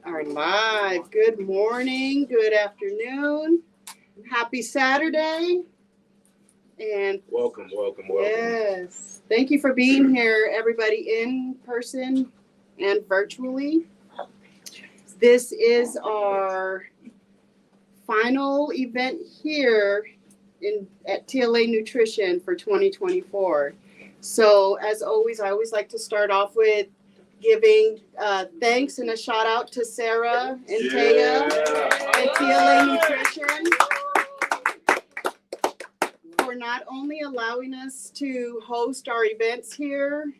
We are live. Good morning, good afternoon, happy Saturday, and welcome. Yes, thank you for being here, everybody, in person and virtually. This is our final event here at TLA Nutrition for 2024. So as always, I always like to start off with giving thanks and a shout out to Sarah and Taya at TLA Nutrition for not only allowing us to host our events here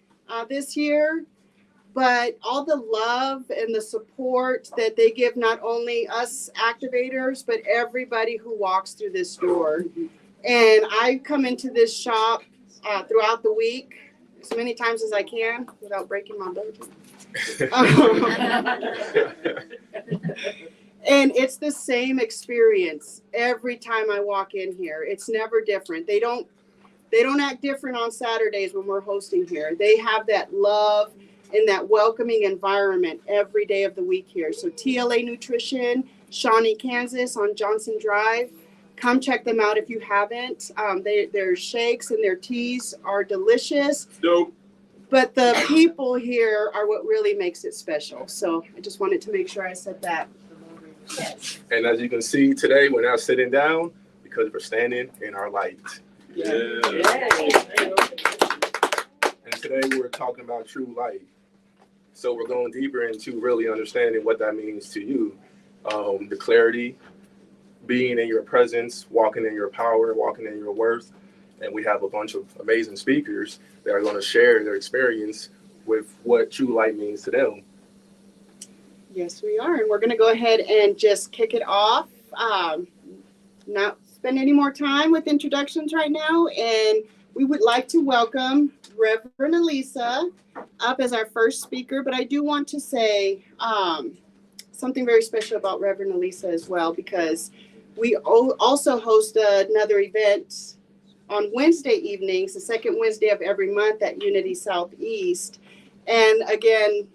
this year, but all the love and the support that they give not only us activators, but everybody who walks through this door. And I come into this shop throughout the week as many times as I can without breaking my budget. And it's the same experience every time I walk in here. It's never different. They don't act different on Saturdays when we're hosting here. They have that love and that welcoming environment every day of the week here. So TLA Nutrition, Shawnee, Kansas on Johnson Drive. Come check them out if you haven't. Their shakes and their teas are delicious. Dope. But the people here are what really makes it special. So I just wanted to make sure I said that. Yes. And as you can see today, we're not sitting down because we're standing in our light. Yeah. And today we're talking about true light. So we're going deeper into really understanding what that means to you. The clarity, being in your presence, walking in your power, walking in your worth. And we have a bunch of amazing speakers that are going to share their experience with what true light means to them. Yes, we are. And we're going to go ahead and just kick it off. Not spend any more time with introductions right now. And we would like to welcome Reverend Elisa up as our first speaker. But I do want to say something very special about Reverend Elisa as well, because we also host another event on Wednesday evenings, the second Wednesday of every month at Unity Southeast. And again,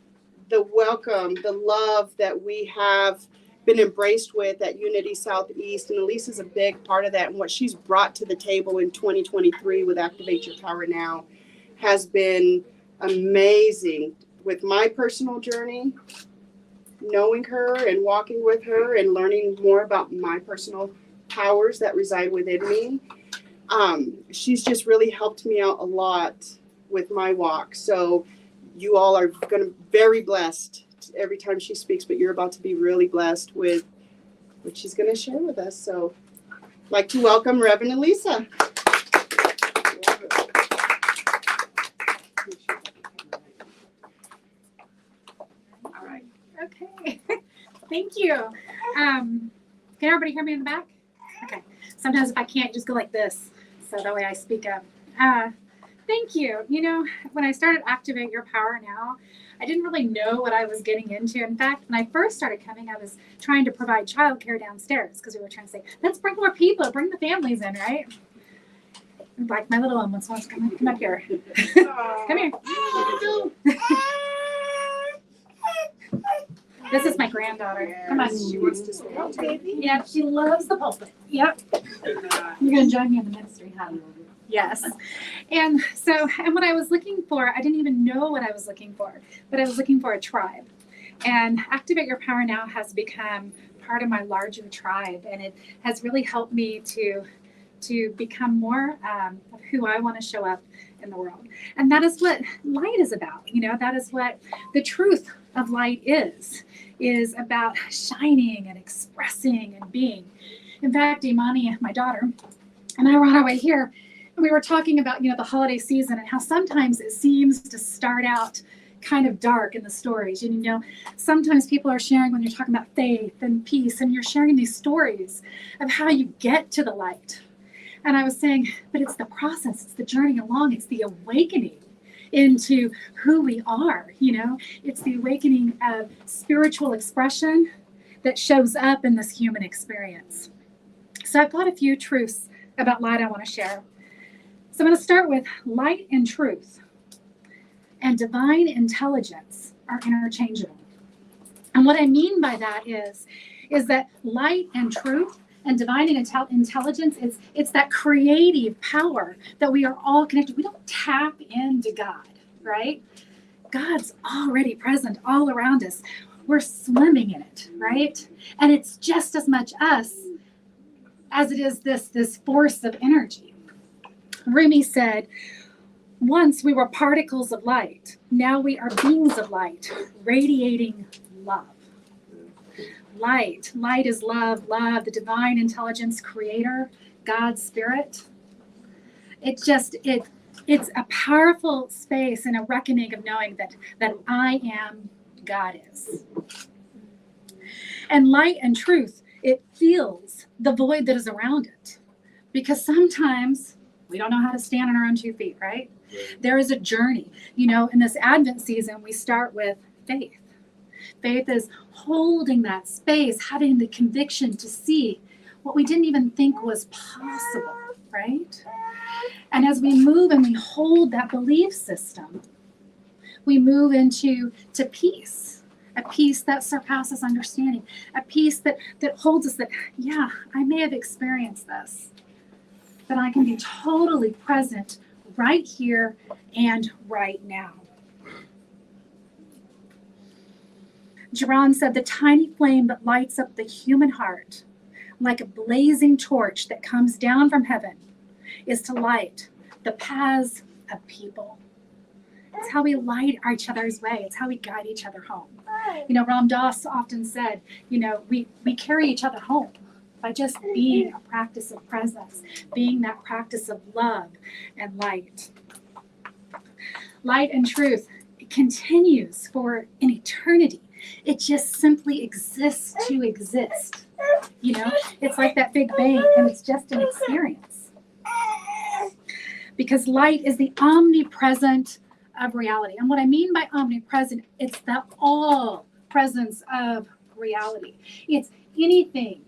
the welcome, the love that we have been embraced with at Unity Southeast, and Elisa's a big part of that, and what she's brought to the table in 2023 with Activate Your Power Now has been amazing. With my personal journey, knowing her and walking with her and learning more about my personal powers that reside within me, she's just really helped me out a lot with my walk. So you all are going to be very blessed every time she speaks, but you're about to be really blessed with what she's going to share with us. So I'd like to welcome Reverend Elisa. All right. Okay. Thank you. Can everybody hear me in the back? Okay. Sometimes if I can't, just go like this, so that way I speak up. Thank you. You know, when I started Activate Your Power Now, I didn't really know what I was getting into. In fact, when I first started coming, I was trying to provide childcare downstairs because we were trying to say, let's bring more people, bring the families in, right? Like my little one wants to come up here. Come here. This is my granddaughter. Come on. She wants to stay out, baby. Yeah, she loves the pulpit. Yep. You're going to join me in the ministry, huh? Yes. And what I was looking for, I didn't even know what I was looking for, but I was looking for a tribe. And Activate Your Power Now has become part of my larger tribe, and it has really helped me to become more of who I want to show up in the world. And that is what light is about. You know, that is what the truth of light is about shining and expressing and being. In fact, Imani, my daughter, and I were on our way here, and we were talking about, you know, the holiday season and how sometimes it seems to start out kind of dark in the stories. And, you know, sometimes people are sharing when you're talking about faith and peace, and you're sharing these stories of how you get to the light. And I was saying, but it's the process, it's the journey along, it's the awakening into who we are, you know? It's the awakening of spiritual expression that shows up in this human experience. So I've got a few truths about light I want to share. So I'm going to start with light and truth and divine intelligence are interchangeable. And what I mean by that is that light and truth and divine intelligence, it's that creative power that we are all connected. We don't tap into God, right? God's already present all around us. We're swimming in it, right? And it's just as much us as it is this force of energy. Rumi said, once we were particles of light. Now we are beings of light, radiating love. Light is love, the divine intelligence creator, God's spirit. It's a powerful space and a reckoning of knowing that I am, God is. And light and truth, it feels the void that is around it. Because sometimes we don't know how to stand on our own 2 feet, right? There is a journey. In this Advent season, we start with faith. Faith is holding that space, having the conviction to see what we didn't even think was possible, right? And as we move and we hold that belief system, we move into peace, a peace that surpasses understanding, a peace that holds us that, yeah, I may have experienced this, but I can be totally present right here and right now. Jerron said, the tiny flame that lights up the human heart, like a blazing torch that comes down from heaven, is to light the paths of people. It's how we light each other's way. It's how we guide each other home. Ram Dass often said, we carry each other home by just being a practice of presence, being that practice of love and light. Light and truth, it continues for an eternity. It just simply exists to exist. It's like that Big Bang, and it's just an experience. Because light is the omnipresent of reality. And what I mean by omnipresent, it's the all presence of reality. It's anything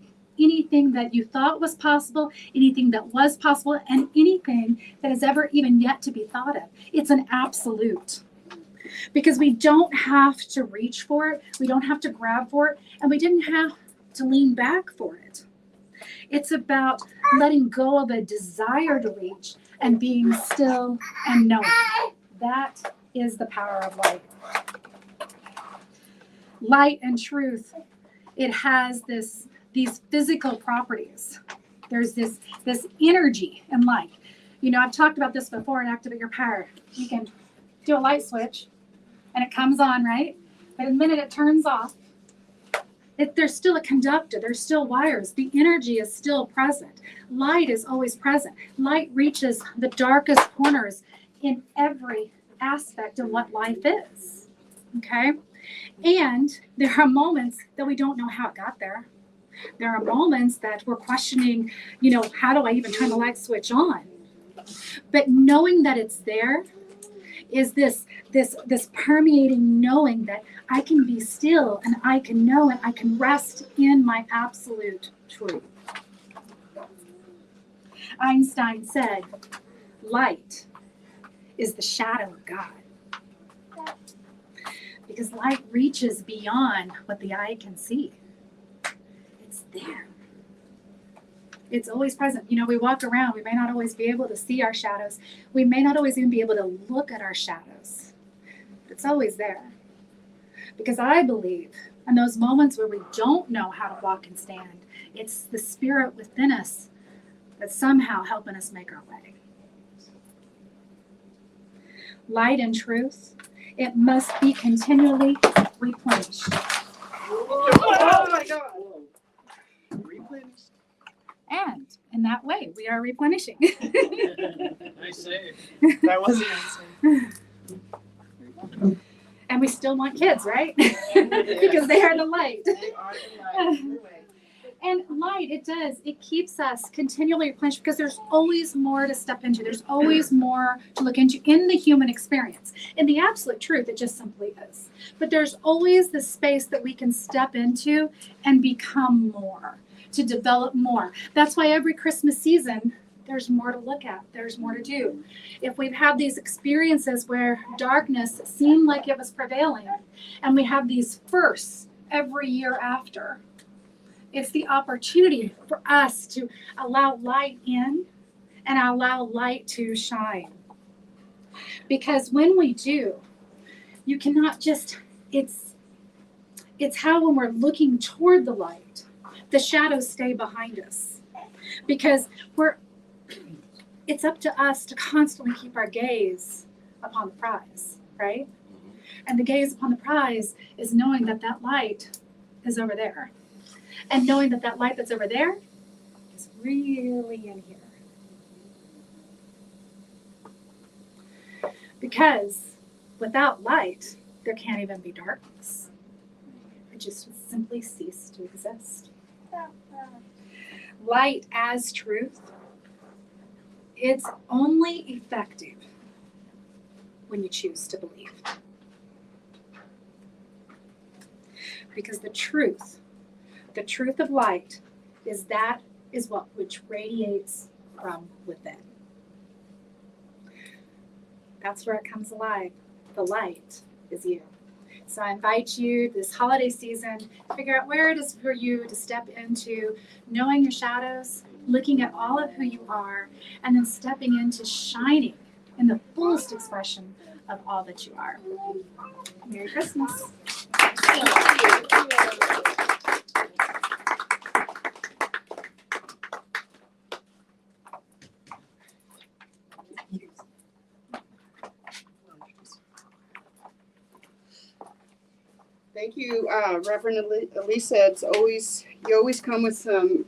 that you thought was possible, anything that was possible, and anything that has ever even yet to be thought of. It's an absolute. Because we don't have to reach for it, we don't have to grab for it, and we didn't have to lean back for it. It's about letting go of a desire to reach and being still and knowing. That is the power of light. Light and truth, it has these physical properties. There's this energy in light. I've talked about this before in Activate Your Power. You can do a light switch and it comes on, right? But in a minute it turns off. There's still a conductor. There's still wires. The energy is still present. Light is always present. Light reaches the darkest corners in every aspect of what life is. Okay? And there are moments that we don't know how it got there. There are moments that we're questioning, how do I even turn the light switch on? But knowing that it's there is this permeating knowing that I can be still and I can know and I can rest in my absolute truth. Einstein said, light is the shadow of God. Because light reaches beyond what the eye can see. It's there. It's always present. We walk around. We may not always be able to see our shadows. We may not always even be able to look at our shadows. But it's always there. Because I believe in those moments where we don't know how to walk and stand, it's the spirit within us that's somehow helping us make our way. Light and truth, it must be continually replenished. Oh my God. Replenished. And in that way, we are replenishing. Nice save. That was a nice one. And we still want kids, right? Because they are the light. They are the light. And light, it keeps us continually replenished because there's always more to step into. There's always more to look into in the human experience. In the absolute truth, it just simply is. But there's always the space that we can step into and become more, to develop more. That's why every Christmas season, there's more to look at. There's more to do. If we've had these experiences where darkness seemed like it was prevailing, and we have these firsts every year after. It's the opportunity for us to allow light in and allow light to shine. Because when we do, you cannot just, it's how when we're looking toward the light, the shadows stay behind us. Because it's up to us to constantly keep our gaze upon the prize, right? And the gaze upon the prize is knowing that that light is over there. And knowing that that light that's over there is really in here. Because without light, there can't even be darkness. It just would simply cease to exist. Light as truth, it's only effective when you choose to believe. Because the truth of light is what which radiates from within. That's where it comes alive. The light is you. So I invite you this holiday season to figure out where it is for you to step into knowing your shadows, looking at all of who you are, and then stepping into shining in the fullest expression of all that you are. Merry Christmas. Thank you, Reverend Elisa. You always come with some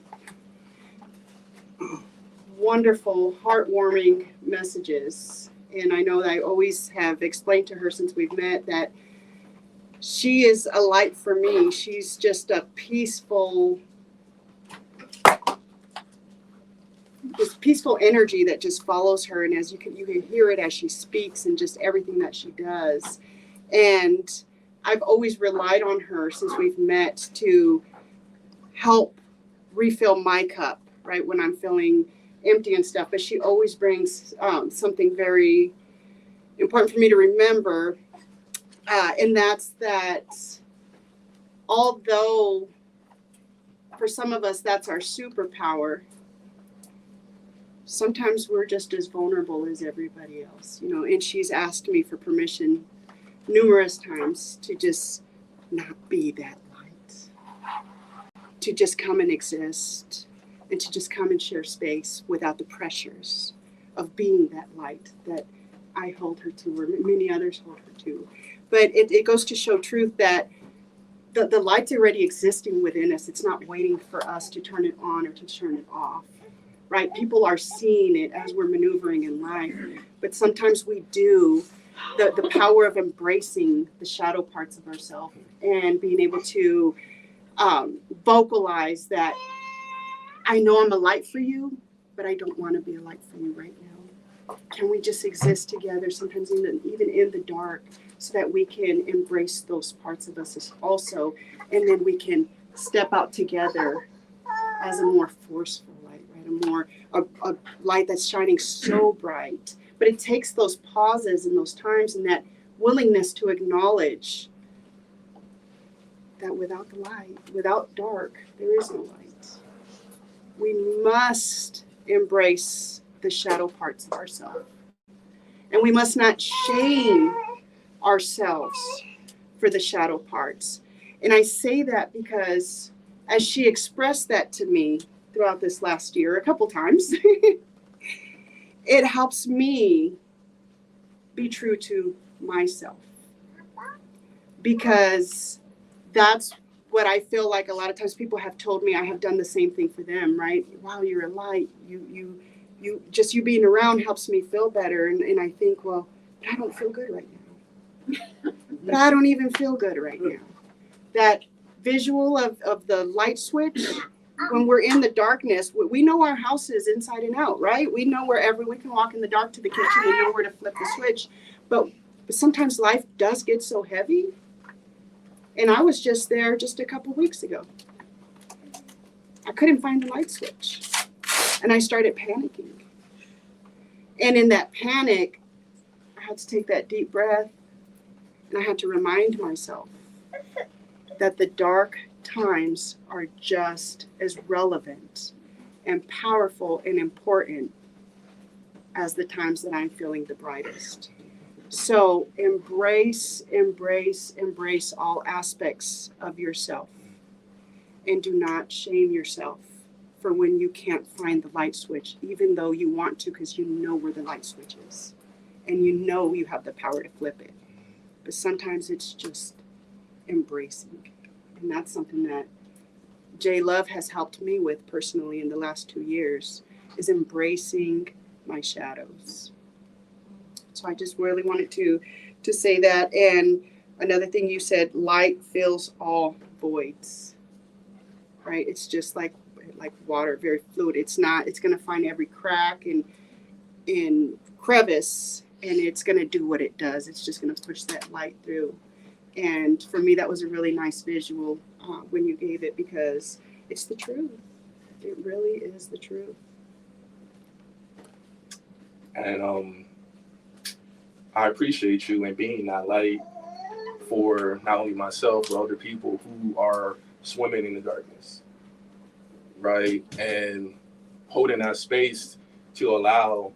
wonderful, heartwarming messages. And I know that I always have explained to her since we've met that she is a light for me. She's just a peaceful energy that just follows her. And as you can hear it as she speaks and just everything that she does. And I've always relied on her since we've met to help refill my cup, right, when I'm feeling empty and stuff. But she always brings something very important for me to remember, and that's that although for some of us that's our superpower, sometimes we're just as vulnerable as everybody else, you know. And she's asked me for permission numerous times to just not be that light, to just come and exist, and to just come and share space without the pressures of being that light that I hold her to, or many others hold her to. But it goes to show truth that the light's already existing within us. It's not waiting for us to turn it on or to turn it off, right? People are seeing it as we're maneuvering in life, but sometimes we do. The power of embracing the shadow parts of ourselves and being able to vocalize that I know I'm a light for you, but I don't want to be a light for you right now. Can we just exist together, sometimes even in the dark, so that we can embrace those parts of us also, and then we can step out together as a more forceful light, right? A light that's shining so bright. But it takes those pauses and those times and that willingness to acknowledge that without the light, without dark, there is no light. We must embrace the shadow parts of ourselves. And we must not shame ourselves for the shadow parts. And I say that because as she expressed that to me throughout this last year a couple times, it helps me be true to myself, because that's what I feel like a lot of times people have told me I have done the same thing for them, right? Wow, you're a light. You being around helps me feel better. And I think, well, but I don't feel good right now. But I don't even feel good right now. That visual of the light switch, when we're in the darkness, we know our house is inside and out, right? We know wherever we can walk in the dark to the kitchen, we know where to flip the switch. But sometimes life does get so heavy. And I was just there just a couple weeks ago. I couldn't find the light switch. And I started panicking. And in that panic, I had to take that deep breath. And I had to remind myself that the dark times are just as relevant and powerful and important as the times that I'm feeling the brightest. So embrace all aspects of yourself, and do not shame yourself for when you can't find the light switch, even though you want to, because you know where the light switch is and you know you have the power to flip it. But sometimes it's just embracing. And that's something that J Love has helped me with personally in the last 2 years, is embracing my shadows. So I just really wanted to say that. And another thing you said, light fills all voids, right? It's just like water, very fluid. It's going to find every crack and crevice, and it's going to do what it does. It's just going to push that light through. And for me, that was a really nice visual when you gave it, because it's the truth. It really is the truth. And I appreciate you and being that light for not only myself, but other people who are swimming in the darkness, right? And holding that space to allow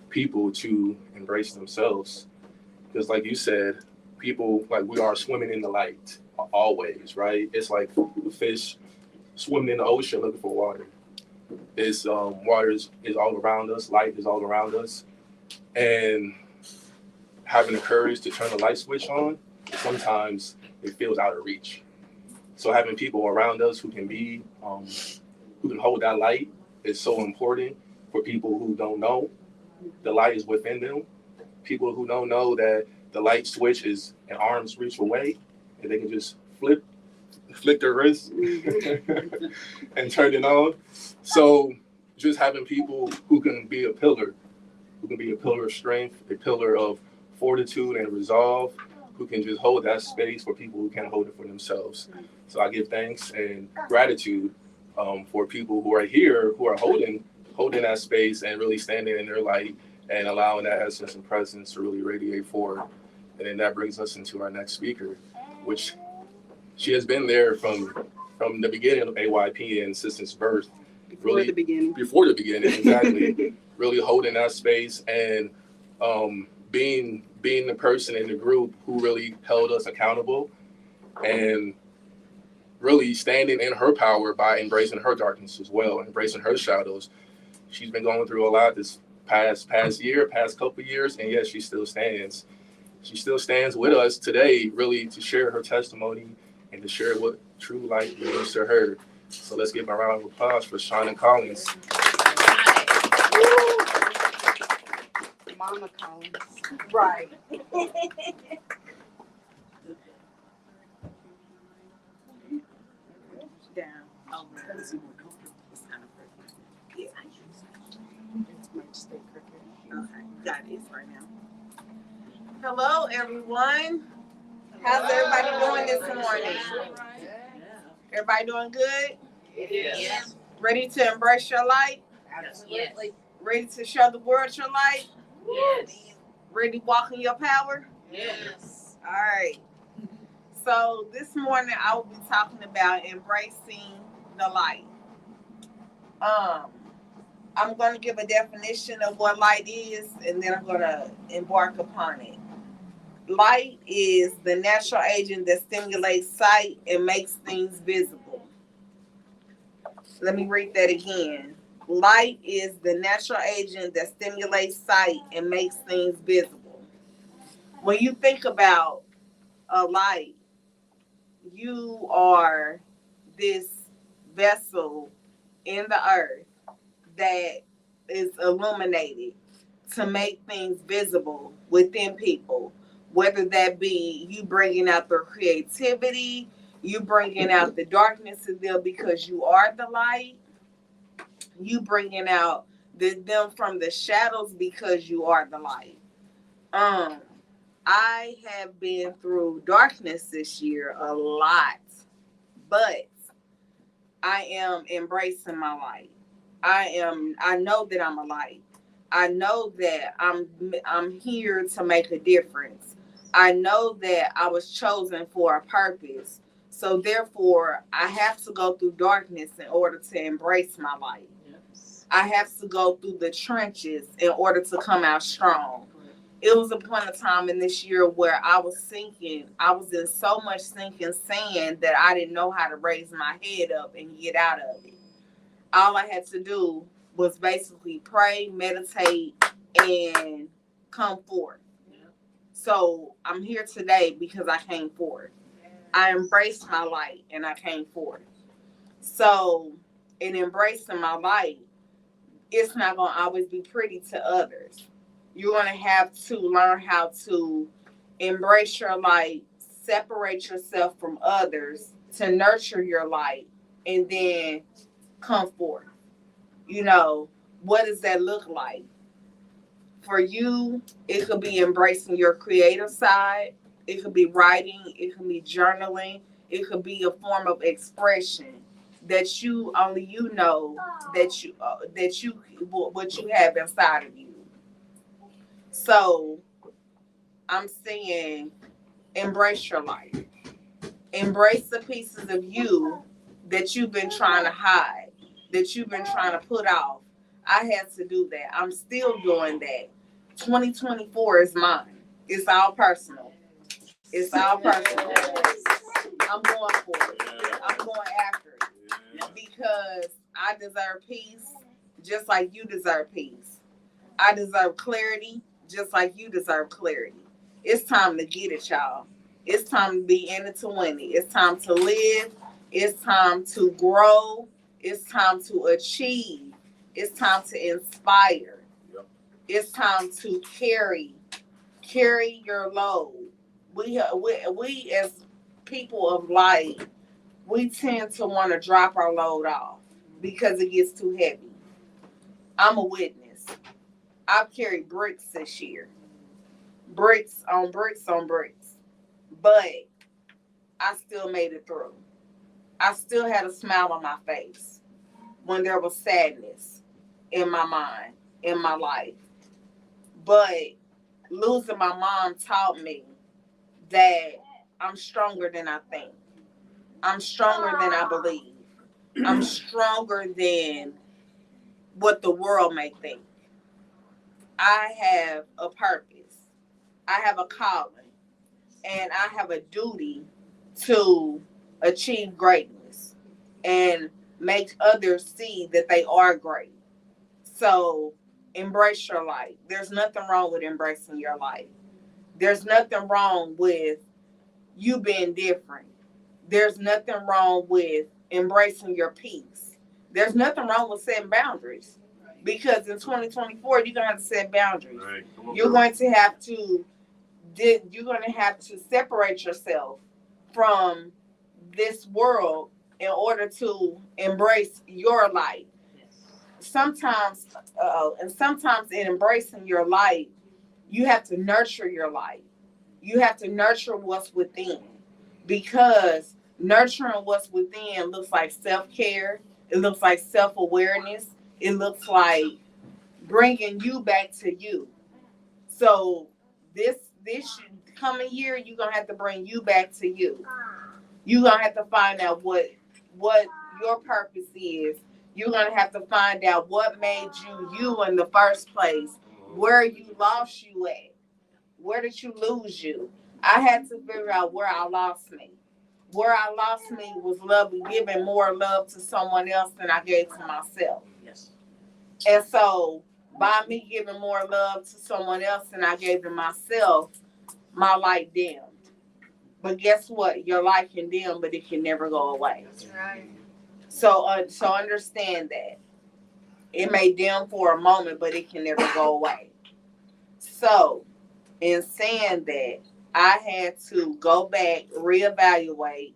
people to embrace themselves. Because like you said, people, like, we are swimming in the light always, right? It's like the fish swimming in the ocean looking for water. It's water is all around us, light is all around us. And having the courage to turn the light switch on, sometimes it feels out of reach. So having people around us who can be, who can hold that light is so important for people who don't know the light is within them. People who don't know that the light switch is an arm's reach away, and they can just flick their wrist and turn it on. So just having people who can be a pillar of strength, a pillar of fortitude and resolve, who can just hold that space for people who can't hold it for themselves. So I give thanks and gratitude for people who are here, who are holding that space and really standing in their light and allowing that essence and presence to really radiate forward. And then that brings us into our next speaker, which she has been there from the beginning of AYPN since its birth. Before the beginning, exactly. Really holding that space and being the person in the group who really held us accountable and really standing in her power by embracing her darkness as well, embracing her shadows. She's been going through a lot this past couple years, and yet she still stands. She still stands with us today, really, to share her testimony and to share what true light means to her. So let's give a round of applause for Shauna Collins. Mama Collins. Right. Down. Oh, it's kind of pretty. Yeah. It might stay crooked. Okay, got it right now. Hello, everyone. How's everybody doing this morning? Everybody doing good? Yes. Ready to embrace your light? Absolutely. Ready to show the world your light? Yes. Ready to walk in your power? Yes. All right. So this morning I will be talking about embracing the light. I'm going to give a definition of what light is, and then I'm going to embark upon it. Light is the natural agent that stimulates sight and makes things visible. Let me read that again. Light is the natural agent that stimulates sight and makes things visible. When you think about a light, you are this vessel in the earth that is illuminated to make things visible within people, whether that be you bringing out their creativity, you bringing out the darkness in them because you are the light, you bringing out them from the shadows because you are the light. I have been through darkness this year a lot, but I am embracing my light. I know that I'm a light. I know that I'm here to make a difference. I know that I was chosen for a purpose. So therefore, I have to go through darkness in order to embrace my light. I have to go through the trenches in order to come out strong. It was a point of time in this year where I was sinking. I was in so much sinking sand that I didn't know how to raise my head up and get out of it. All I had to do was basically pray, meditate, and come forth. So I'm here today because I came forth. I embraced my light and I came forth. So in embracing my light, it's not going to always be pretty to others. You're going to have to learn how to embrace your light, separate yourself from others to nurture your light, and then come forth. You know, what does that look like? For you, it could be embracing your creative side. It could be writing. It could be journaling. It could be a form of expression that you only you know that you what you have inside of you. So I'm saying, embrace your life. Embrace the pieces of you that you've been trying to hide, that you've been trying to put off. I had to do that. I'm still doing that. 2024 is mine. It's all personal. It's all personal. I'm going for it. I'm going after it. Because I deserve peace just like you deserve peace. I deserve clarity just like you deserve clarity. It's time to get it, y'all. It's time to be in it to win it. It's time to live. It's time to grow. It's time to achieve. It's time to inspire. It's time to carry your load. We as people of light, we tend to want to drop our load off because it gets too heavy. I'm a witness. I've carried bricks this year. Bricks on bricks on bricks. But I still made it through. I still had a smile on my face when there was sadness in my mind, in my life. But losing my mom taught me that I'm stronger than I think. I'm stronger than I believe. I'm stronger than what the world may think. I have a purpose. I have a calling. And I have a duty to achieve greatness and make others see that they are great. So embrace your life. There's nothing wrong with embracing your life. There's nothing wrong with you being different. There's nothing wrong with embracing your peace. There's nothing wrong with setting boundaries. Because in 2024, you're going to have to set boundaries. Right. You're going to have to separate yourself from this world in order to embrace your light. Sometimes in embracing your light, you have to nurture your light. You have to nurture what's within, because nurturing what's within looks like self-care. It looks like self-awareness. It looks like bringing you back to you. So this coming year, you're going to have to bring you back to you. You're going to have to find out what your purpose is. You're going to have to find out what made you in the first place, where you lost you at. Where did you lose you? I had to figure out where I lost me. Where I lost me was giving more love to someone else than I gave to myself. Yes. And so by me giving more love to someone else than I gave to myself, my light dimmed. But guess what? Your light can dim, but it can never go away. That's right. So understand that. It may dim for a moment, but it can never go away. So in saying that, I had to go back, reevaluate,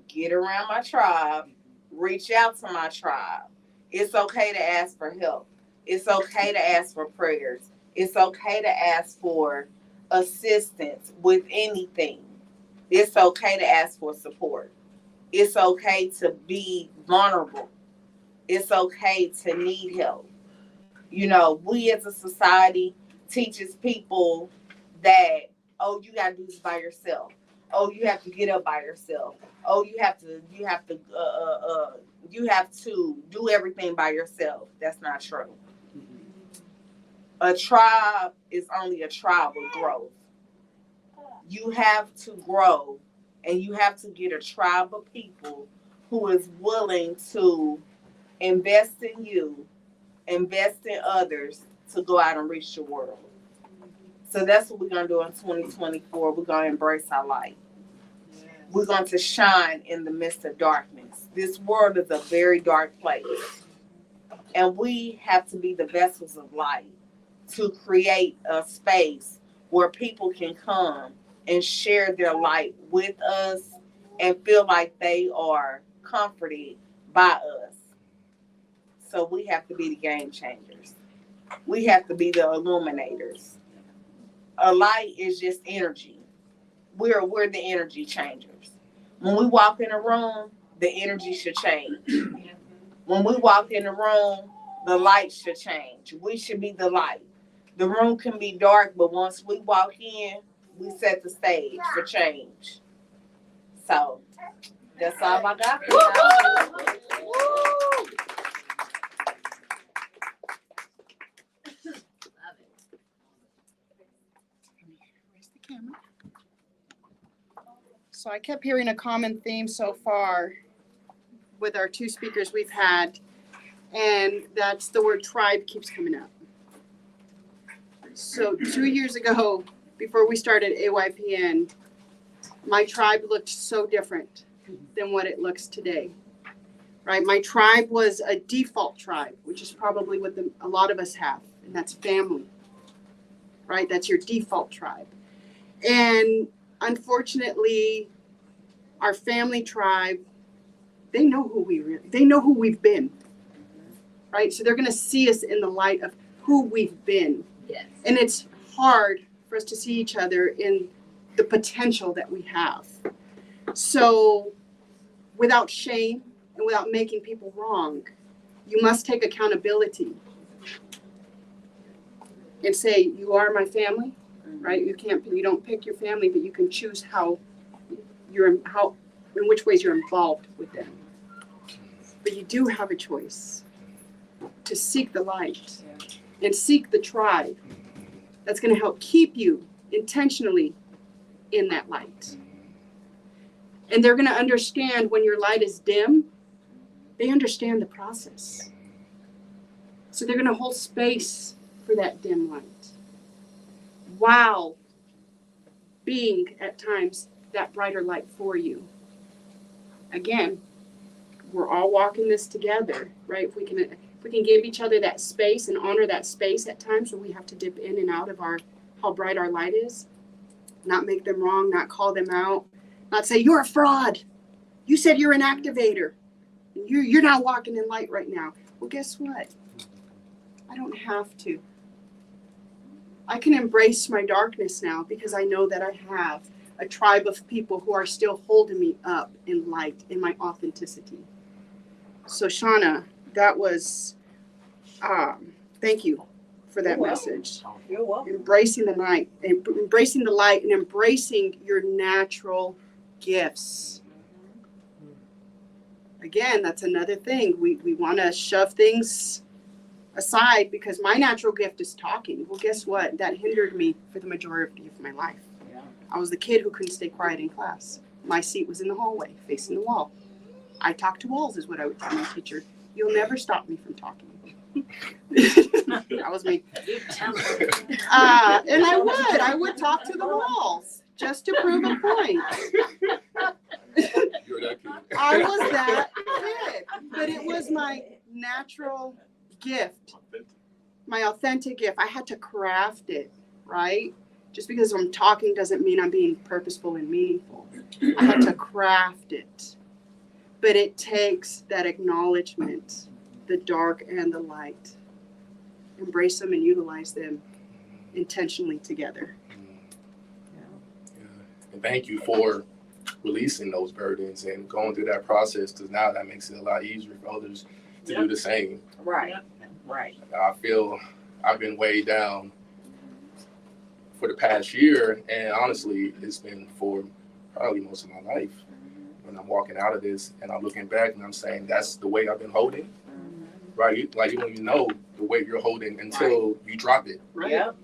get around my tribe, reach out to my tribe. It's okay to ask for help. It's okay to ask for prayers. It's okay to ask for assistance with anything. It's okay to ask for support. It's okay to be vulnerable. It's okay to need help. You know, we as a society teaches people that, oh, you got to do this by yourself. oh, you have to get up by yourself. Oh, you have to do everything by yourself. That's not true. A tribe is only a tribe of growth. You have to grow, and you have to get a tribe of people who is willing to invest in you, invest in others to go out and reach the world. So that's what we're going to do in 2024. We're going to embrace our light. We're going to shine in the midst of darkness. This world is a very dark place. And we have to be the vessels of light to create a space where people can come and share their light with us and feel like they are comforted by us. So we have to be the game changers. We have to be the illuminators. A light is just energy. We're the energy changers. When we walk in a room, the energy should change. When we walk in the room, the light should change. We should be the light. The room can be dark, but once we walk in, we set the stage for change. So that's all I got for y'all. So I kept hearing a common theme so far with our two speakers we've had, and that's the word tribe keeps coming up. So 2 years ago, before we started AYPN, my tribe looked so different than what it looks today, right? My tribe was a default tribe, which is probably what a lot of us have, and that's family, right? That's your default tribe. And unfortunately, our family tribe, they know who we've been, right? So they're going to see us in the light of who we've been. Yes. And it's hard for us to see each other in the potential that we have. So without shame and without making people wrong, you must take accountability and say, you are my family, right? You don't pick your family, but you can choose in which ways you're involved with them. But you do have a choice to seek the light and seek the tribe that's going to help keep you intentionally in that light. And they're going to understand when your light is dim, they understand the process. So they're going to hold space for that dim light while being at times that brighter light for you. Again, we're all walking this together, right? If we can give each other that space and honor that space at times where we have to dip in and out of how bright our light is, not make them wrong, not call them out, not say, you're a fraud. You said you're an activator. You're not walking in light right now. Well, guess what? I don't have to. I can embrace my darkness now because I know that I have a tribe of people who are still holding me up in light, in my authenticity. So Shauna, that was, thank you for that message. You're welcome. Embracing the light, and embracing your natural gifts. Again, that's another thing. We want to shove things aside because my natural gift is talking. Well, guess what? That hindered me for the majority of my life. Yeah. I was the kid who couldn't stay quiet in class. My seat was in the hallway, facing the wall. I talk to walls is what I would tell my teacher. You'll never stop me from talking. That was me. And I would talk to the walls just to prove a point. You're that kid. I was that kid, but it was my natural gift, my authentic gift. I had to craft it, right? Just because I'm talking doesn't mean I'm being purposeful and meaningful. I had to craft it. But it takes that acknowledgement, the dark and the light. Embrace them and utilize them intentionally together. Yeah. And thank you for releasing those burdens and going through that process, because now that makes it a lot easier for others to do the same. Right. Right. I feel I've been weighed down for the past year, and honestly, it's been for probably most of my life. When I'm walking out of this and I'm looking back and I'm saying that's the weight I've been holding, right? Like you don't even know the weight you're holding until you drop it. Right. Yep.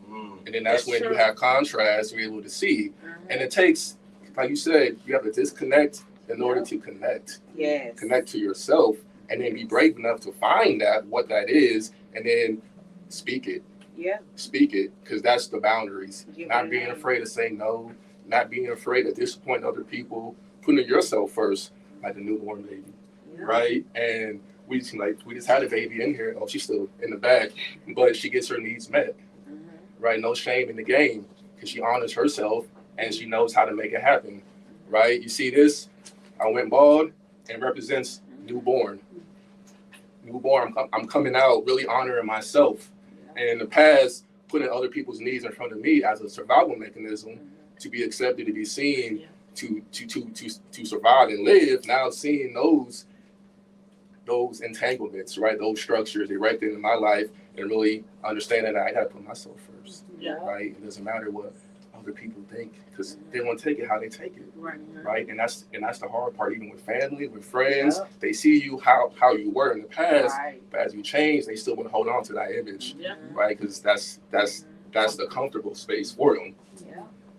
And then that's when True. you have contrast, you're able to see. And it takes, like you said, you have to disconnect in order to connect. Yes. Connect to yourself and then be brave enough to find that, what that is, and then speak it. Yeah. Speak it, because that's the boundaries. Give Not it a being name. afraid to say no, not being afraid to disappoint other people, putting yourself first, like a newborn baby, right? And we just had a baby in here. Oh, she's still in the back, but she gets her needs met, right? No shame in the game, because she honors herself and she knows how to make it happen, right? You see this? I went bald and represents newborn. Newborn. I'm coming out really honoring myself. And in the past, putting other people's needs in front of me as a survival mechanism to be accepted, to be seen, to survive and live. Now seeing those entanglements, right? Those structures erected in my life, and really understanding that I got to put myself first, right? It doesn't matter what other people think, because they want to take it how they take it, right? And that's the hard part. Even with family, with friends, they see you how you were in the past, but as you change, they still want to hold on to that image, right? Because that's the comfortable space for them.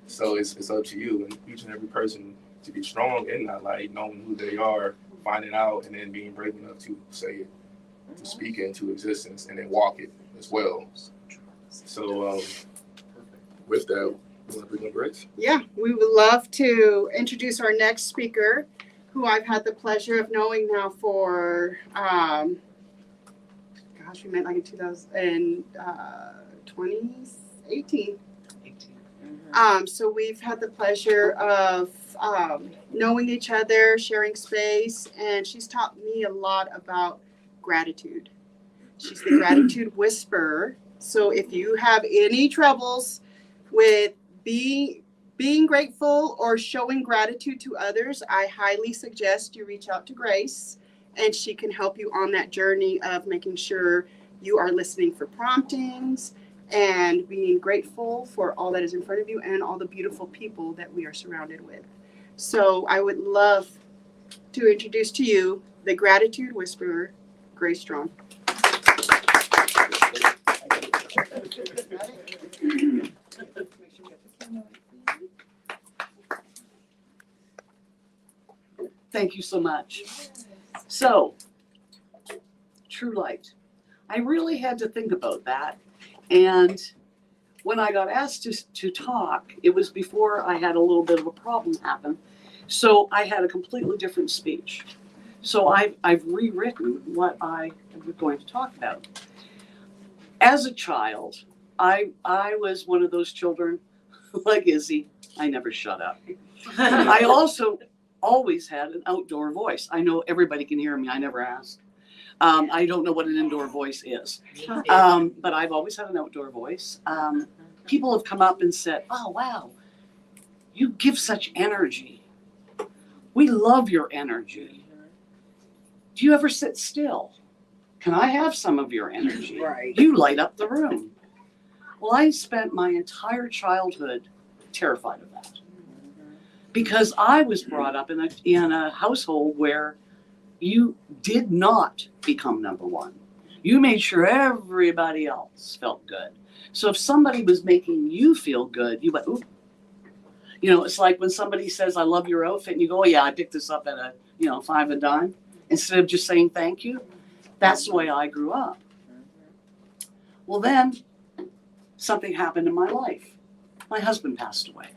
So it's up to you and each and every person to be strong in that light, knowing who they are, finding out, and then being brave enough to say it, to speak it into existence, and then walk it as well. So with that, you want to bring up Rich? Yeah, we would love to introduce our next speaker, who I've had the pleasure of knowing now for, we met like in 2018. So we've had the pleasure of knowing each other, sharing space, and she's taught me a lot about gratitude. She's the gratitude whisperer. So if you have any troubles with being grateful or showing gratitude to others, I highly suggest you reach out to Grace, and she can help you on that journey of making sure you are listening for promptings and being grateful for all that is in front of you and all the beautiful people that we are surrounded with. So I would love to introduce to you the gratitude whisperer, Grace Strong. Thank you so much. So, true light. I really had to think about that. And when I got asked to talk, it was before I had a little bit of a problem happen. So I had a completely different speech. So I've rewritten what I was going to talk about. As a child, I was one of those children, like Izzy, I never shut up. I also always had an outdoor voice. I know everybody can hear me, I never asked. I don't know what an indoor voice is, but I've always had an outdoor voice. People have come up and said, oh, wow, you give such energy. We love your energy. Do you ever sit still? Can I have some of your energy? Right. You light up the room. Well, I spent my entire childhood terrified of that because I was brought up in a household where you did not become number one. You made sure everybody else felt good. So if somebody was making you feel good, you went, ooh. You know, it's like when somebody says, I love your outfit, and you go, oh, yeah, I picked this up at a, $5 a dime, instead of just saying thank you. That's the way I grew up. Well, then something happened in my life. My husband passed away.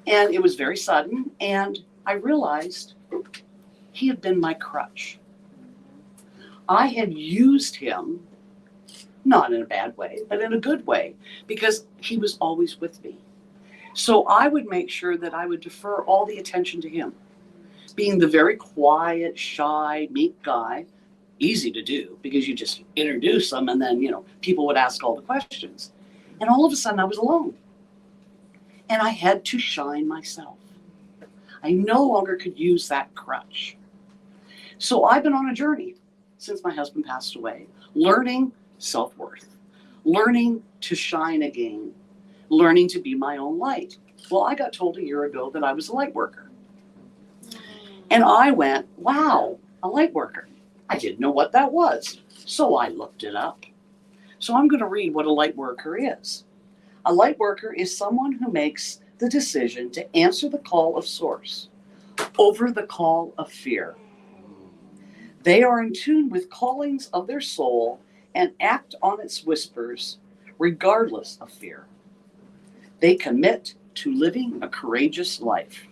And it was very sudden, and I realized he had been my crutch. I had used him, not in a bad way, but in a good way, because he was always with me. So I would make sure that I would defer all the attention to him. Being the very quiet, shy, meek guy, easy to do, because you just introduce them and then, people would ask all the questions. And all of a sudden I was alone. And I had to shine myself. I no longer could use that crutch. So I've been on a journey since my husband passed away, learning self-worth, learning to shine again, learning to be my own light. Well, I got told a year ago that I was a light worker. And I went, wow, a light worker. I didn't know what that was. So I looked it up. So I'm going to read what a light worker is. A light worker is someone who makes the decision to answer the call of source over the call of fear. They are in tune with callings of their soul and act on its whispers regardless of fear. They commit to living a courageous life.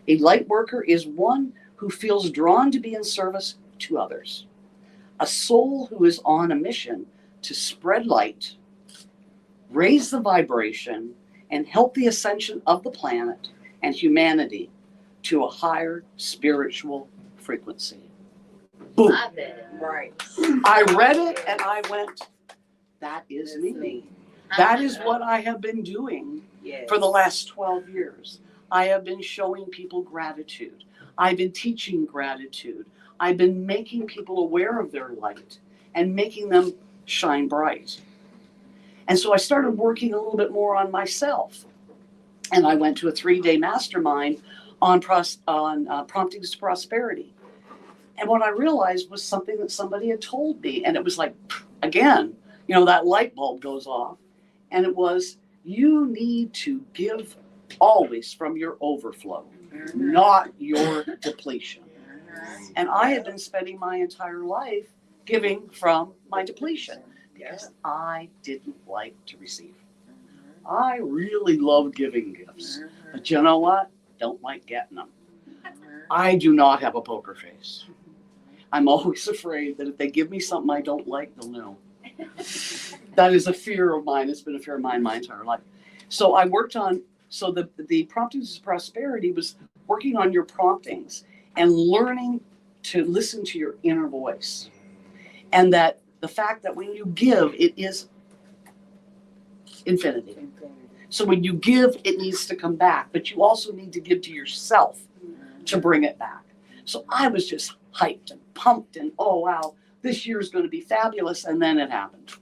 A light worker is one who feels drawn to be in service to others. A soul who is on a mission to spread light, raise the vibration, and help the ascension of the planet and humanity to a higher spiritual frequency. Boom. Love it. Right. I read it and I went, that is me. That is what I have been doing Yes. for the last 12 years. I have been showing people gratitude. I've been teaching gratitude. I've been making people aware of their light and making them shine bright. And so I started working a little bit more on myself. And I went to a 3-day mastermind on promptings to prosperity. And what I realized was something that somebody had told me. And it was like, again, that light bulb goes off. And it was, you need to give always from your overflow, not your depletion. And I had been spending my entire life giving from my depletion because I didn't like to receive. I really love giving gifts, but you know what? Don't like getting them. I do not have a poker face. I'm always afraid that if they give me something I don't like, they'll know. That is a fear of mine. It's been a fear of mine my entire life. So I worked on, so the promptings of prosperity was working on your promptings and learning to listen to your inner voice. And that the fact that when you give, it is infinity. So when you give, it needs to come back, but you also need to give to yourself to bring it back. So I was just hyped and pumped and, oh, wow, this year is going to be fabulous. And then it happened.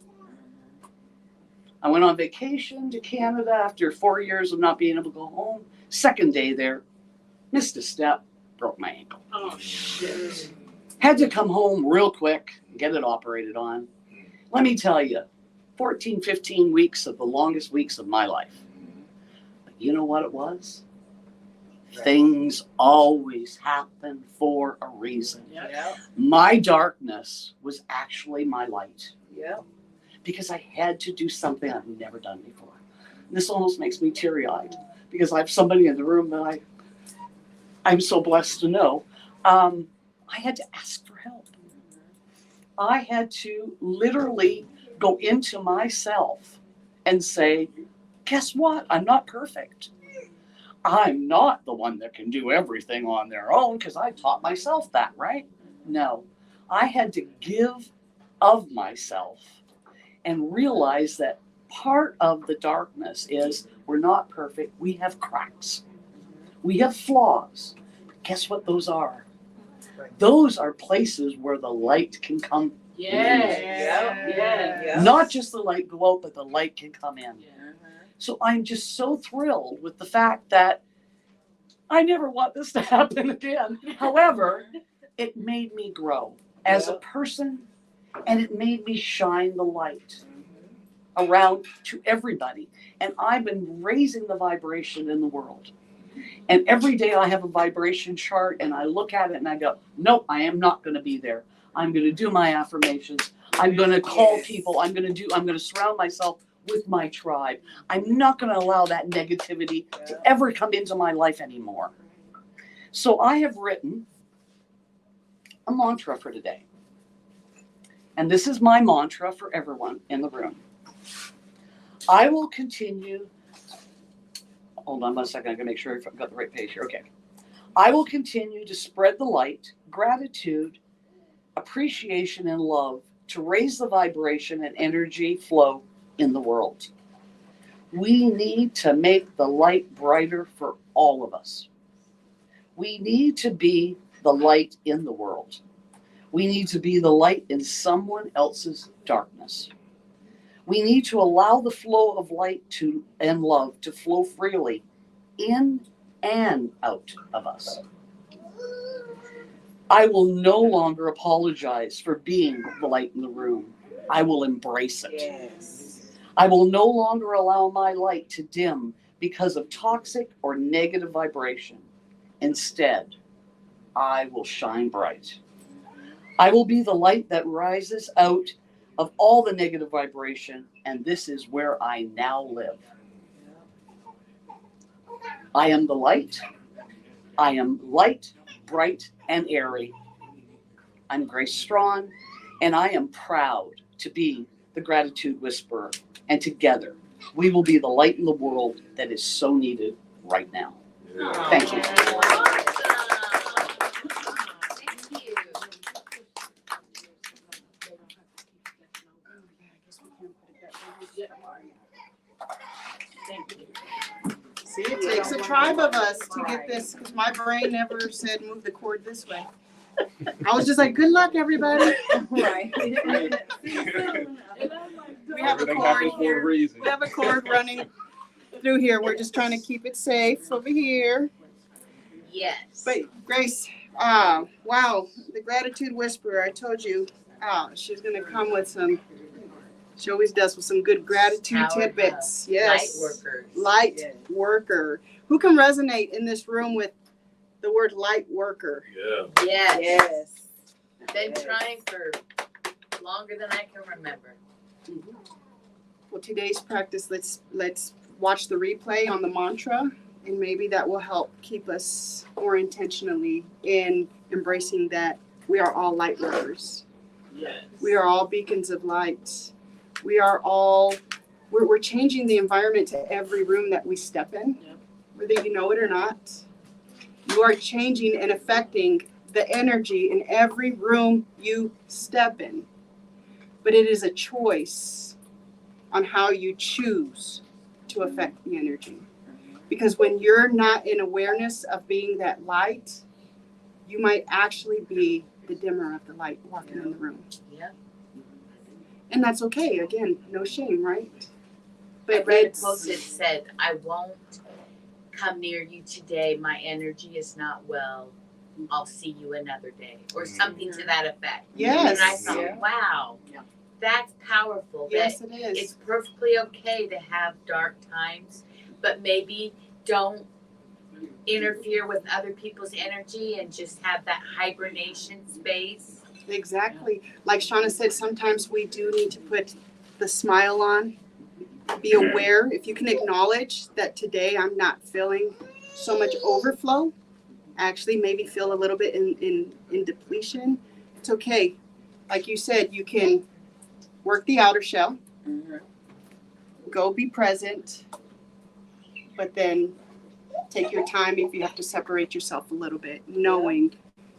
I went on vacation to Canada after 4 years of not being able to go home. Second day there, missed a step, broke my ankle. Oh, shit. Had to come home real quick and get it operated on. Let me tell you, 14, 15 weeks of the longest weeks of my life. But you know what it was? Things always happen for a reason. Yep. My darkness was actually my light Yep. because I had to do something I've never done before. This almost makes me teary-eyed because I have somebody in the room that I'm so blessed to know. I had to ask for help. I had to literally go into myself and say, guess what? I'm not perfect. I'm not the one that can do everything on their own because I taught myself that, right? No, I had to give of myself and realize that part of the darkness is we're not perfect. We have cracks. We have flaws. But guess what those are? Those are places where the light can come. Yep. Not just the light go out, but the light can come in. So I'm just so thrilled with the fact that I never want this to happen again. However, it made me grow as a person and it made me shine the light around to everybody. And I've been raising the vibration in the world. And every day I have a vibration chart and I look at it and I go, nope, I am not going to be there. I'm going to do my affirmations. I'm going to call people. I'm going to surround myself with my tribe. I'm not going to allow that negativity to ever come into my life anymore. So I have written a mantra for today. And this is my mantra for everyone in the room. I will continue. Hold on 1 second. I'm going to make sure I've got the right page here. Okay. I will continue to spread the light, gratitude, appreciation, and love to raise the vibration and energy flow in the world. We need to make the light brighter for all of us. We need to be the light in the world. We need to be the light in someone else's darkness. We need to allow the flow of light and love to flow freely in and out of us. I will no longer apologize for being the light in the room. I will embrace it. Yes. I will no longer allow my light to dim because of toxic or negative vibration. Instead, I will shine bright. I will be the light that rises out of all the negative vibration, and this is where I now live. I am the light. I am light, bright, and airy. I'm Grace Strawn, and I am proud to be the Gratitude Whisperer. And together, we will be the light in the world that is so needed right now. Thank you. See, it takes a tribe of us to get this, because my brain never said move the cord this way. I was just like, good luck, everybody. Right. We have a Everything cord happens for a here. reason. We have a cord running through here. We're just trying to keep it safe over here. Yes. But Grace, wow, the Gratitude Whisperer, I told you, she's going to come with some, she always does, with some good gratitude Power tidbits. of Yes. Light workers. Light Yes. worker. Who can resonate in this room with the word light worker? Yeah. Yes. Yes. Been trying for longer than I can remember. Well, today's practice, let's watch the replay on the mantra, and maybe that will help keep us more intentionally in embracing that we are all light workers. Yes. We are all beacons of light. We are all, we're changing the environment to every room that we step in, whether you know it or not. You are changing and affecting the energy in every room you step in. But it is a choice on how you choose to affect the energy. Because when you're not in awareness of being that light, you might actually be the dimmer of the light walking in the room. Yep. And that's okay. Again, no shame, right? I But read a it's, quote that said, I won't come near you today. My energy is not well. I'll see you another day. Or something to that effect. yes. And I thought, wow, that's powerful. Yes, That it is. it's perfectly okay to have dark times, but maybe don't interfere with other people's energy and just have that hibernation space. Exactly. Like Shauna said, sometimes we do need to put the smile on. Be aware. If you can acknowledge that today I'm not feeling so much overflow, actually maybe feel a little bit in depletion, it's okay. Like you said, you can work the outer shell, go be present, but then take your time if you have to separate yourself a little bit, knowing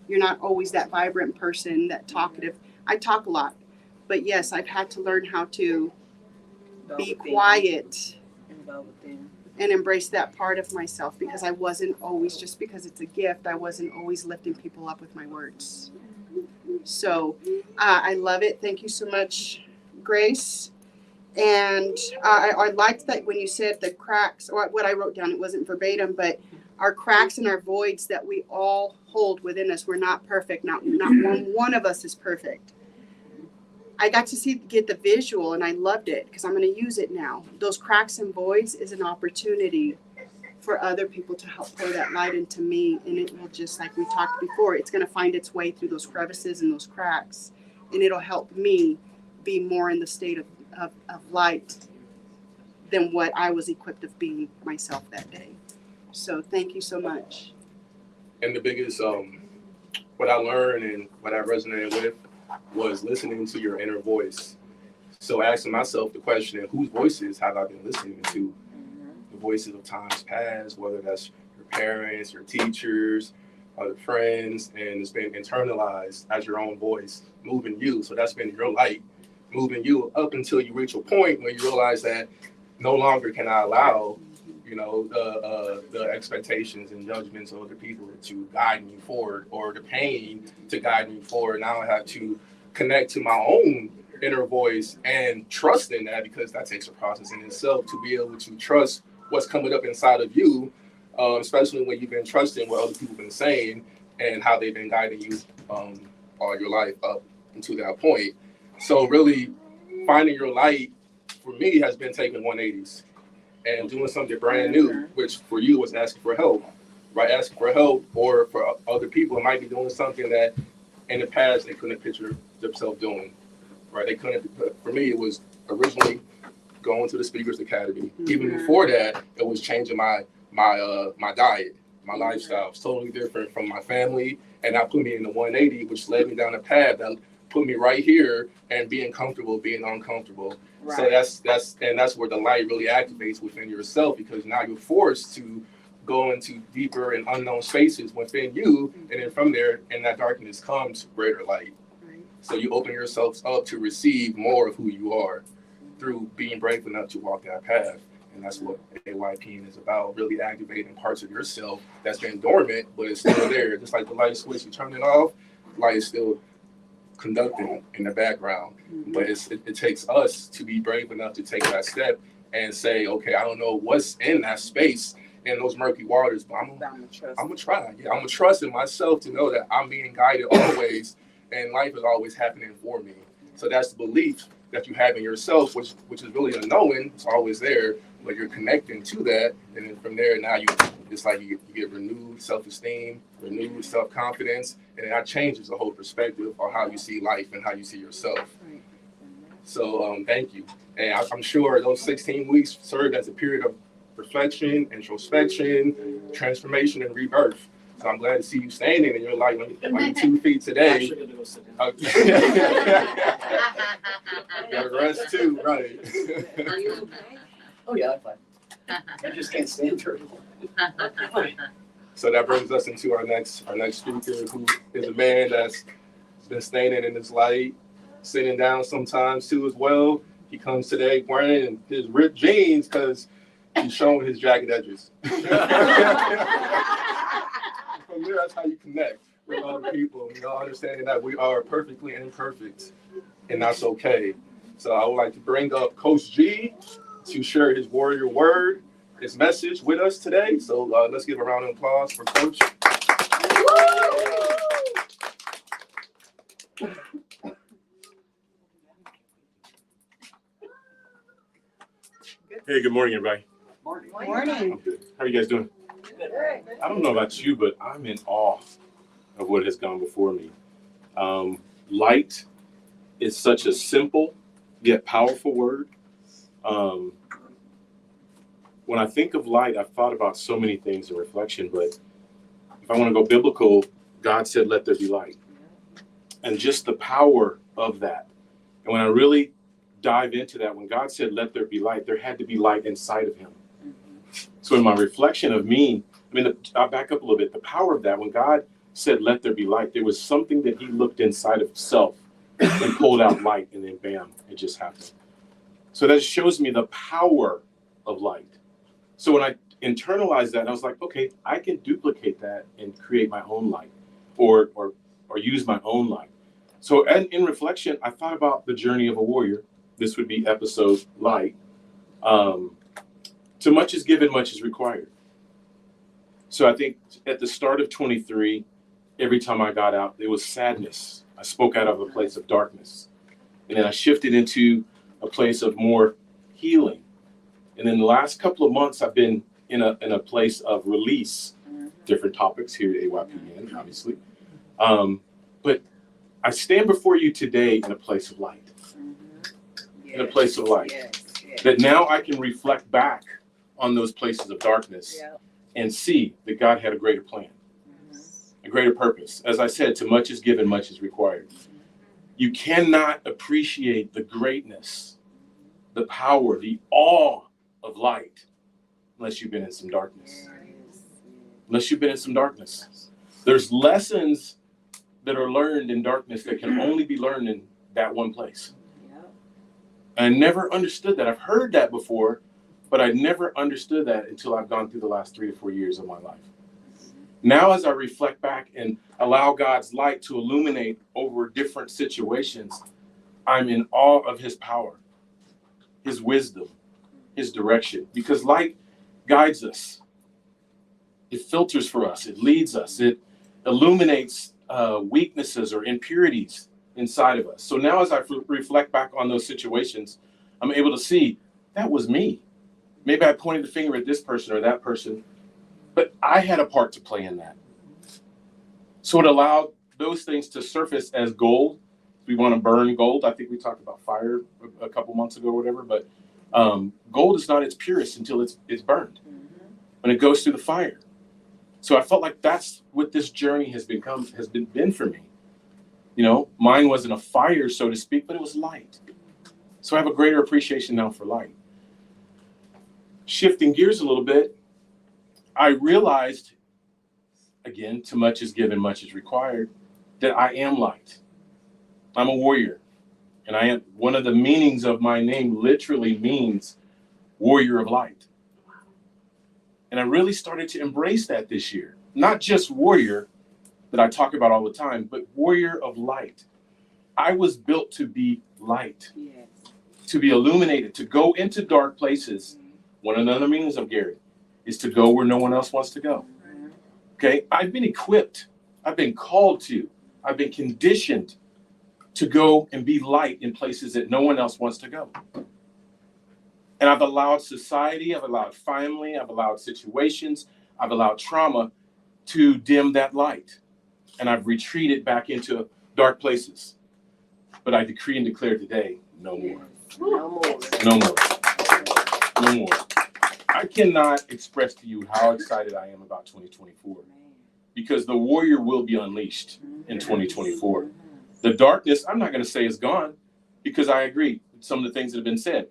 you're not always that vibrant person, that talkative. I talk a lot, but yes, I've had to learn how to be quiet and embrace that part of myself, because I wasn't always, just because it's a gift, I wasn't always lifting people up with my words. So I love it. Thank you so much, Grace. And I liked that when you said the cracks, or what I wrote down, it wasn't verbatim, but our cracks and our voids that we all hold within us. We're not perfect. Not one of us is perfect. I got to get the visual, and I loved it because I'm going to use it now. Those cracks and voids is an opportunity for other people to help pour that light into me, and it will, just like we talked before, it's going to find its way through those crevices and those cracks, and it'll help me be more in the state of light than what I was equipped of being myself that day. So thank you so much. And the biggest, what I learned and what I resonated with was listening to your inner voice. So asking myself the question, whose voices have I been listening to? The voices of times past, whether that's your parents, your teachers, other friends, and it's been internalized as your own voice, moving you. So that's been your light, moving you up until you reach a point where you realize that no longer can I allow, the expectations and judgments of other people to guide me forward, or the pain to guide me forward. Now I have to connect to my own inner voice and trust in that, because that takes a process in itself to be able to trust what's coming up inside of you, especially when you've been trusting what other people have been saying and how they've been guiding you all your life up until that point. So really finding your light for me has been taking 180s and doing something brand new, which for you was asking for help, right? Asking for help, or for other people, it might be doing something that in the past they couldn't picture themselves doing, right? They couldn't. For me, it was originally going to the Speakers Academy. Even before that, it was changing my diet, my lifestyle. It's totally different from my family, and that put me in the 180, which led me down a path that put me right here and being comfortable, being uncomfortable. Right. So that's where the light really activates within yourself, because now you're forced to go into deeper and unknown spaces within you, and then from there, in that darkness comes greater light. Right. So you open yourselves up to receive more of who you are through being brave enough to walk that path. And that's what AYPN is about, really activating parts of yourself that's been dormant, but it's still there. Just like the light switch, you turn it off, light is still conducting in the background. But it takes us to be brave enough to take that step and say, okay, I don't know what's in that space, in those murky waters, but I'm gonna try. Yeah, I'm gonna trust in myself to know that I'm being guided always, and life is always happening for me. So that's the belief that you have in yourself, which is really a knowing. It's always there, but you're connecting to that, and then from there, now it's like you get renewed self-esteem, renewed self-confidence, and then that changes the whole perspective on how you see life and how you see yourself. Right. So thank you, and I'm sure those 16 weeks served as a period of reflection, introspection, transformation, and rebirth. So I'm glad to see you standing in your light on your 2 feet today. You gotta rest too, right? Are you okay? Oh yeah, I'm fine. I just can't stand very long. So that brings us into our next speaker, who is a man that's been standing in his light, sitting down sometimes too as well. He comes today wearing his ripped jeans because he's showing his jagged edges. From there, that's how you connect with other people. Understanding that we are perfectly imperfect, and that's okay. So I would like to bring up Coach G to share his warrior word, his message with us today. So let's give a round of applause for Coach. Hey, good morning, everybody. Morning. I'm good. How are you guys doing? I don't know about you, but I'm in awe of what has gone before me. Light is such a simple yet powerful word. When I think of light, I've thought about so many things in reflection, but if I want to go biblical, God said, let there be light. And just the power of that. And when I really dive into that, when God said, let there be light, there had to be light inside of him. So in my reflection of me, I'll back up a little bit. The power of that, when God said, let there be light, there was something that he looked inside of himself and pulled out light, and then bam, it just happened. So that shows me the power of light. So when I internalized that, I was like, okay, I can duplicate that and create my own light or use my own light. So in reflection, I thought about the journey of a warrior. This would be episode light. To much is given, much is required. So I think at the start of 23, every time I got out, there was sadness. I spoke out of a place of darkness. And then I shifted into a place of more healing. And in the last couple of months, I've been in a place of release, different topics here at AYPN, obviously. But I stand before you today in a place of light. In a place of light. That now I can reflect back on those places of darkness and see that God had a greater plan, a greater purpose. As I said, to much is given, much is required. You cannot appreciate the greatness, the power, the awe of light unless you've been in some darkness. Unless you've been in some darkness. There's lessons that are learned in darkness that can only be learned in that one place. I never understood that. I've heard that before, but I never understood that until I've gone through the last 3 to 4 years of my life. Now, as I reflect back and allow God's light to illuminate over different situations, I'm in awe of his power, his wisdom, his direction, because light guides us. It filters for us. It leads us. It illuminates weaknesses or impurities inside of us. So now as I reflect back on those situations, I'm able to see that was me. Maybe I pointed the finger at this person or that person, but I had a part to play in that. So it allowed those things to surface as gold. We want to burn gold. I think we talked about fire a couple months ago or whatever, but gold is not its purest until it's burned, when it goes through the fire. So I felt like that's what this journey has been for me. You know, mine wasn't a fire, so to speak, but it was light. So I have a greater appreciation now for light. Shifting gears a little bit, I realized, again, too much is given, much is required, that I am light. I'm a warrior. And I am, one of the meanings of my name literally means warrior of light. And I really started to embrace that this year. Not just warrior that I talk about all the time, but warrior of light. I was built to be light, to be illuminated, to go into dark places. One of the other meanings of Gary is to go where no one else wants to go. Okay, I've been equipped, I've been called to, I've been conditioned to go and be light in places that no one else wants to go. And I've allowed society, I've allowed family, I've allowed situations, I've allowed trauma to dim that light. And I've retreated back into dark places. But I decree and declare today, no more. No more. No more. No more. I cannot express to you how excited I am about 2024. Because the warrior will be unleashed in 2024. The darkness, I'm not going to say is gone, because I agree with some of the things that have been said.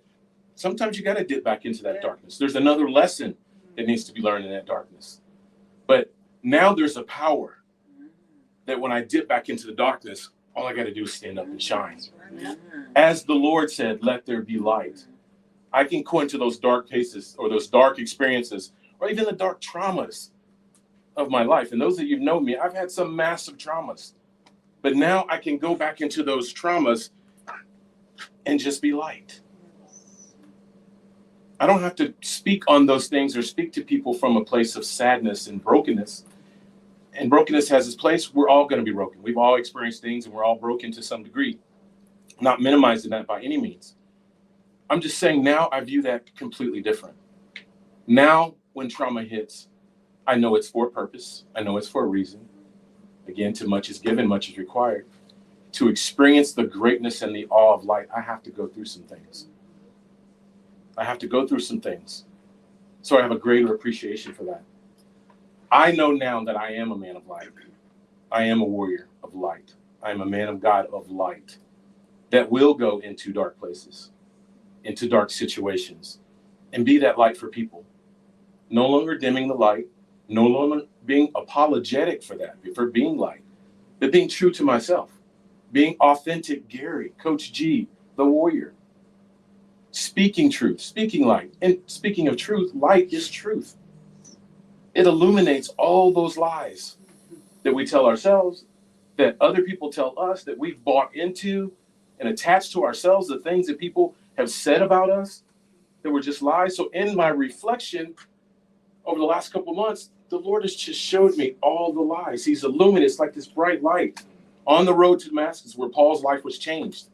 Sometimes you got to dip back into that darkness. There's another lesson that needs to be learned in that darkness. But now there's a power that when I dip back into the darkness, all I got to do is stand up and shine. As the Lord said, let there be light. I can go into those dark places or those dark experiences or even the dark traumas of my life. And those of you who know me, I've had some massive traumas. But now I can go back into those traumas and just be light. I don't have to speak on those things or speak to people from a place of sadness and brokenness. And brokenness has its place. We're all going to be broken. We've all experienced things and we're all broken to some degree. Not minimizing that by any means. I'm just saying now I view that completely different. Now when trauma hits, I know it's for a purpose. I know it's for a reason. Again, too much is given, much is required. To experience the greatness and the awe of light, I have to go through some things. I have to go through some things. So I have a greater appreciation for that. I know now that I am a man of light. I am a warrior of light. I am a man of God of light that will go into dark places, into dark situations, and be that light for people. No longer dimming the light, no longer being apologetic for that, for being light, but being true to myself, being authentic Gary, Coach G, the warrior. Speaking truth, speaking light. And speaking of truth, light is truth. It illuminates all those lies that we tell ourselves, that other people tell us, that we've bought into and attached to ourselves, the things that people have said about us that were just lies. So in my reflection over the last couple of months, the Lord has just showed me all the lies. He's illuminated. It's like this bright light on the road to Damascus where Paul's life was changed.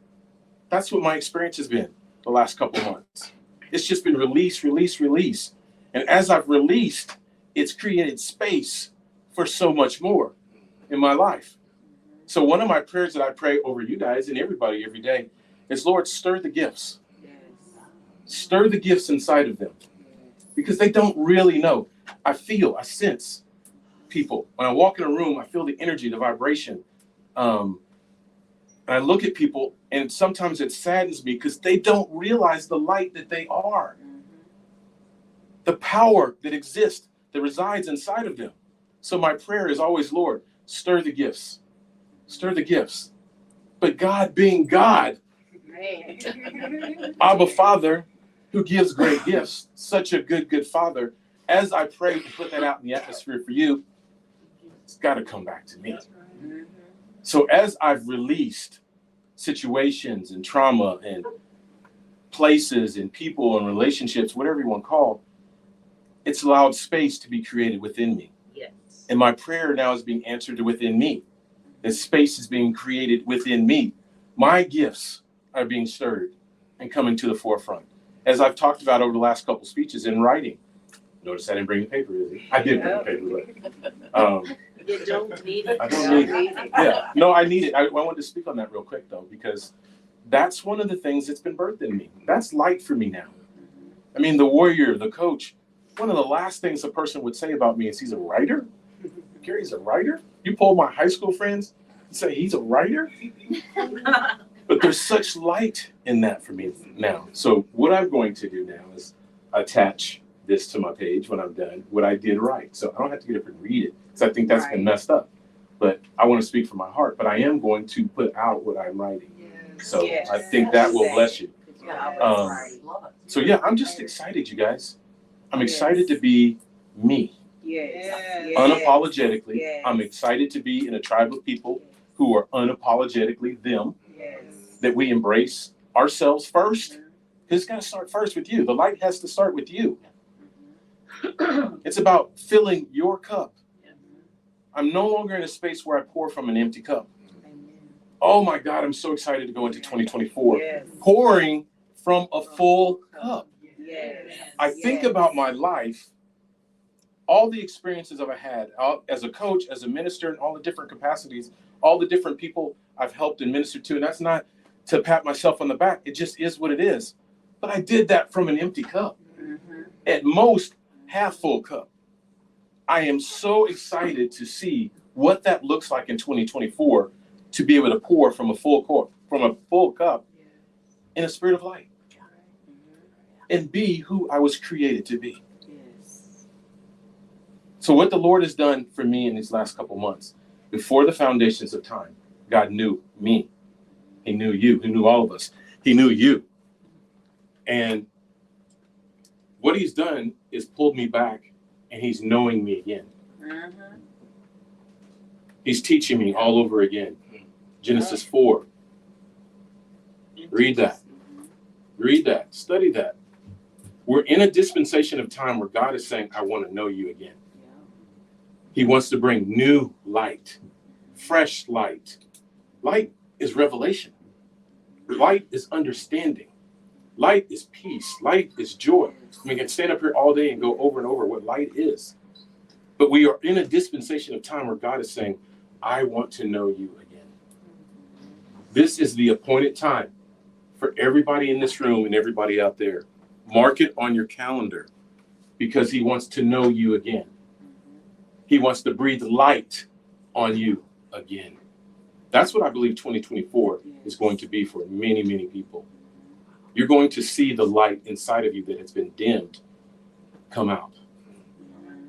That's what my experience has been the last couple of months. It's just been release. And as I've released, it's created space for so much more in my life. So one of my prayers that I pray over you guys and everybody every day is, Lord, stir the gifts. Stir the gifts inside of them. Because they don't really know. I sense people. When I walk in a room, I feel the energy, the vibration. And I look at people, and sometimes it saddens me because they don't realize the light that they are. The power that exists, that resides inside of them. So my prayer is always, Lord, stir the gifts. Stir the gifts. But God being God, Abba Father, who gives great gifts, such a good Father, as I pray to put that out in the atmosphere for you, it's got to come back to me. So as I've released situations and trauma and places and people and relationships, whatever you want to call, it's allowed space to be created within me. Yes. And my prayer now is being answered within me. That space is being created within me. My gifts are being stirred and coming to the forefront. As I've talked about over the last couple speeches in writing. Notice I didn't bring the paper, is it? I did bring the paper, but You don't need it. I don't need it. Yeah, no, I need it. I wanted to speak on that real quick though, because that's one of the things that's been birthed in me. That's light for me now. I mean, the warrior, the coach, one of the last things a person would say about me is he's a writer. Gary's a writer? You poll my high school friends and say he's a writer? But there's such light in that for me now. So what I'm going to do now is attach this to my page when I'm done, what I did right. So I don't have to get up and read it because I think that's been messed up. But I want to speak from my heart. But I am going to put out what I'm writing. So I think that will bless you. So yeah, I'm just excited, you guys. I'm excited to be me. Unapologetically. Yes. I'm excited to be in a tribe of people who are unapologetically them. That we embrace ourselves first. Because it's got to start first with you. The light has to start with you. It's about filling your cup. I'm no longer in a space where I pour from an empty cup. Oh my God, I'm so excited to go into 2024. Pouring from a full cup. I think about my life, all the experiences I've had as a coach, as a minister, in all the different capacities, all the different people I've helped and ministered to. And that's not to pat myself on the back. It just is what it is. But I did that from an empty cup. At most, half full cup. I am so excited to see what that looks like in 2024 to be able to pour from a full cup in a spirit of light and be who I was created to be. So what the Lord has done for me in these last couple months, before the foundations of time, God knew me. He knew you. He knew all of us. He knew you. And what he's done is pulled me back and he's knowing me again. He's teaching me all over again. Genesis 4. Read that. Read that. Study that. We're in a dispensation of time where God is saying, I want to know you again. He wants to bring new light, fresh light. Light is revelation. Light is understanding. Light is peace. Light is joy. We can stand up here all day and go over and over what light is. But we are in a dispensation of time where God is saying, I want to know you again. This is the appointed time for everybody in this room and everybody out there. Mark it on your calendar because he wants to know you again. He wants to breathe light on you again. That's what I believe 2024 is going to be for many, many people. You're going to see the light inside of you that has been dimmed come out.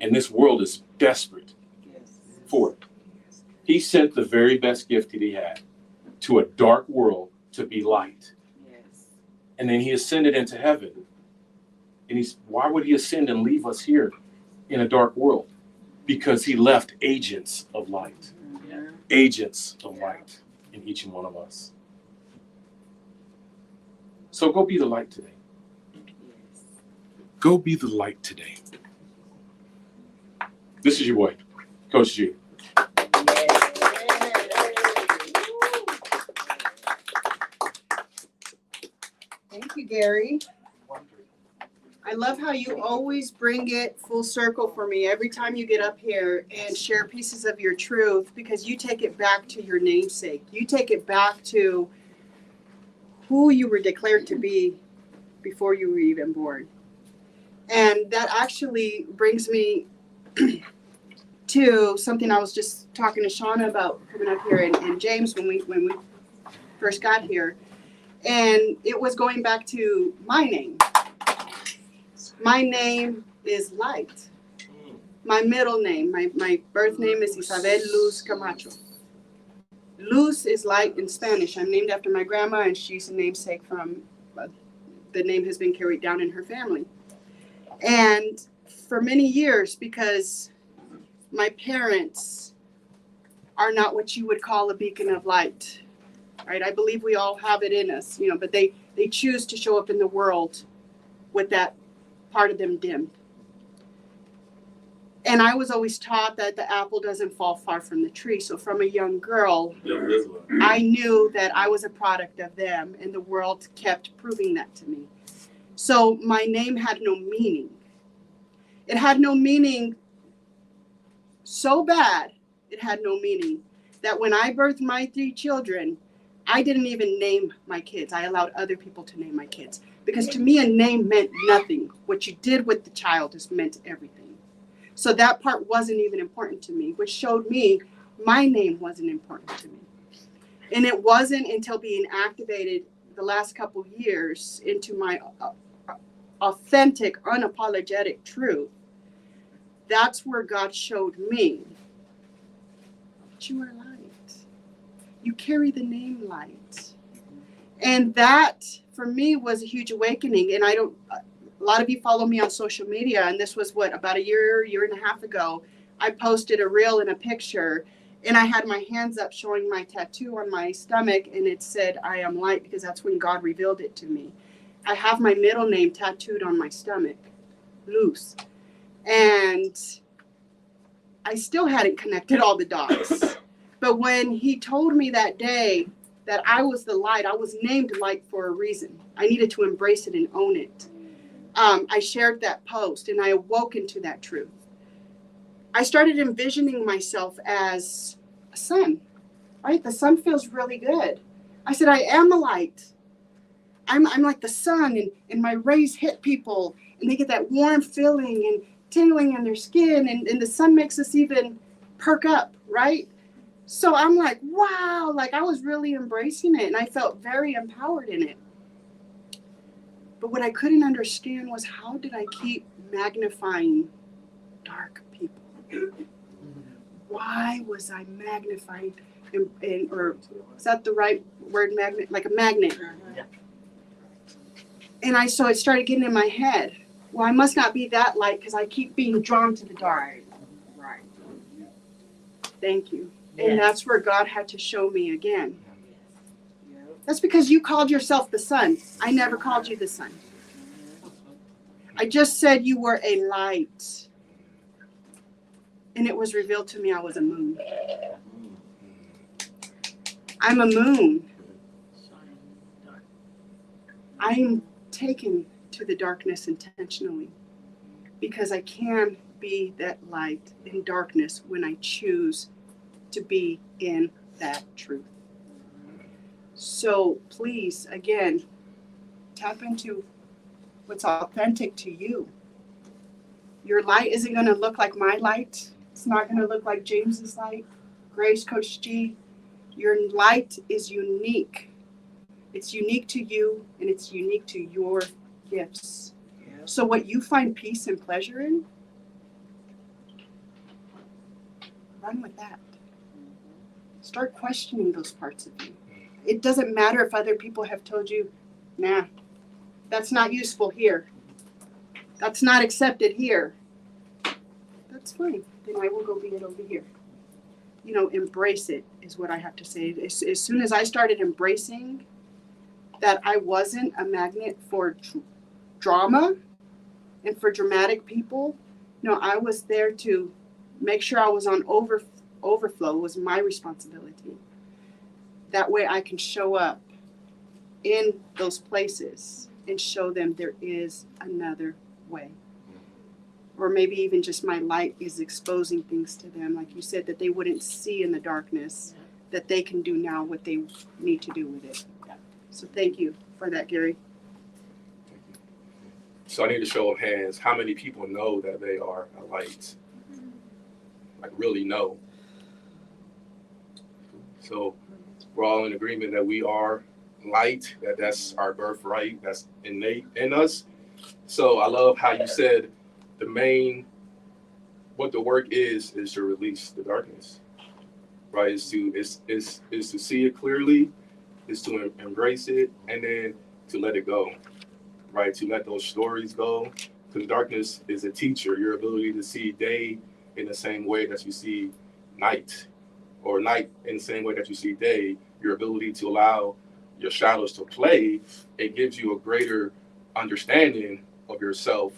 And this world is desperate for it. He sent the very best gift that he had to a dark world to be light. And then he ascended into heaven. And why would he ascend and leave us here in a dark world? Because he left agents of light. Agents of light in each and one of us. So go be the light today. Go be the light today. This is your boy, Coach G. Thank you, Gary. I love how you always bring it full circle for me every time you get up here and share pieces of your truth, because you take it back to your namesake. You take it back to who you were declared to be before you were even born. And that actually brings me to something I was just talking to Shauna about coming up here and James when we first got here. And it was going back to my name. My name is Light. My middle name, my birth name is Isabel Luz Camacho. Luz is light in Spanish. I'm named after my grandma, and she's a namesake from, the name has been carried down in her family. And for many years, because my parents are not what you would call a beacon of light, right? I believe we all have it in us, you know, but they choose to show up in the world with that part of them dimmed. And I was always taught that the apple doesn't fall far from the tree. So from a young girl, I knew that I was a product of them, and the world kept proving that to me. So my name had no meaning. It had no meaning so bad, it had no meaning that when I birthed my 3 children, I didn't even name my kids. I allowed other people to name my kids. Because to me, a name meant nothing. What you did with the child is meant everything. So that part wasn't even important to me, which showed me my name wasn't important to me. And it wasn't until being activated the last couple of years into my authentic, unapologetic truth, that's where God showed me that you are light. You carry the name light. And that, for me, was a huge awakening. And a lot of you follow me on social media, and this was about a year and a half ago. I posted a reel and a picture, and I had my hands up showing my tattoo on my stomach, and it said, I am light, because that's when God revealed it to me. I have my middle name tattooed on my stomach, Luz. And I still hadn't connected all the dots. But when he told me that day that I was the light, I was named light for a reason. I needed to embrace it and own it. I shared that post, and I awoke into that truth. I started envisioning myself as a sun, right? The sun feels really good. I said, I am a light. I'm like the sun, and my rays hit people, and they get that warm feeling and tingling in their skin, and the sun makes us even perk up, right? So I'm like, wow, like I was really embracing it, and I felt very empowered in it. But what I couldn't understand was, how did I keep magnifying dark people? Why was I magnifying, or is that the right word, magnet, like a magnet? Yeah. And so it started getting in my head. Well, I must not be that light because I keep being drawn to the dark. Right. Thank you. Yes. And that's where God had to show me again. That's because you called yourself the sun. I never called you the sun. I just said you were a light. And it was revealed to me I was a moon. I'm a moon. I'm taken to the darkness intentionally because I can be that light in darkness when I choose to be in that truth. So please, again, tap into what's authentic to you. Your light isn't going to look like my light. It's not going to look like James's light, Grace, Coach G. Your light is unique. It's unique to you, and it's unique to your gifts. So what you find peace and pleasure in, run with that. Start questioning those parts of you. It doesn't matter if other people have told you, nah, that's not useful here. That's not accepted here. That's fine. Then I will go be it over here. You know, embrace it is what I have to say. As soon as I started embracing that I wasn't a magnet for drama and for dramatic people, no, I was there to make sure I was on overflow was my responsibility. That way I can show up in those places and show them there is another way. Or maybe even just my light is exposing things to them, like you said, that they wouldn't see in the darkness, that they can do now what they need to do with it. So thank you for that, Gary. So I need a show of hands. How many people know that they are a light? Like really know. So we're all in agreement that we are light, that's our birthright, that's innate in us. So I love how you said what the work is to release the darkness, right? Is to see it clearly, is to embrace it, and then to let it go, right? To let those stories go, because darkness is a teacher. Your ability to see day in the same way that you see night, or night in the same way that you see day, your ability to allow your shadows to play, it gives you a greater understanding of yourself.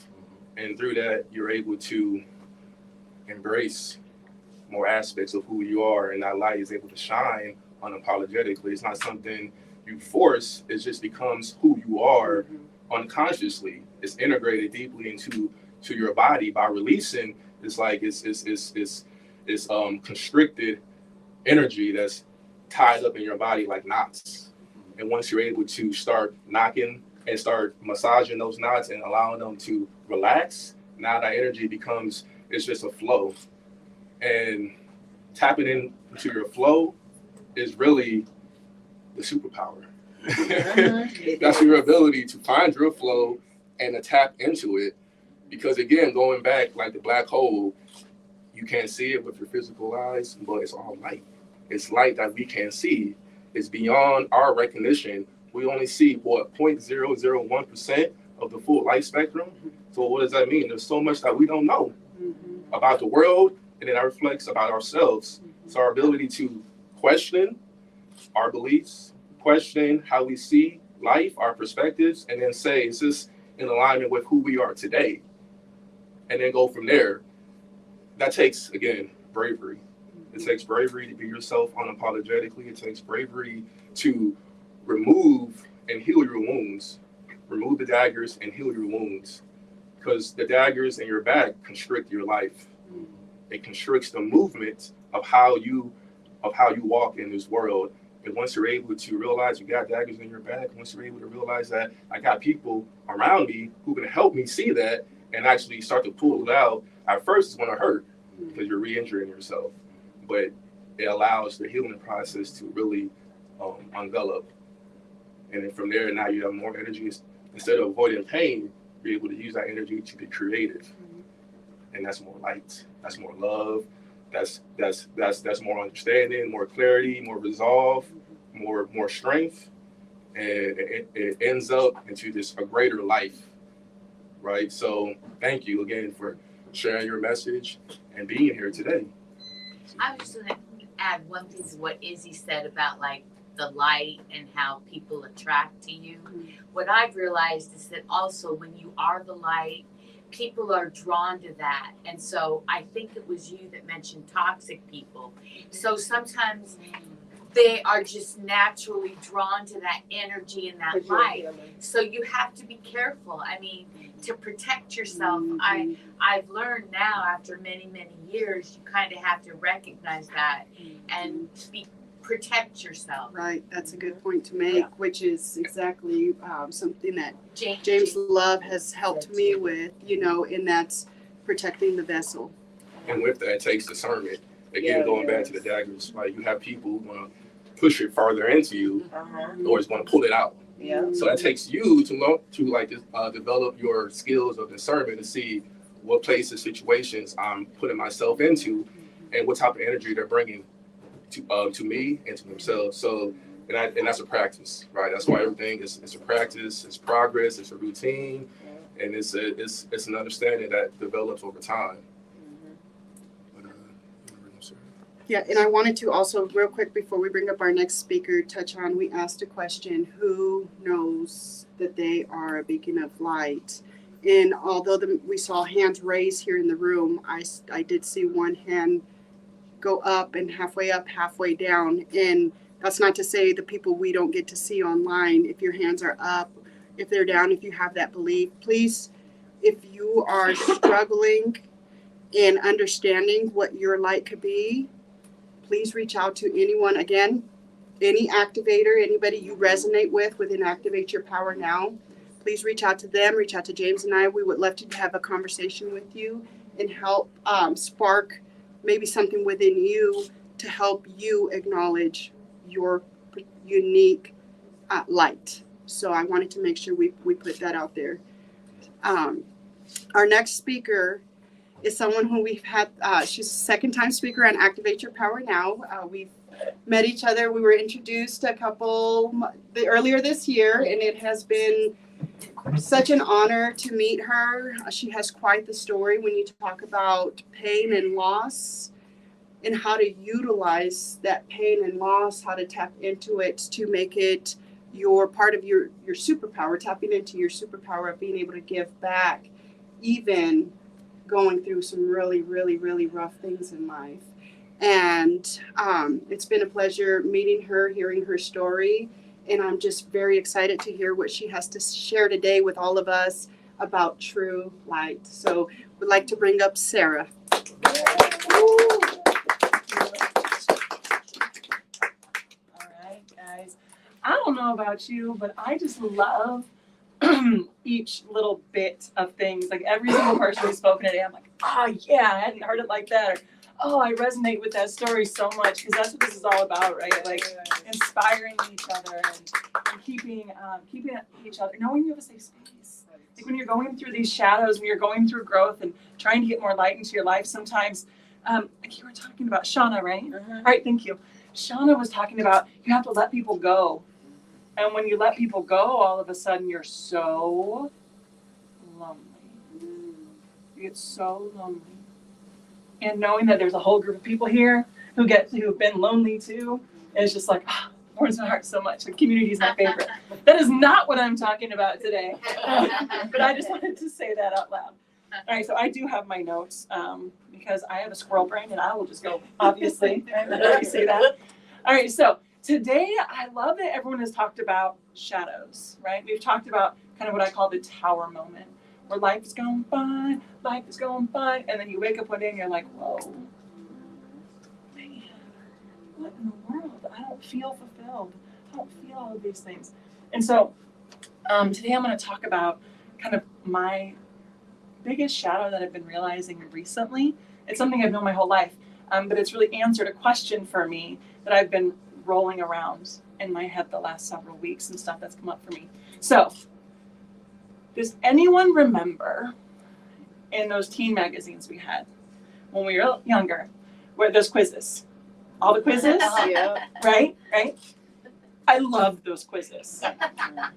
And through that, you're able to embrace more aspects of who you are, and that light is able to shine unapologetically. It's not something you force, it just becomes who you are unconsciously. It's integrated deeply into your body by releasing. It's like it's constricted energy that's tied up in your body like knots. And once you're able to start knocking and start massaging those knots and allowing them to relax, now that energy becomes, it's just a flow. And tapping into your flow is really the superpower. That's your ability to find your flow and to tap into it. Because again, going back like the black hole, you can't see it with your physical eyes, but it's all light. It's light that we can't see. It's beyond our recognition. We only see what 0.001% of the full light spectrum. So what does that mean? There's so much that we don't know about the world, and then that reflects about ourselves. So our ability to question our beliefs, question how we see life, our perspectives, and then say, is this in alignment with who we are today? And then go from there. That takes, again, bravery. It takes bravery to be yourself unapologetically. It takes bravery to remove and heal your wounds. Remove the daggers and heal your wounds. Because the daggers in your back constrict your life. It constricts the movement of how you walk in this world. And once you're able to realize you got daggers in your back, once you're able to realize that I got people around me who can help me see that and actually start to pull it out, at first it's going to hurt because you're re-injuring yourself. But it allows the healing process to really envelop. And then from there, now you have more energy. Instead of avoiding pain, you're able to use that energy to be creative. And that's more light, that's more love, that's more understanding, more clarity, more resolve, more strength. And it ends up into a greater life, right? So thank you again for sharing your message and being here today. I was just gonna add one thing to what Izzy said about like the light and how people attract to you. What I've realized is that also when you are the light, people are drawn to that. And so I think it was you that mentioned toxic people. So sometimes they are just naturally drawn to that energy and that light. So you have to be careful. I mean, to protect yourself. I've learned now after many, many years, you kind of have to recognize that and protect yourself. Right, that's a good point to make, which is exactly something that James Love has helped me with, and that's protecting the vessel. And with that, it takes discernment. Again, going back to the daggers, like you have people who want to push it farther into you, or it's going to pull it out. So that takes you to develop your skills of discernment to see what places, situations I'm putting myself into, and what type of energy they're bringing to me and to themselves. So, and that's a practice, right? That's why everything is a practice, it's progress, it's a routine, and it's an understanding that develops over time. Yeah, and I wanted to also, real quick, before we bring up our next speaker, touch on, we asked a question, who knows that they are a beacon of light? And although we saw hands raised here in the room, I did see one hand go up, halfway down. And that's not to say the people we don't get to see online, if your hands are up, if they're down, if you have that belief, please, if you are struggling in understanding what your light could be, please reach out to anyone. Again, any activator, anybody you resonate with within Activate Your Power Now, please reach out to them, reach out to James and I. We would love to have a conversation with you and help spark maybe something within you to help you acknowledge your unique light. So I wanted to make sure we put that out there. Our next speaker is someone who we've had, she's a second-time speaker on Activate Your Power Now. We've met each other. We were introduced earlier this year, and it has been such an honor to meet her. She has quite the story when you talk about pain and loss and how to utilize that pain and loss, how to tap into it to make it your part of your superpower, tapping into your superpower of being able to give back, even going through some really, really, really rough things in life. And it's been a pleasure meeting her, hearing her story, and I'm just very excited to hear what she has to share today with all of us about true light. So we'd like to bring up Sarah. All right, guys. I don't know about you, but I just love each little bit of things. Like every single person who's spoken today, I'm like, oh yeah, I hadn't heard it like that. Or, oh, I resonate with that story so much, because that's what this is all about, right? Like inspiring each other and keeping each other, knowing you have a safe space. Like when you're going through these shadows, when you're going through growth and trying to get more light into your life, sometimes, like you were talking about Shauna, right? All right, thank you. Shauna was talking about you have to let people go. And when you let people go, all of a sudden you're so lonely. You get so lonely. And knowing that there's a whole group of people here who've been lonely too, it's just like, oh, warms my heart so much. The community is my favorite. That is not what I'm talking about today. But I just wanted to say that out loud. All right, so I do have my notes because I have a squirrel brain and I will just go, obviously. I already say that. All right, so today I love that everyone has talked about shadows, right? We've talked about kind of what I call the tower moment, where life is going fine, and then you wake up one day and you're like, whoa, man, what in the world? I don't feel fulfilled. I don't feel all of these things. And so today I'm going to talk about kind of my biggest shadow that I've been realizing recently. It's something I've known my whole life, but it's really answered a question for me that I've been rolling around in my head the last several weeks and stuff that's come up for me. So, does anyone remember in those teen magazines we had when we were younger, where those quizzes, all the quizzes, Yeah. right? I loved those quizzes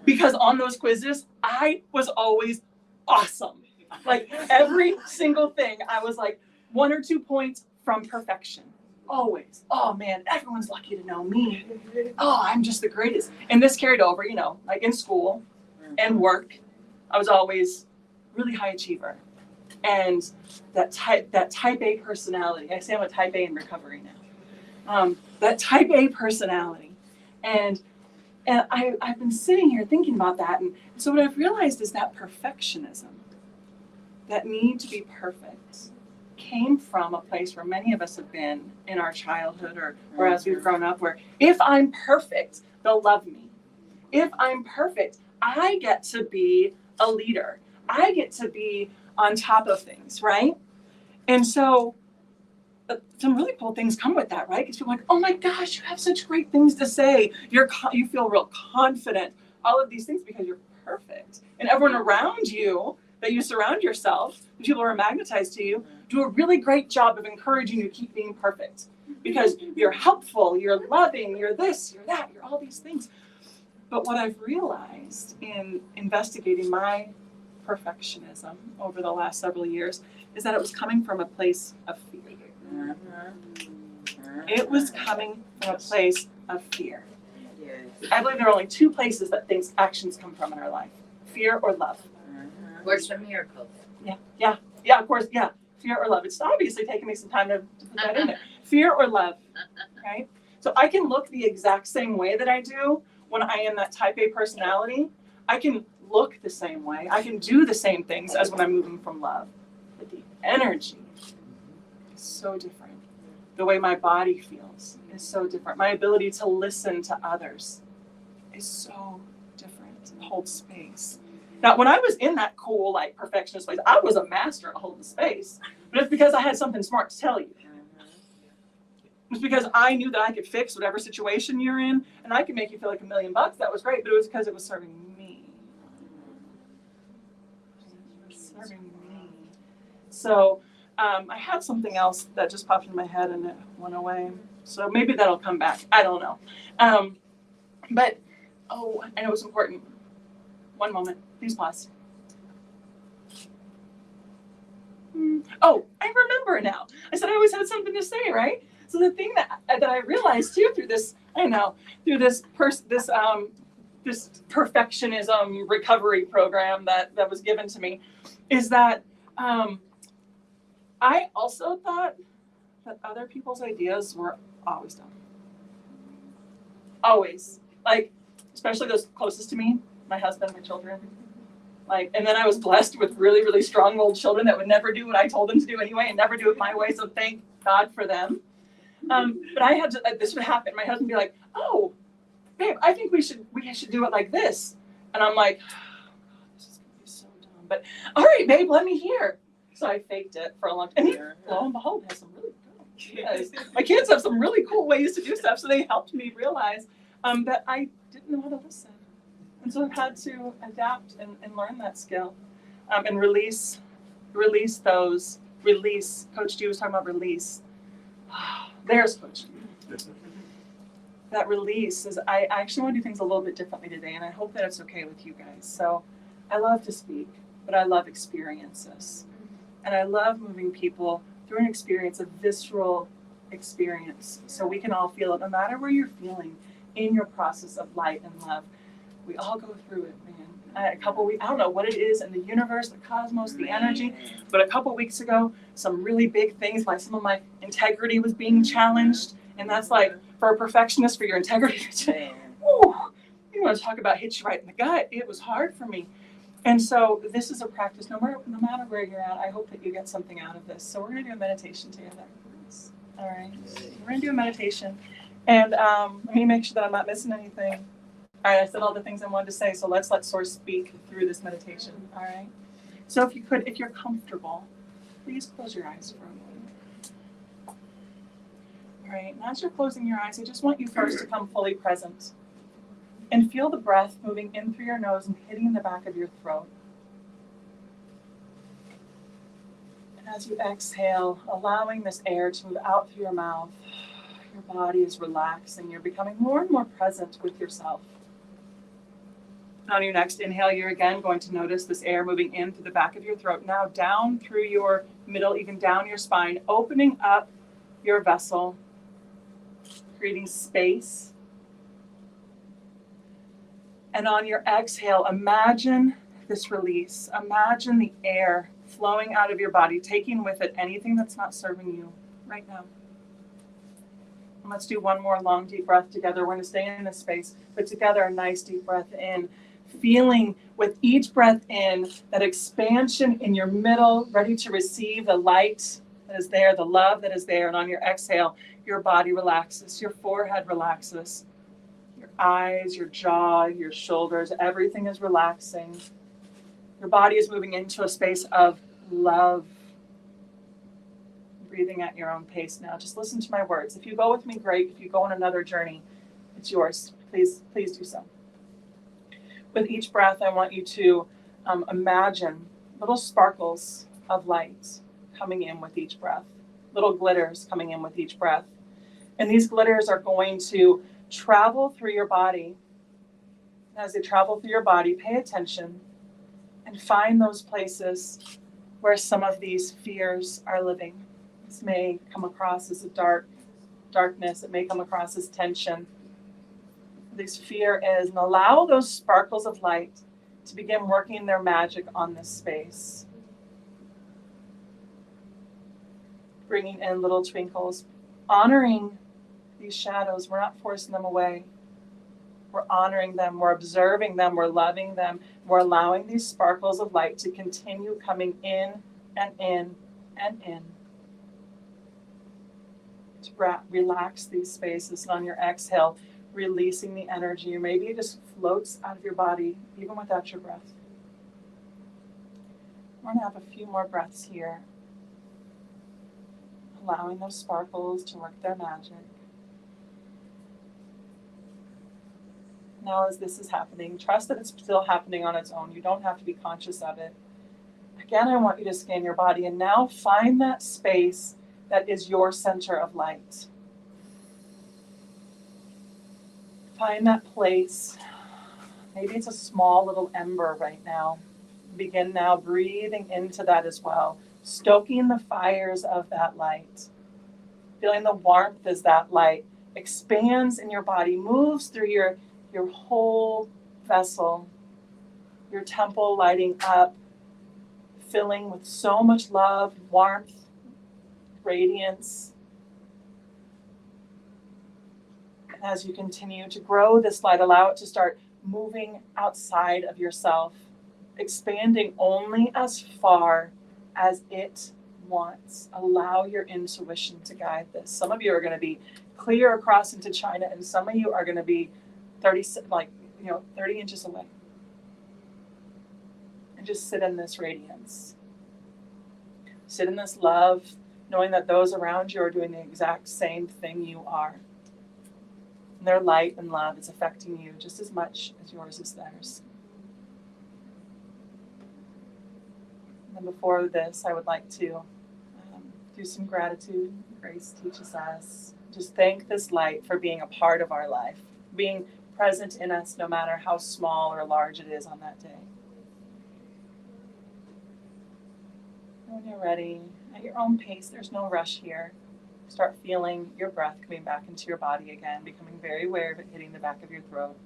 because on those quizzes, I was always awesome. Like every single thing, I was like 1 or 2 points from perfection. Always. Oh man, everyone's lucky to know me. Oh, I'm just the greatest. And this carried over, like in school and work. I was always really high achiever. And that type A personality. I say I'm a type A in recovery now. That type A personality. And I've been sitting here thinking about that. And so what I've realized is that perfectionism, that need to be perfect, came from a place where many of us have been in our childhood or as we've grown up, where if I'm perfect, they'll love me. If I'm perfect, I get to be a leader. I get to be on top of things, right? And so some really cool things come with that, right? Because people are like, oh my gosh, you have such great things to say. You feel real confident. All of these things because you're perfect. And everyone around you that you surround yourself, the people who are magnetized to you, do a really great job of encouraging you to keep being perfect. Because you're helpful, you're loving, you're this, you're that, you're all these things. But what I've realized in investigating my perfectionism over the last several years is that it was coming from a place of fear. It was coming from a place of fear. I believe there are only 2 places that actions come from in our life: fear or love. Where's the miracle? Yeah, of course, yeah. Fear or love. It's obviously taken me some time to put that in there. Fear or love, right? So I can look the exact same way that I do when I am that type A personality. I can look the same way. I can do the same things as when I'm moving from love. But the energy is so different. The way my body feels is so different. My ability to listen to others is so different. Hold space. Now, when I was in that cool, like, perfectionist place, I was a master at holding space. But it's because I had something smart to tell you. It's because I knew that I could fix whatever situation you're in, and I could make you feel like $1 million. That was great, but it was because it was serving me. It was serving me. So I had something else that just popped in my head and it went away. So maybe that'll come back. I don't know. But I know it was important. One moment. Please pause. Oh, I remember now. I said I always had something to say, right? So the thing that I realized too through this, I don't know, through this perfectionism recovery program that was given to me, is that I also thought that other people's ideas were always dumb. Always. Like, especially those closest to me, my husband, my children. Like, and then I was blessed with really, really strong-willed children that would never do what I told them to do anyway and never do it my way, so thank God for them. But I had to, this would happen. My husband would be like, oh, babe, I think we should do it like this. And I'm like, oh, this is gonna be so dumb. But all right, babe, let me hear. So I faked it for a long time. And he, lo and behold, has some really my kids have some really cool ways to do stuff, so they helped me realize that I didn't know how to listen. And so I've had to adapt and learn that skill and release. Coach D was talking about release. There's Coach D. That release is, I actually want to do things a little bit differently today, and I hope that it's okay with you guys. So I love to speak, but I love experiences. And I love moving people through an experience, a visceral experience, so we can all feel it, no matter where you're feeling in your process of light and love. We all go through it, man. A couple weeks, I don't know what it is in the universe, the cosmos, the energy, but a couple weeks ago, some really big things, like some of my integrity was being challenged, and that's like, for a perfectionist, for your integrity, ooh, you want to talk about hit you right in the gut. It was hard for me. And so this is a practice, no matter where you're at, I hope that you get something out of this. So we're going to do a meditation together. All right. We're going to do a meditation. And let me make sure that I'm not missing anything. All right, I said all the things I wanted to say, so let's let Source speak through this meditation. All right. So if you're comfortable, please close your eyes for a moment. All right, and as you're closing your eyes, I just want you first to come fully present. And feel the breath moving in through your nose and hitting the back of your throat. And as you exhale, allowing this air to move out through your mouth, your body is relaxing. You're becoming more and more present with yourself. And on your next inhale, you're again going to notice this air moving in through the back of your throat, now down through your middle, even down your spine, opening up your vessel, creating space. And on your exhale, imagine this release. Imagine the air flowing out of your body, taking with it anything that's not serving you right now. And let's do one more long, deep breath together. We're going to stay in this space, but together, a nice deep breath in. Feeling with each breath in that expansion in your middle, ready to receive the light that is there, the love that is there. And on your exhale, your body relaxes, your forehead relaxes. Your eyes, your jaw, your shoulders, everything is relaxing. Your body is moving into a space of love. Breathing at your own pace now. Just listen to my words. If you go with me, great. If you go on another journey, it's yours. Please do so. With each breath, I want you to imagine little sparkles of light coming in with each breath. Little glitters coming in with each breath. And these glitters are going to travel through your body. As they travel through your body, pay attention and find those places where some of these fears are living. This may come across as a darkness. It may come across as tension. This fear is, and allow those sparkles of light to begin working their magic on this space. Bringing in little twinkles, honoring these shadows. We're not forcing them away. We're honoring them. We're observing them. We're loving them. We're allowing these sparkles of light to continue coming in and in and in. To relax these spaces. And on your exhale, releasing the energy. Or maybe it just floats out of your body, even without your breath. We're going to have a few more breaths here. Allowing those sparkles to work their magic. Now as this is happening, trust that it's still happening on its own. You don't have to be conscious of it. Again, I want you to scan your body and now find that space that is your center of light. Find that place. Maybe it's a small little ember right now. Begin now breathing into that as well, stoking the fires of that light. Feeling the warmth as that light expands in your body, moves through your whole vessel, your temple lighting up, filling with so much love, warmth, radiance. And as you continue to grow this light, allow it to start moving outside of yourself, expanding only as far as it wants. Allow your intuition to guide this. Some of you are going to be clear across into China, and some of you are going to be 30 inches away. And just sit in this radiance. Sit in this love, knowing that those around you are doing the exact same thing you are. And their light and love is affecting you just as much as yours is theirs. And then before this, I would like to do some gratitude. Grace teaches us. Just thank this light for being a part of our life, being present in us no matter how small or large it is on that day. When you're ready, at your own pace, there's no rush here. Start feeling your breath coming back into your body again, becoming very aware of it hitting the back of your throat.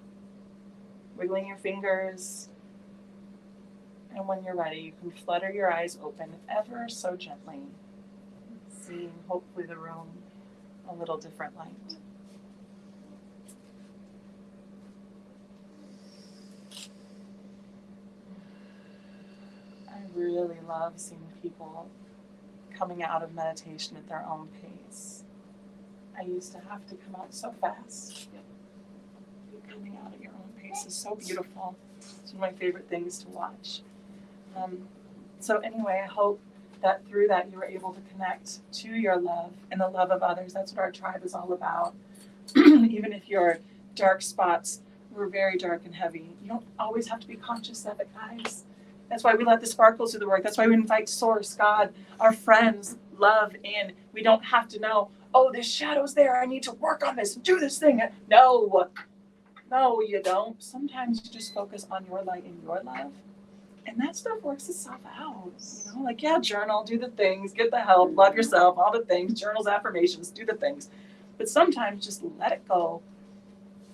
Wiggling your fingers. And when you're ready, you can flutter your eyes open ever so gently, seeing hopefully the room a little different light. I really love seeing people coming out of meditation at their own pace. I used to have to come out so fast. Coming out at your own pace is so beautiful. It's one of my favorite things to watch. So anyway, I hope that through that you were able to connect to your love and the love of others. That's what our tribe is all about. Even if your dark spots were very dark and heavy, you don't always have to be conscious of it, guys. That's why we let the sparkles do the work. That's why we invite Source, God, our friends, love in. We don't have to know, oh, this shadow's there. I need to work on this and do this thing. No, you don't. Sometimes you just focus on your light and your love. And that stuff works itself out. You know, like, yeah, journal, do the things, get the help, love yourself, all the things, journals, affirmations, do the things. But sometimes just let it go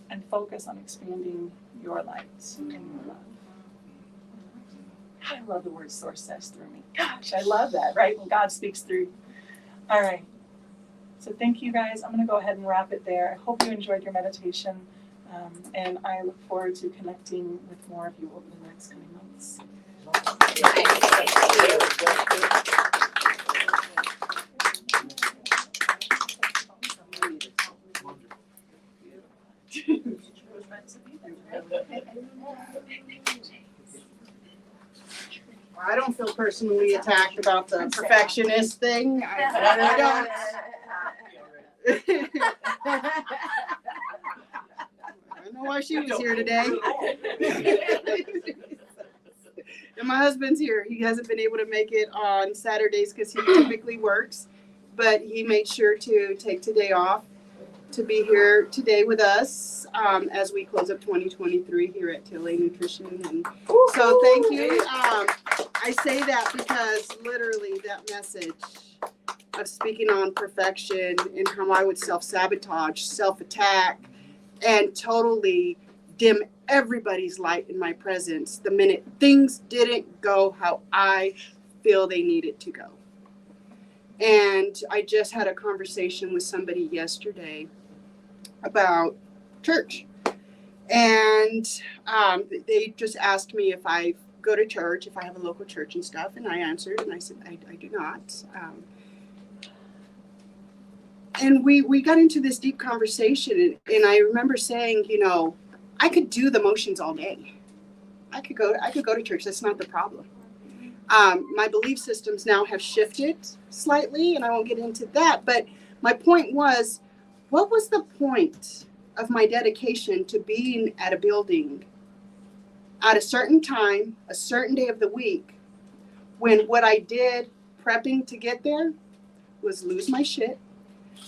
and focus on expanding your light and your love. I love the word Source says through me. Gosh, I love that, right? When God speaks through. All right. So thank you guys. I'm going to go ahead and wrap it there. I hope you enjoyed your meditation. And I look forward to connecting with more of you over the next coming months. I don't feel personally attacked about the perfectionist thing. I don't. I don't know why she was here today. And my husband's here. He hasn't been able to make it on Saturdays because he typically works, but he made sure to take today off to be here today with us as we close up 2023 here at T.R.U.E Nutrition. And so thank you. I say that because literally that message of speaking on perfection and how I would self-sabotage, self-attack, and totally dim everybody's light in my presence the minute things didn't go how I feel they needed to go. And I just had a conversation with somebody yesterday about church. And they just asked me if I go to church, if I have a local church and stuff. And I answered, and I said, I do not. And we got into this deep conversation. And I remember saying, you know, I could do the motions all day. I could go to church. That's not the problem. My belief systems now have shifted slightly, and I won't get into that. But my point was, what was the point of my dedication to being at a building at a certain time, a certain day of the week, when what I did prepping to get there was lose my shit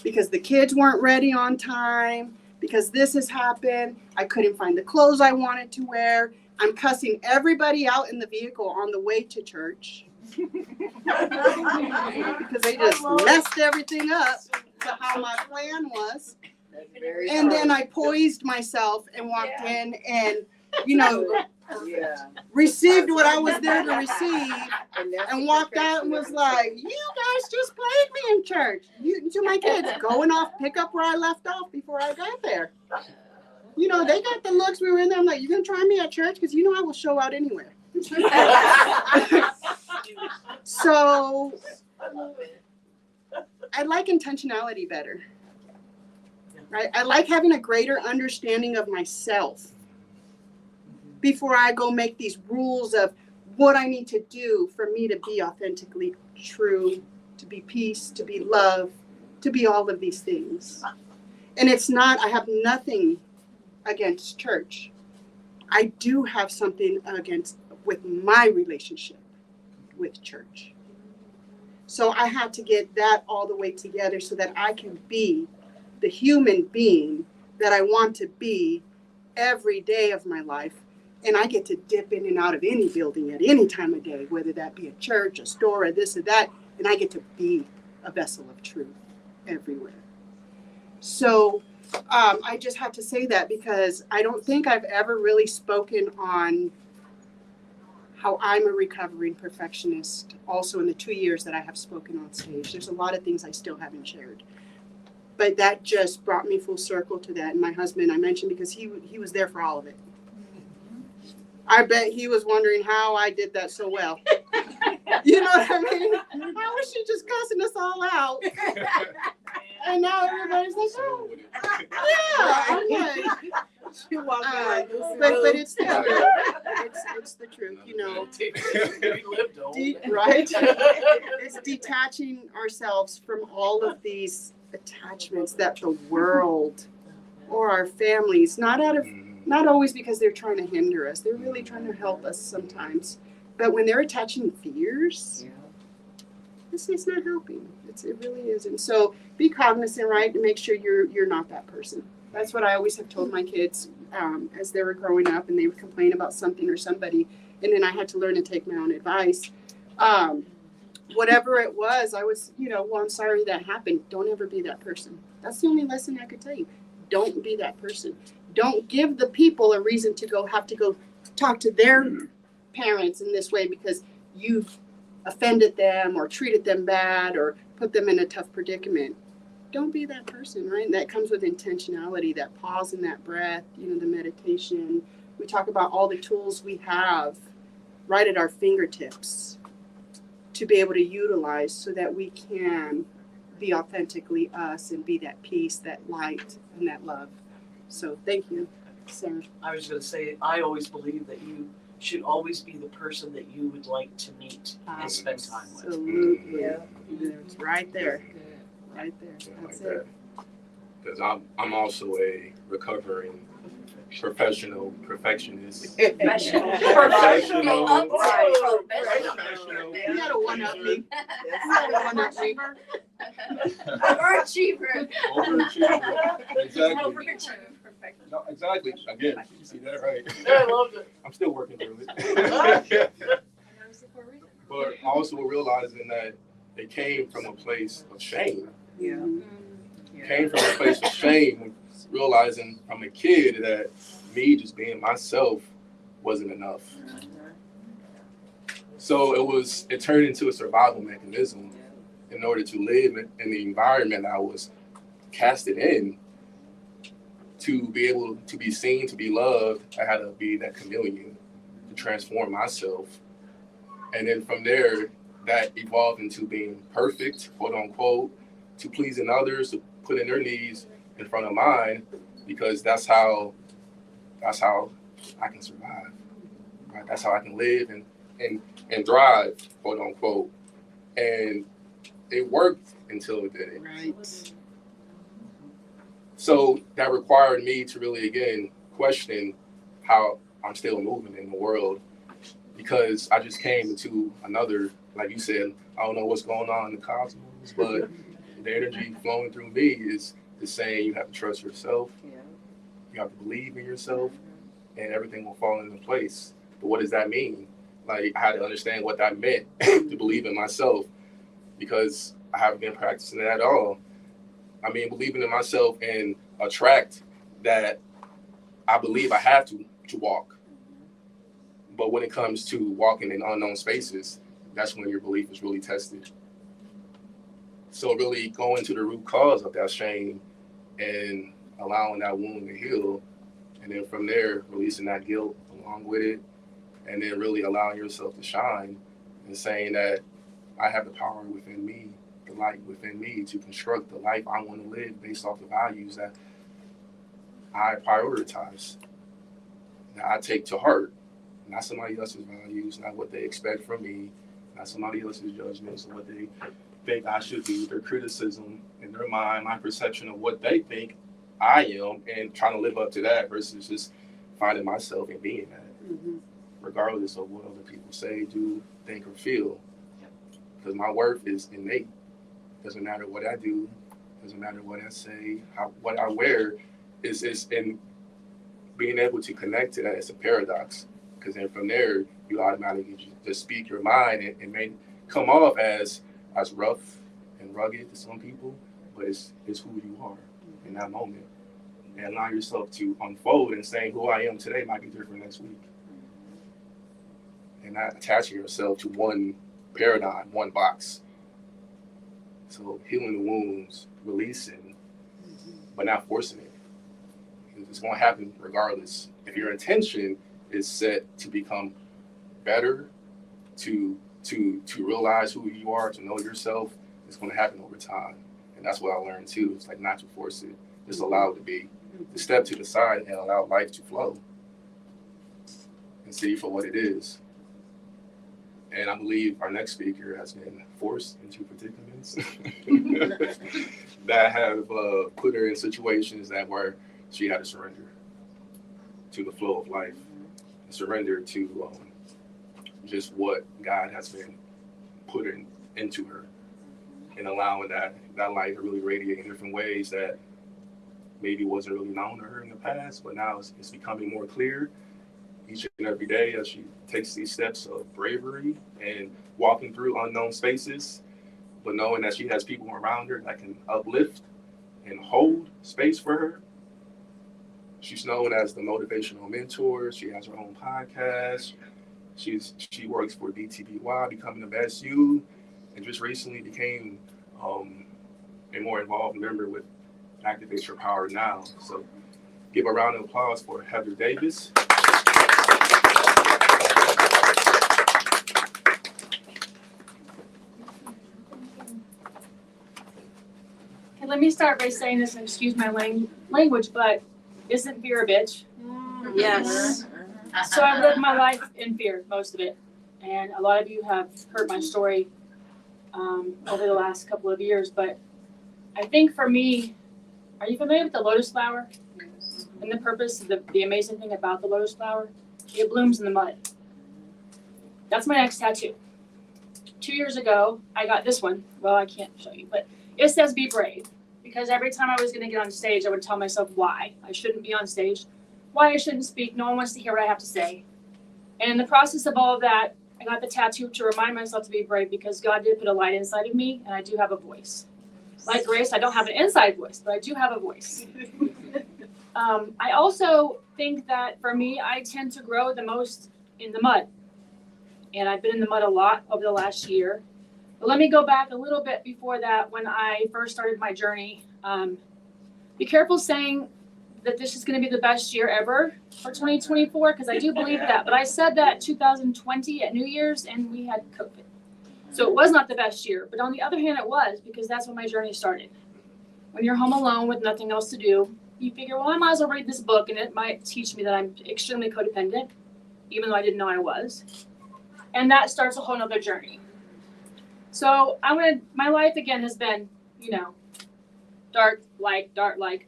because the kids weren't ready on time, because this has happened, I couldn't find the clothes I wanted to wear. I'm cussing everybody out in the vehicle on the way to church because they just messed everything up. to how my plan was. That's very And then true. I poised myself and walked in and, you know, Yeah. received what I was there to receive that's and the walked out and was like, you guys just played me in church. You to my kids, going off, pick up where I left off before I got there. You know, they got the looks. We were in there. I'm like, you gonna try me at church? Because you know I will show out anywhere. So I like intentionality better. Right? I like having a greater understanding of myself before I go make these rules of what I need to do for me to be authentically true, to be peace, to be love, to be all of these things. And it's not, I have nothing against church. I do have something against with my relationship with church. So I had to get that all the way together so that I can be the human being that I want to be every day of my life. And I get to dip in and out of any building at any time of day, whether that be a church, a store, or this or that. And I get to be a vessel of truth everywhere. So I just had to say that because I don't think I've ever really spoken on how I'm a recovering perfectionist also in the 2 years that I have spoken on stage. There's a lot of things I still haven't shared. But that just brought me full circle to that. And my husband, I mentioned because he was there for all of it. I bet he was wondering how I did that so well. You know what I mean? How was she just cussing us all out? And now everybody's like, oh, yeah. I'm like, She walked in like this. but it's the truth. It's the truth, you know. Right? It's detaching ourselves from all of these attachments that the world or our families, not always because they're trying to hinder us. They're really trying to help us sometimes. But when they're attaching fears, it's not helping. It really isn't. So be cognizant, right, to make sure you're not that person. That's what I always have told my kids as they were growing up and they would complain about something or somebody. And then I had to learn to take my own advice. Whatever it was, I was, well, I'm sorry that happened. Don't ever be that person. That's the only lesson I could tell you. Don't be that person. Don't give the people a reason to have to go talk to their parents in this way because you've offended them or treated them bad or put them in a tough predicament. Don't be that person, right? And that comes with intentionality, that pause and that breath, the meditation. We talk about all the tools we have right at our fingertips to be able to utilize so that we can be authentically us and be that peace, that light, and that love. So thank you, Sarah. I was going to say, I always believe that you should always be the person that you would like to meet and spend time with. Absolutely. Yeah. It's right there. Right there. That's it. Because I'm also a recovering professional perfectionist. Professional. Professional. You gotta one-up me. One-up me. Overachiever. Overachiever. Exactly. Overachiever. No, exactly. Again, you see that right. I loved it. I'm still working through it. But also realizing that it came from a place of shame. Yeah. Came from a place of shame, realizing from a kid that me just being myself wasn't enough. So it turned into a survival mechanism in order to live in the environment I was casted in. To be able to be seen, to be loved, I had to be that chameleon to transform myself. And then from there, that evolved into being perfect, quote unquote, to pleasing others, to putting their needs in front of mine, because that's how I can survive. Right? That's how I can live and thrive, quote unquote. And it worked until it didn't. Right. So that required me to really, again, question how I'm still moving in the world, because I just came into another, like you said, I don't know what's going on in the cosmos, but the energy flowing through me is saying you have to trust yourself, you have to believe in yourself, and everything will fall into place. But what does that mean? Like, I had to understand what that meant to believe in myself, because I haven't been practicing it at all. I mean, believing in myself and attract that I believe I have to walk. But when it comes to walking in unknown spaces, that's when your belief is really tested. So really going to the root cause of that shame and allowing that wound to heal, and then from there, releasing that guilt along with it, and then really allowing yourself to shine and saying that I have the power within me, the light within me to construct the life I want to live based off the values that I prioritize, that I take to heart. Not somebody else's values, not what they expect from me, not somebody else's judgments of what they think I should be, their criticism in their mind, my perception of what they think I am, and trying to live up to that versus just finding myself and being that, regardless of what other people say, do, think, or feel. Because my worth is innate. Doesn't matter what I do, doesn't matter what I say, what I wear, is in being able to connect to that. It's a paradox. Because then from there, you automatically just speak your mind and may come off as rough and rugged to some people, but it's who you are in that moment. And allow yourself to unfold, and saying who I am today might be different next week. And not attaching yourself to one paradigm, one box. So healing the wounds, releasing, but not forcing it. It's going to happen regardless. If your intention is set to become better, to realize who you are, to know yourself, it's going to happen over time. And that's what I learned too. It's like not to force it, just allow it to be. To step to the side and allow life to flow and see for what it is. And I believe our next speaker has been forced into predicaments that have put her in situations where she had to surrender to the flow of life, surrender to just what God has been putting into her, and allowing that light to really radiate in different ways that maybe wasn't really known to her in the past, but now it's becoming more clear each and every day as she takes these steps of bravery and walking through unknown spaces, but knowing that she has people around her that can uplift and hold space for her. She's known as the motivational mentor. She has her own podcast. She works for DTBY, Becoming the Best You, and just recently became a more involved member with Activate Your Power Now. So give a round of applause for Heather Davis. Okay, let me start by saying this, and excuse my language, but isn't fear a bitch? Yes. So I've lived my life in fear, most of it. And a lot of you have heard my story over the last couple of years. But I think for me, are you familiar with the lotus flower? And the purpose, the amazing thing about the lotus flower? It blooms in the mud. That's my next tattoo. 2 years ago, I got this one. Well, I can't show you, but it says be brave. Because every time I was going to get on stage, I would tell myself why I shouldn't be on stage, why I shouldn't speak. No one wants to hear what I have to say. And in the process of all of that, I got the tattoo to remind myself to be brave, because God did put a light inside of me, and I do have a voice. Like Grace, I don't have an inside voice, but I do have a voice. I also think that for me, I tend to grow the most in the mud. And I've been in the mud a lot over the last year. But let me go back a little bit before that, when I first started my journey. Be careful saying that this is going to be the best year ever for 2024, because I do believe that. But I said that 2020 at New Year's, and we had COVID. So it was not the best year. But on the other hand, it was, because that's when my journey started. When you're home alone with nothing else to do, you figure, well, I might as well read this book, and it might teach me that I'm extremely codependent, even though I didn't know I was. And that starts a whole nother journey. So my life again has been, dark light.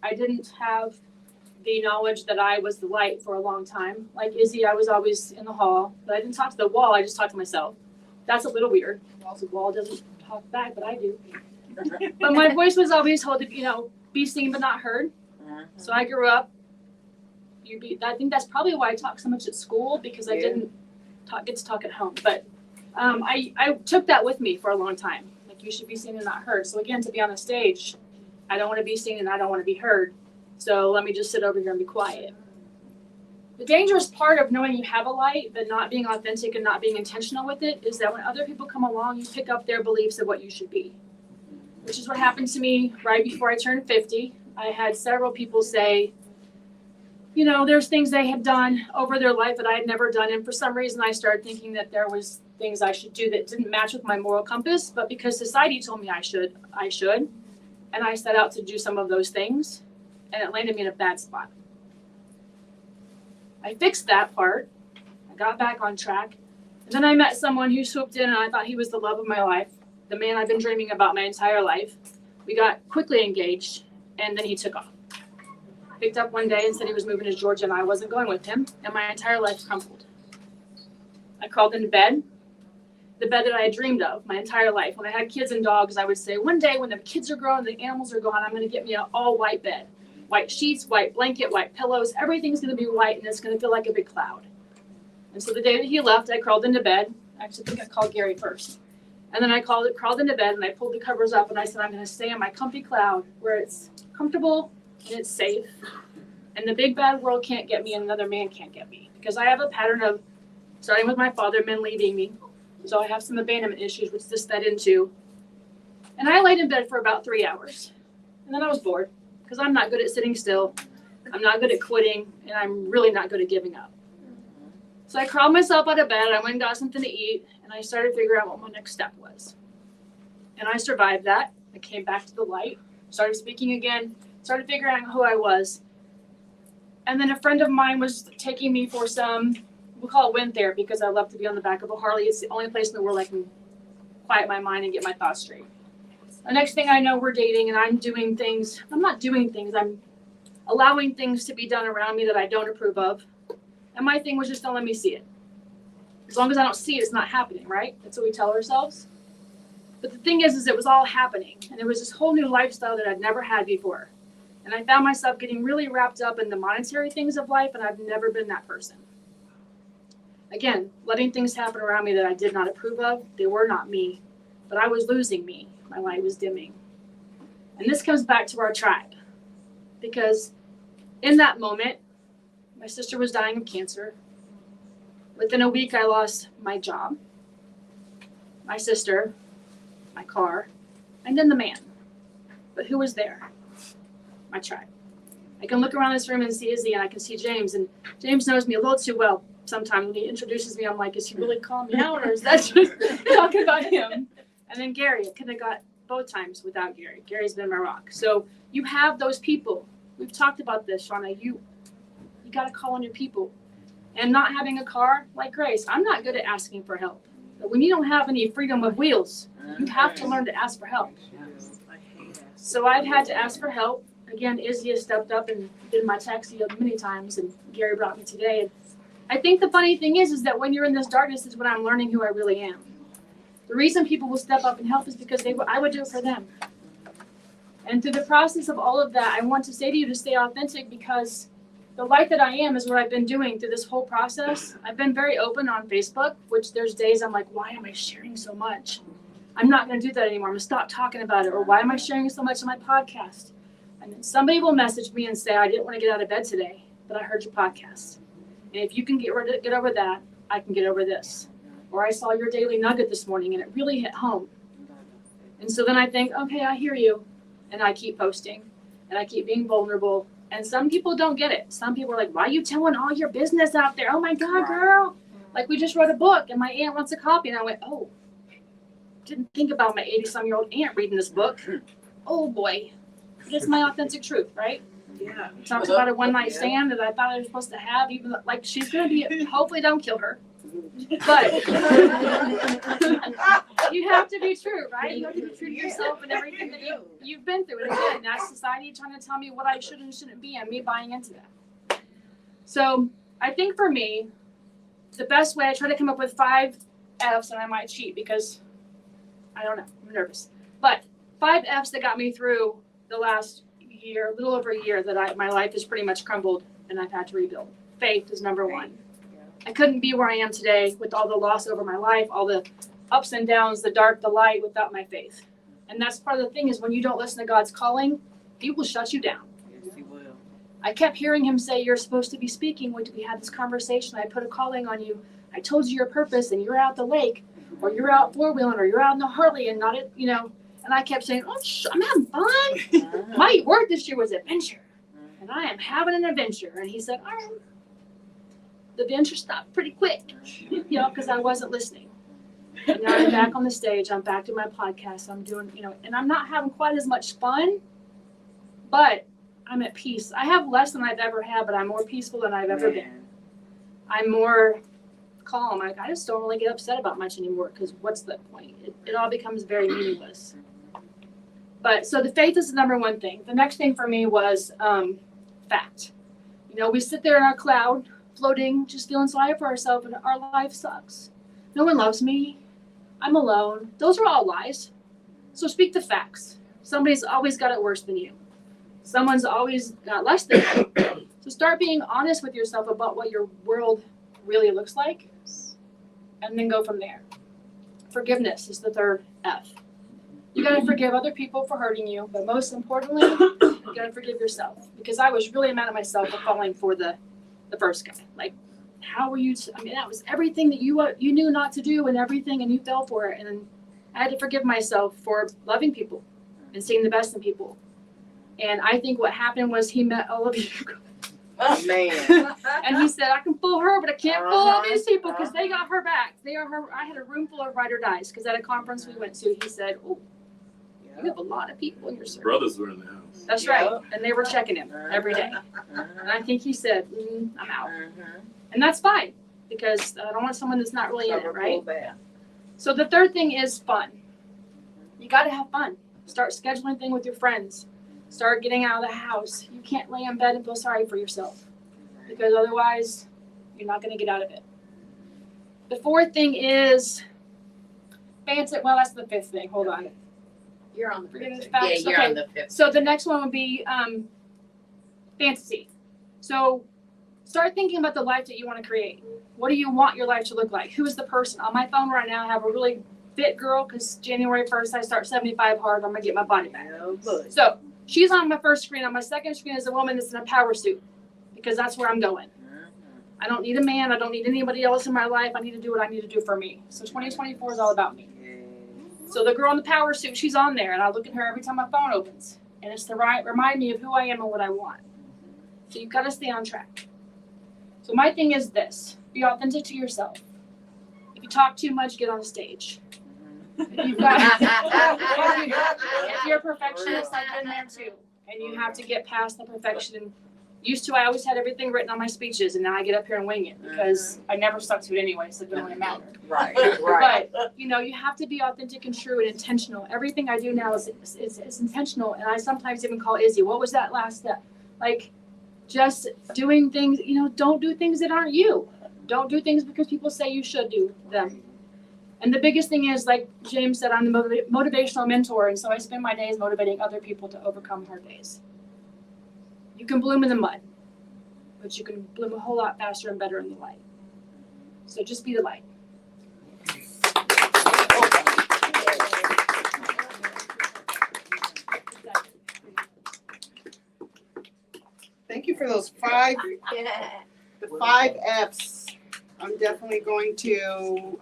I didn't have the knowledge that I was the light for a long time. Like Izzy, I was always in the hall, but I didn't talk to the wall, I just talked to myself. That's a little weird. The wall doesn't talk back, but I do. But my voice was always told to, be seen but not heard. So I grew up, I think that's probably why I talk so much at school, because I didn't get to talk at home. But I took that with me for a long time. Like, you should be seen and not heard. So again, to be on a stage I don't want to be seen and I don't want to be heard. So let me just sit over here and be quiet. The dangerous part of knowing you have a light, but not being authentic and not being intentional with it, is that when other people come along, you pick up their beliefs of what you should be, which is what happened to me right before I turned 50. I had several people say, you know, there's things they had done over their life that I had never done. And for some reason, I started thinking that there was things I should do that didn't match with my moral compass. But because society told me I should. And I set out to do some of those things. And it landed me in a bad spot. I fixed that part. I got back on track. And then I met someone who swooped in and I thought he was the love of my life, the man I've been dreaming about my entire life. We got quickly engaged and then he took off. Picked up one day and said he was moving to Georgia and I wasn't going with him, and my entire life crumbled. I crawled into bed, the bed that I had dreamed of my entire life. When I had kids and dogs, I would say, one day when the kids are grown, the animals are gone, I'm going to get me an all white bed. White sheets, white blanket, white pillows, everything's going to be white and it's going to feel like a big cloud. And so the day that he left, I crawled into bed. I actually think I called Gary first. And then I crawled into bed and I pulled the covers up and I said, I'm going to stay in my comfy cloud where it's comfortable and it's safe. And the big bad world can't get me and another man can't get me. Because I have a pattern of, starting with my father, men leaving me. So I have some abandonment issues, which this fed into. And I laid in bed for about 3 hours. And then I was bored. Because I'm not good at sitting still. I'm not good at quitting. And I'm really not good at giving up. So I crawled myself out of bed. I went and got something to eat. And I started figuring out what my next step was. And I survived that. I came back to the light. Started speaking again. Started figuring out who I was. And then a friend of mine was taking me for some, we'll call it wind therapy, because I love to be on the back of a Harley. It's the only place in the world I can quiet my mind and get my thoughts straight. The next thing I know, we're dating and I'm doing things. I'm not doing things. I'm allowing things to be done around me that I don't approve of. And my thing was just don't let me see it. As long as I don't see it, it's not happening, right? That's what we tell ourselves. But the thing is it was all happening. And there was this whole new lifestyle that I'd never had before. And I found myself getting really wrapped up in the monetary things of life, and I've never been that person. Again, letting things happen around me that I did not approve of. They were not me, but I was losing me. My light was dimming. And this comes back to our tribe. Because in that moment, my sister was dying of cancer. Within a week, I lost my job, my sister, my car, and then the man. But who was there? My tribe. I can look around this room and see Izzy, and I can see James, and James knows me a little too well. Sometimes when he introduces me, I'm like, is he really calling me out, or is that just talking about him? And then Gary, I could have got both times without Gary. Gary's been my rock. So you have those people. We've talked about this, Shauna. You got to call on your people. And not having a car, like Grace, I'm not good at asking for help. But when you don't have any freedom of wheels, you have to learn to ask for help. So I've had to ask for help. Again, Izzy has stepped up and been my taxi many times, and Gary brought me today. And I think the funny thing is that when you're in this darkness is when I'm learning who I really am. The reason people will step up and help is because I would do it for them. And through the process of all of that, I want to say to you to stay authentic, because the light that I am is what I've been doing through this whole process. I've been very open on Facebook, which there's days I'm like, why am I sharing so much? I'm not going to do that anymore. I'm going to stop talking about it. Or why am I sharing so much on my podcast? And then somebody will message me and say, I didn't want to get out of bed today, but I heard your podcast. And if you can get over that, I can get over this. Or I saw your daily nugget this morning and it really hit home. And so then I think, okay, I hear you. And I keep posting and I keep being vulnerable. And some people don't get it. Some people are like, why are you telling all your business out there? Oh my God, girl. Like we just wrote a book and my aunt wants a copy. And I went, oh, didn't think about my 80-some-year-old aunt reading this book. Oh boy. It's my authentic truth, right? Yeah. Talked about a one-night stand that I thought I was supposed to have, even though, like she's gonna be. Hopefully, don't kill her. But you have to be true, right? You have to be true to yourself and everything that you've been through. And again, that's society trying to tell me what I should and shouldn't be, and me buying into that. So I think for me, the best way I try to come up with 5 F's, and I might cheat because I don't know, I'm nervous. But 5 F's that got me through the last year, a little over a year, that my life has pretty much crumbled and I've had to rebuild. Faith is number 1. I couldn't be where I am today with all the loss over my life, all the ups and downs, the dark, the light, without my faith. And that's part of the thing is when you don't listen to God's calling, he will shut you down. Yes, he will. I kept hearing him say, you're supposed to be speaking. We had this conversation. I put a calling on you. I told you your purpose and you're out the lake or you're out four-wheeling or you're out in the Harley and not it, you know. And I kept saying, oh, I'm having fun. My word this year was adventure. And I am having an adventure. And he said, all right. The adventure stopped pretty quick, you know, because I wasn't listening. And now I'm back on the stage. I'm back to my podcast. I'm doing, you know, and I'm not having quite as much fun, but I'm at peace. I have less than I've ever had, but I'm more peaceful than I've ever been. I'm more calm. I just don't really get upset about much anymore because what's the point? It all becomes very meaningless. But so the faith is the number one thing. The next thing for me was fact. You know, we sit there in our cloud, floating, just feeling sorry for ourselves, and our life sucks. No one loves me. I'm alone. Those are all lies. So speak the facts. Somebody's always got it worse than you. Someone's always got less than you. So start being honest with yourself about what your world really looks like, and then go from there. Forgiveness is the third F. You gotta forgive other people for hurting you, but most importantly, you gotta forgive yourself. Because I was really mad at myself for falling for the first guy. Like, how were you? I mean, that was everything that you knew not to do, and everything, and you fell for it. And then I had to forgive myself for loving people and seeing the best in people. And I think what happened was he met all of you. Oh, man. And he said, I can fool her, but I can't fool all these people because they got her back. They are her. I had a room full of ride or dies because at a conference we went to, he said, oh, you have a lot of people in your circle. Brothers were in the house. That's right. And they were checking him every day. And I think he said, I'm out. And that's fine because I don't want someone that's not really in it, right? So the third thing is fun. You got to have fun. Start scheduling things with your friends. Start getting out of the house. You can't lay in bed and feel sorry for yourself because otherwise you're not going to get out of it. The fourth thing is fancy. Well, that's the fifth thing. Hold on. You're on the Forgetting fifth. the facts. Yeah, you're Okay. on the fifth. So the next one would be fantasy. So start thinking about the life that you want to create. What do you want your life to look like? Who is the person? On my phone right now, I have a really fit girl because January 1st, I start 75 hard. I'm going to get my body back. So she's on my first screen. On my second screen is a woman that's in a power suit because that's where I'm going. I don't need a man. I don't need anybody else in my life. I need to do what I need to do for me. So 2024 is all about me. So the girl in the power suit, she's on there, and I look at her every time my phone opens. And it's to remind me of who I am and what I want. So you've got to stay on track. So my thing is this. Be authentic to yourself. If you talk too much, get on the stage. If you're a perfectionist, I've been there too. And you have to get past the perfection. Used to, I always had everything written on my speeches, and now I get up here and wing it because I never stuck to it anyway, so it didn't really matter. Right. But, you know, you have to be authentic and true and intentional. Everything I do now is intentional, and I sometimes even call Izzy, what was that last step? Like, just doing things, you know, don't do things that aren't you. Don't do things because people say you should do them. And the biggest thing is, like James said, I'm the motivational mentor, and so I spend my days motivating other people to overcome hard days. You can bloom in the mud, but you can bloom a whole lot faster and better in the light. So just be the light. Thank you for those the 5 F's. I'm definitely going to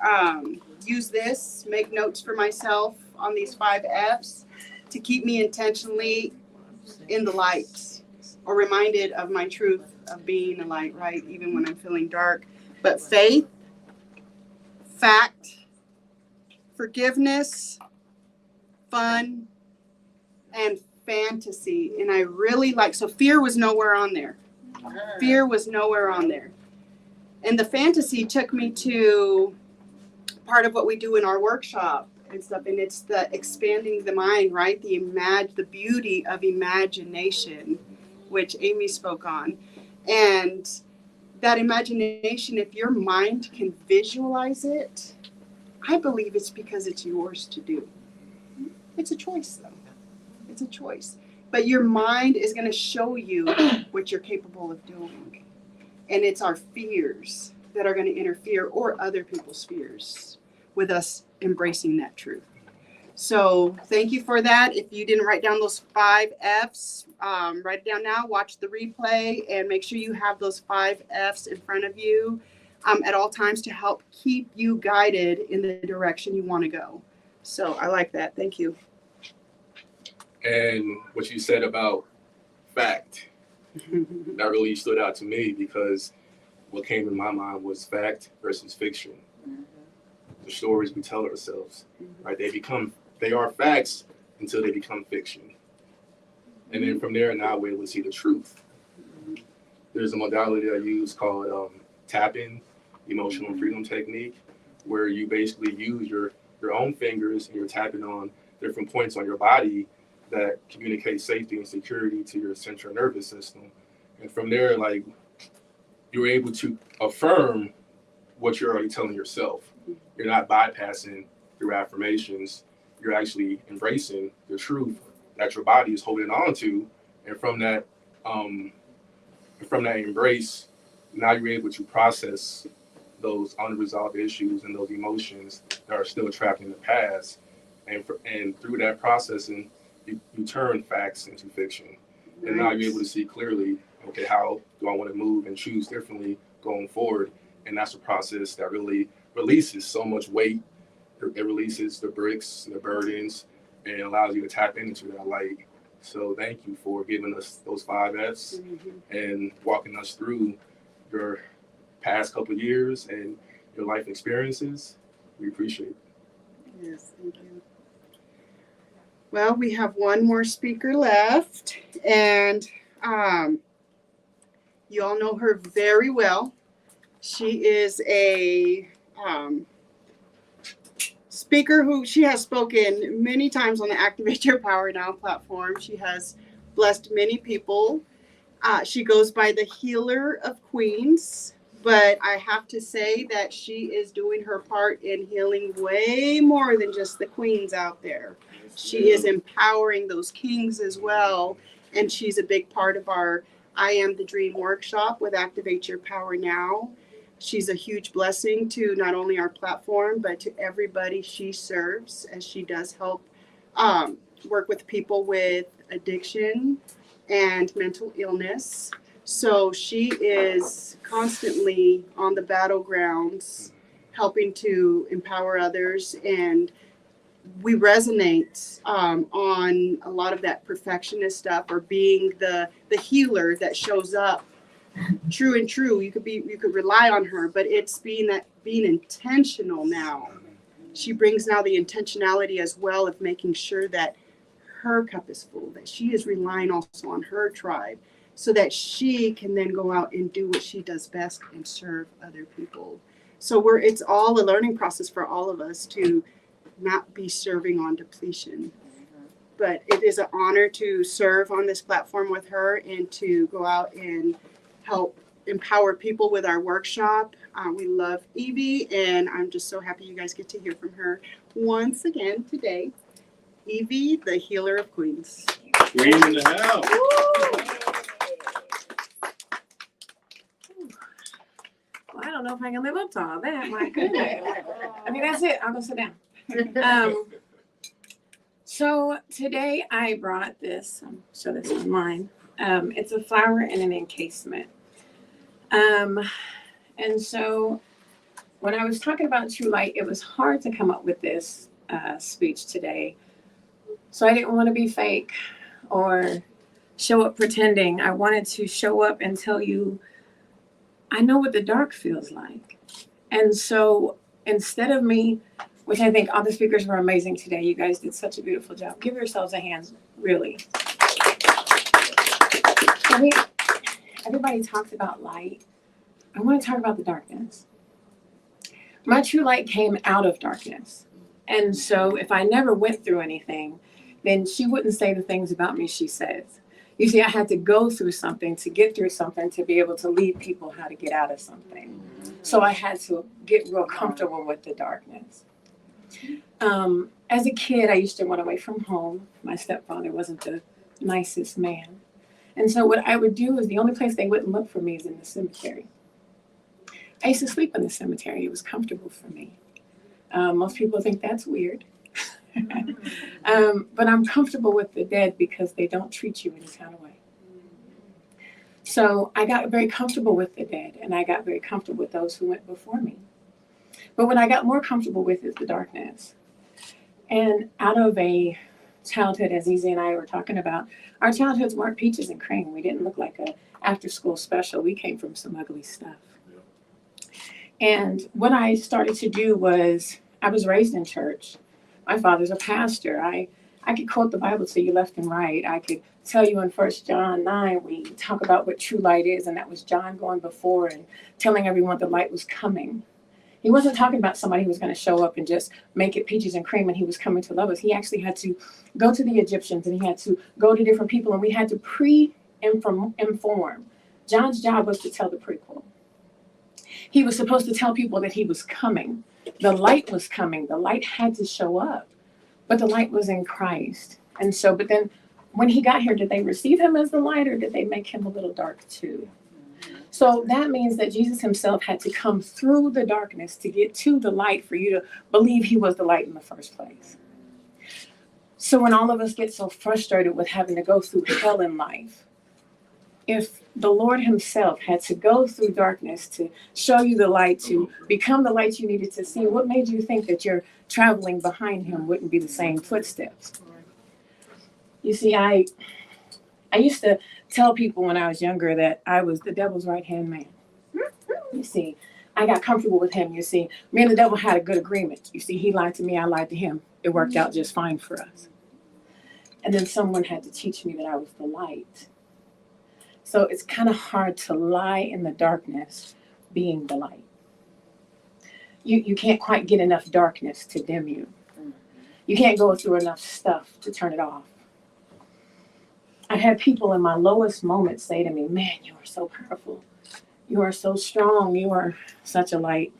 use this, make notes for myself on these 5 F's to keep me intentionally in the light or reminded of my truth of being a light, right? Even when I'm feeling dark. But faith, fact, forgiveness, fun, and fantasy. And I really like, so fear was nowhere on there. Fear was nowhere on there. And the fantasy took me to part of what we do in our workshop and stuff. And it's the expanding the mind, right? The beauty of imagination, which Amy spoke on. And that imagination, if your mind can visualize it, I believe it's because it's yours to do. It's a choice, though. It's a choice. But your mind is going to show you what you're capable of doing. And it's our fears that are going to interfere, or other people's fears, with us embracing that truth. So thank you for that. If you didn't write down those 5 F's, write it down now, watch the replay, and make sure you have those 5 F's in front of you at all times to help keep you guided in the direction you want to go. So I like that. Thank you. And what you said about fact, that really stood out to me, because what came in my mind was fact versus fiction. The stories we tell ourselves, right? They are facts until they become fiction. And then from there, now we're able to see the truth. There's a modality I use called tapping, emotional freedom technique, where you basically use your own fingers and you're tapping on different points on your body that communicate safety and security to your central nervous system. And from there, like, you're able to affirm what you're already telling yourself. You're not bypassing your affirmations. You're actually embracing the truth that your body is holding on to. And from that embrace, now you're able to process those unresolved issues and those emotions that are still trapped in the past. And through that processing, you turn facts into fiction. And now you're able to see clearly, okay, how do I want to move and choose differently going forward? And that's a process that really releases so much weight. It releases the bricks, the burdens, and allows you to tap into that light. So thank you for giving us those 5 F's and walking us through your past couple of years and your life experiences. We appreciate it. Yes, thank you. Well, we have one more speaker left, and you all know her very well. She is a speaker who she has spoken many times on the Activate Your Power Now platform. She has blessed many people. She goes by the Healer of Queens, but I have to say that she is doing her part in healing way more than just the queens out there. She is empowering those kings as well, and she's a big part of our I Am the Dream workshop with Activate Your Power Now. She's a huge blessing to not only our platform, but to everybody she serves, as she does help work with people with addiction and mental illness. So she is constantly on the battlegrounds, helping to empower others, and we resonate on a lot of that perfectionist stuff, or being the healer that shows up true and true. You could rely on her, but it's being intentional now. She brings now the intentionality as well of making sure that her cup is full, that she is relying also on her tribe, so that she can then go out and do what she does best and serve other people. So it's all a learning process for all of us to not be serving on depletion. But it is an honor to serve on this platform with her and to go out and help empower people with our workshop. We love Evie, and I'm just so happy you guys get to hear from her once again today. Evie, the Healer of Queens. Queen in the house. Well, I don't know if I can live up to all that. My goodness. I mean, that's it. I'll go sit down. So today I brought this. I'll show this online. It's a flower in an encasement. And so when I was talking about true light, it was hard to come up with this speech today. So I didn't want to be fake or show up pretending. I wanted to show up and tell you, I know what the dark feels like. And so instead of me, which I think all the speakers were amazing today, you guys did such a beautiful job. Give yourselves a hand, really. I mean, everybody talks about light. I want to talk about the darkness. My true light came out of darkness. And so if I never went through anything, then she wouldn't say the things about me she says. You see, I had to go through something to get through something to be able to lead people how to get out of something. So I had to get real comfortable with the darkness. As a kid, I used to run away from home. My stepfather wasn't the nicest man. And so what I would do is the only place they wouldn't look for me is in the cemetery. I used to sleep in the cemetery. It was comfortable for me. Most people think that's weird. But I'm comfortable with the dead because they don't treat you any kind of way. So I got very comfortable with the dead, and I got very comfortable with those who went before me. But what I got more comfortable with is the darkness. And out of a childhood, as Easy and I were talking about, our childhoods weren't peaches and cream. We didn't look like a after-school special. We came from some ugly stuff. And what I started to do was, I was raised in church. My father's a pastor. I could quote the Bible to you left and right. I could tell you in 1 John 9, we talk about what true light is, and that was John going before and telling everyone the light was coming. He wasn't talking about somebody who was going to show up and just make it peaches and cream and he was coming to love us. He actually had to go to the Egyptians and he had to go to different people, and we had to inform. John's job was to tell the prequel. He was supposed to tell people that he was coming. The light was coming. The light had to show up, but the light was in Christ. And so, but then when he got here, did they receive him as the light, or did they make him a little dark too? So that means that Jesus himself had to come through the darkness to get to the light for you to believe he was the light in the first place. So when all of us get so frustrated with having to go through hell in life, if the Lord himself had to go through darkness to show you the light, to become the light you needed to see, what made you think that your traveling behind him wouldn't be the same footsteps? You see, I used to tell people when I was younger that I was the devil's right-hand man. You see, I got comfortable with him. You see, me and the devil had a good agreement. You see, he lied to me, I lied to him. It worked out just fine for us. And then someone had to teach me that I was the light. So it's kind of hard to lie in the darkness being the light. You can't quite get enough darkness to dim you. You can't go through enough stuff to turn it off. I had people in my lowest moments say to me, man, you are so powerful. You are so strong. You are such a light.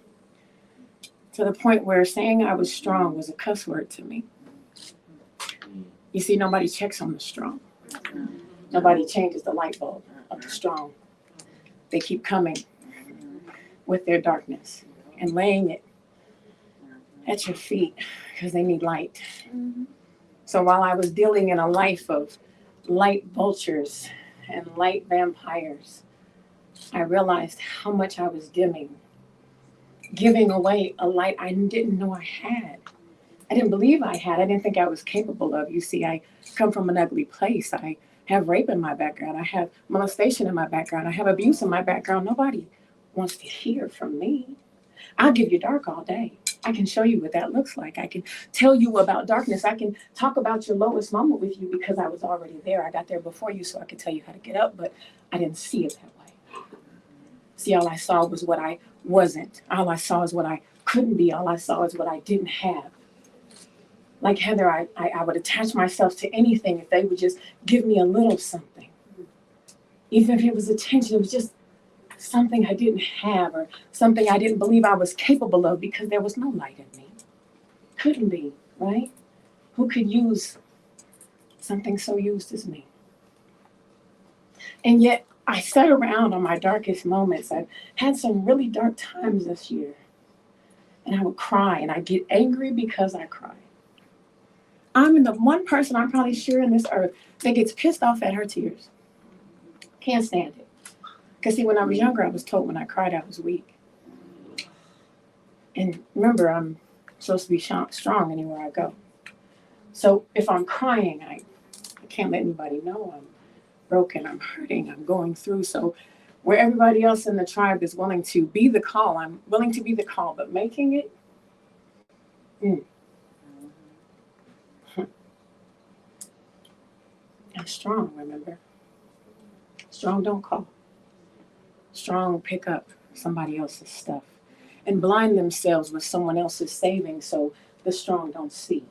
To the point where saying I was strong was a cuss word to me. You see, nobody checks on the strong. Nobody changes the light bulb of the strong. They keep coming with their darkness and laying it at your feet because they need light. So while I was dealing in a life of light vultures and light vampires, I realized how much I was giving away a light I didn't know I had. I didn't believe I had. I didn't think I was capable of. You see, I come from an ugly place. I have rape in my background. I have molestation in my background. I have abuse in my background. Nobody wants to hear from me. I'll give you dark all day. I can show you what that looks like. I can tell you about darkness. I can talk about your lowest moment with you because I was already there. I got there before you, so I could tell you how to get up, but I didn't see it that way. See, all I saw was what I wasn't. All I saw is what I couldn't be. All I saw is what I didn't have. Like Heather, I would attach myself to anything if they would just give me a little something. Even if it was attention, it was just something I didn't have or something I didn't believe I was capable of because there was no light in me. Couldn't be, right? Who could use something so used as me? And yet I sat around on my darkest moments. I've had some really dark times this year. And I would cry and I'd get angry because I cried. I'm the one person I'm probably sure in this earth that gets pissed off at her tears. Can't stand it. Because see, when I was younger, I was told when I cried I was weak. And remember, I'm supposed to be strong anywhere I go. So if I'm crying, I can't let anybody know I'm broken, I'm hurting, I'm going through. So where everybody else in the tribe is willing to be the call, I'm willing to be the call, but making it, I'm strong, remember? Strong don't call. Strong pick up somebody else's stuff and blind themselves with someone else's savings so the strong don't see.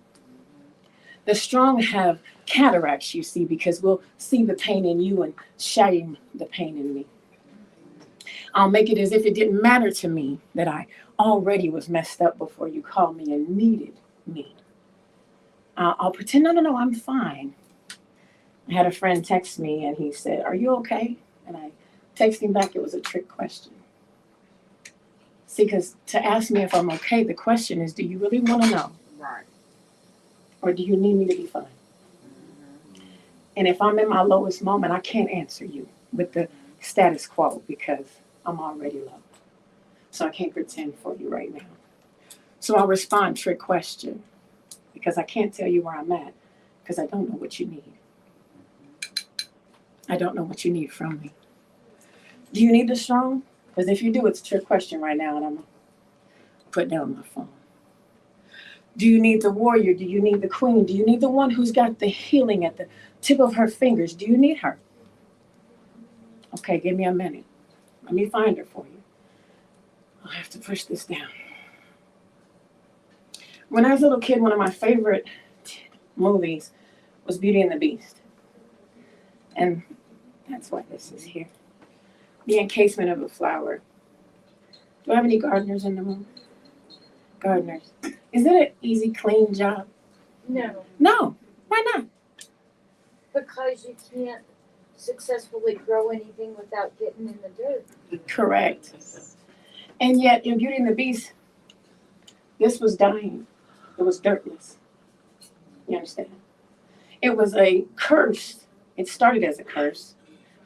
The strong have cataracts, you see, because we'll see the pain in you and shame the pain in me. I'll make it as if it didn't matter to me that I already was messed up before you called me and needed me. I'll pretend, no, I'm fine. I had a friend text me and he said, "Are you okay?" And I texted him back, it was a trick question. See, because to ask me if I'm okay, the question is, do you really want to know? Right. or do you need me to be fine? And if I'm in my lowest moment, I can't answer you with the status quo because I'm already low. So I can't pretend for you right now. So I'll respond trick question because I can't tell you where I'm at because I don't know what you need. I don't know what you need from me. Do you need the strong? Because if you do, it's a trick question right now and I'm going to put down my phone. Do you need the warrior? Do you need the queen? Do you need the one who's got the healing at the tip of her fingers? Do you need her? Okay, give me a minute. Let me find her for you. I'll have to push this down. When I was a little kid, one of my favorite movies was Beauty and the Beast. And that's why this is here. The encasement of a flower. Do I have any gardeners in the room? Gardeners. Is it an easy, clean job? No, No. Why not? because you can't successfully grow anything without getting in the dirt. Correct. And yet, in Beauty and the Beast, this was dying. It was dirtless. You understand? It was a curse. It started as a curse.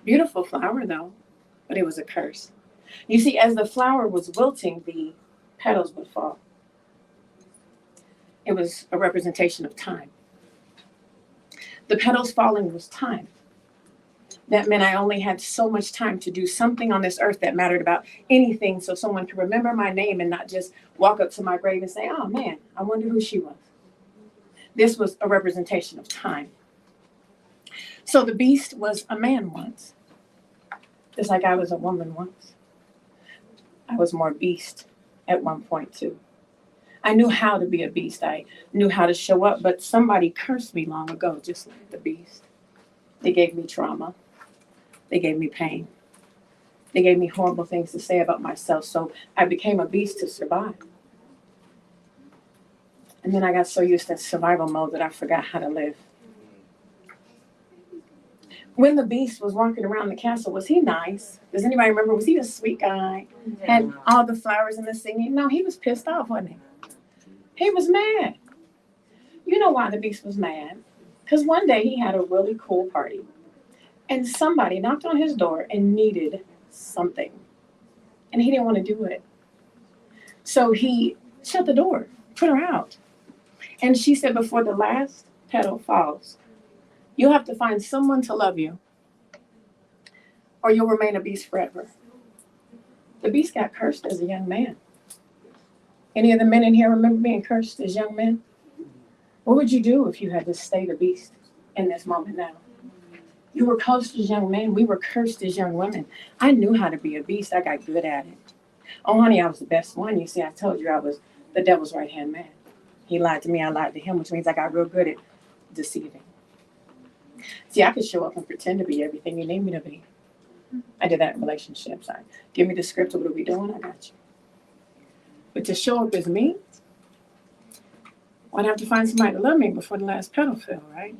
Beautiful flower, though, but it was a curse. You see, as the flower was wilting, the petals would fall. It was a representation of time. The petals falling was time. That meant I only had so much time to do something on this earth that mattered about anything so someone could remember my name and not just walk up to my grave and say, oh man, I wonder who she was. This was a representation of time. So the beast was a man once, just like I was a woman once. I was more beast at one point too. I knew how to be a beast. I knew how to show up, but somebody cursed me long ago, just like the beast. They gave me trauma. They gave me pain. They gave me horrible things to say about myself, so I became a beast to survive. And then I got so used to survival mode that I forgot how to live. When the beast was walking around the castle, was he nice? Does anybody remember? Was he a sweet guy? Had all the flowers and the singing? No, he was pissed off, wasn't he? He was mad. You know why the beast was mad? Because one day he had a really cool party. And somebody knocked on his door and needed something. And he didn't want to do it. So he shut the door, put her out. And she said, before the last petal falls, you'll have to find someone to love you, or you'll remain a beast forever. The beast got cursed as a young man. Any of the men in here remember being cursed as young men? What would you do if you had to stay the beast in this moment now? You were cursed as young men. We were cursed as young women. I knew how to be a beast. I got good at it. Oh, honey, I was the best one. You see, I told you I was the devil's right-hand man. He lied to me. I lied to him, which means I got real good at deceiving. See, I could show up and pretend to be everything you need me to be. I did that in relationships. Give me the script of what are we doing? I got you. But to show up as me, I'd have to find somebody to love me before the last petal fell, right?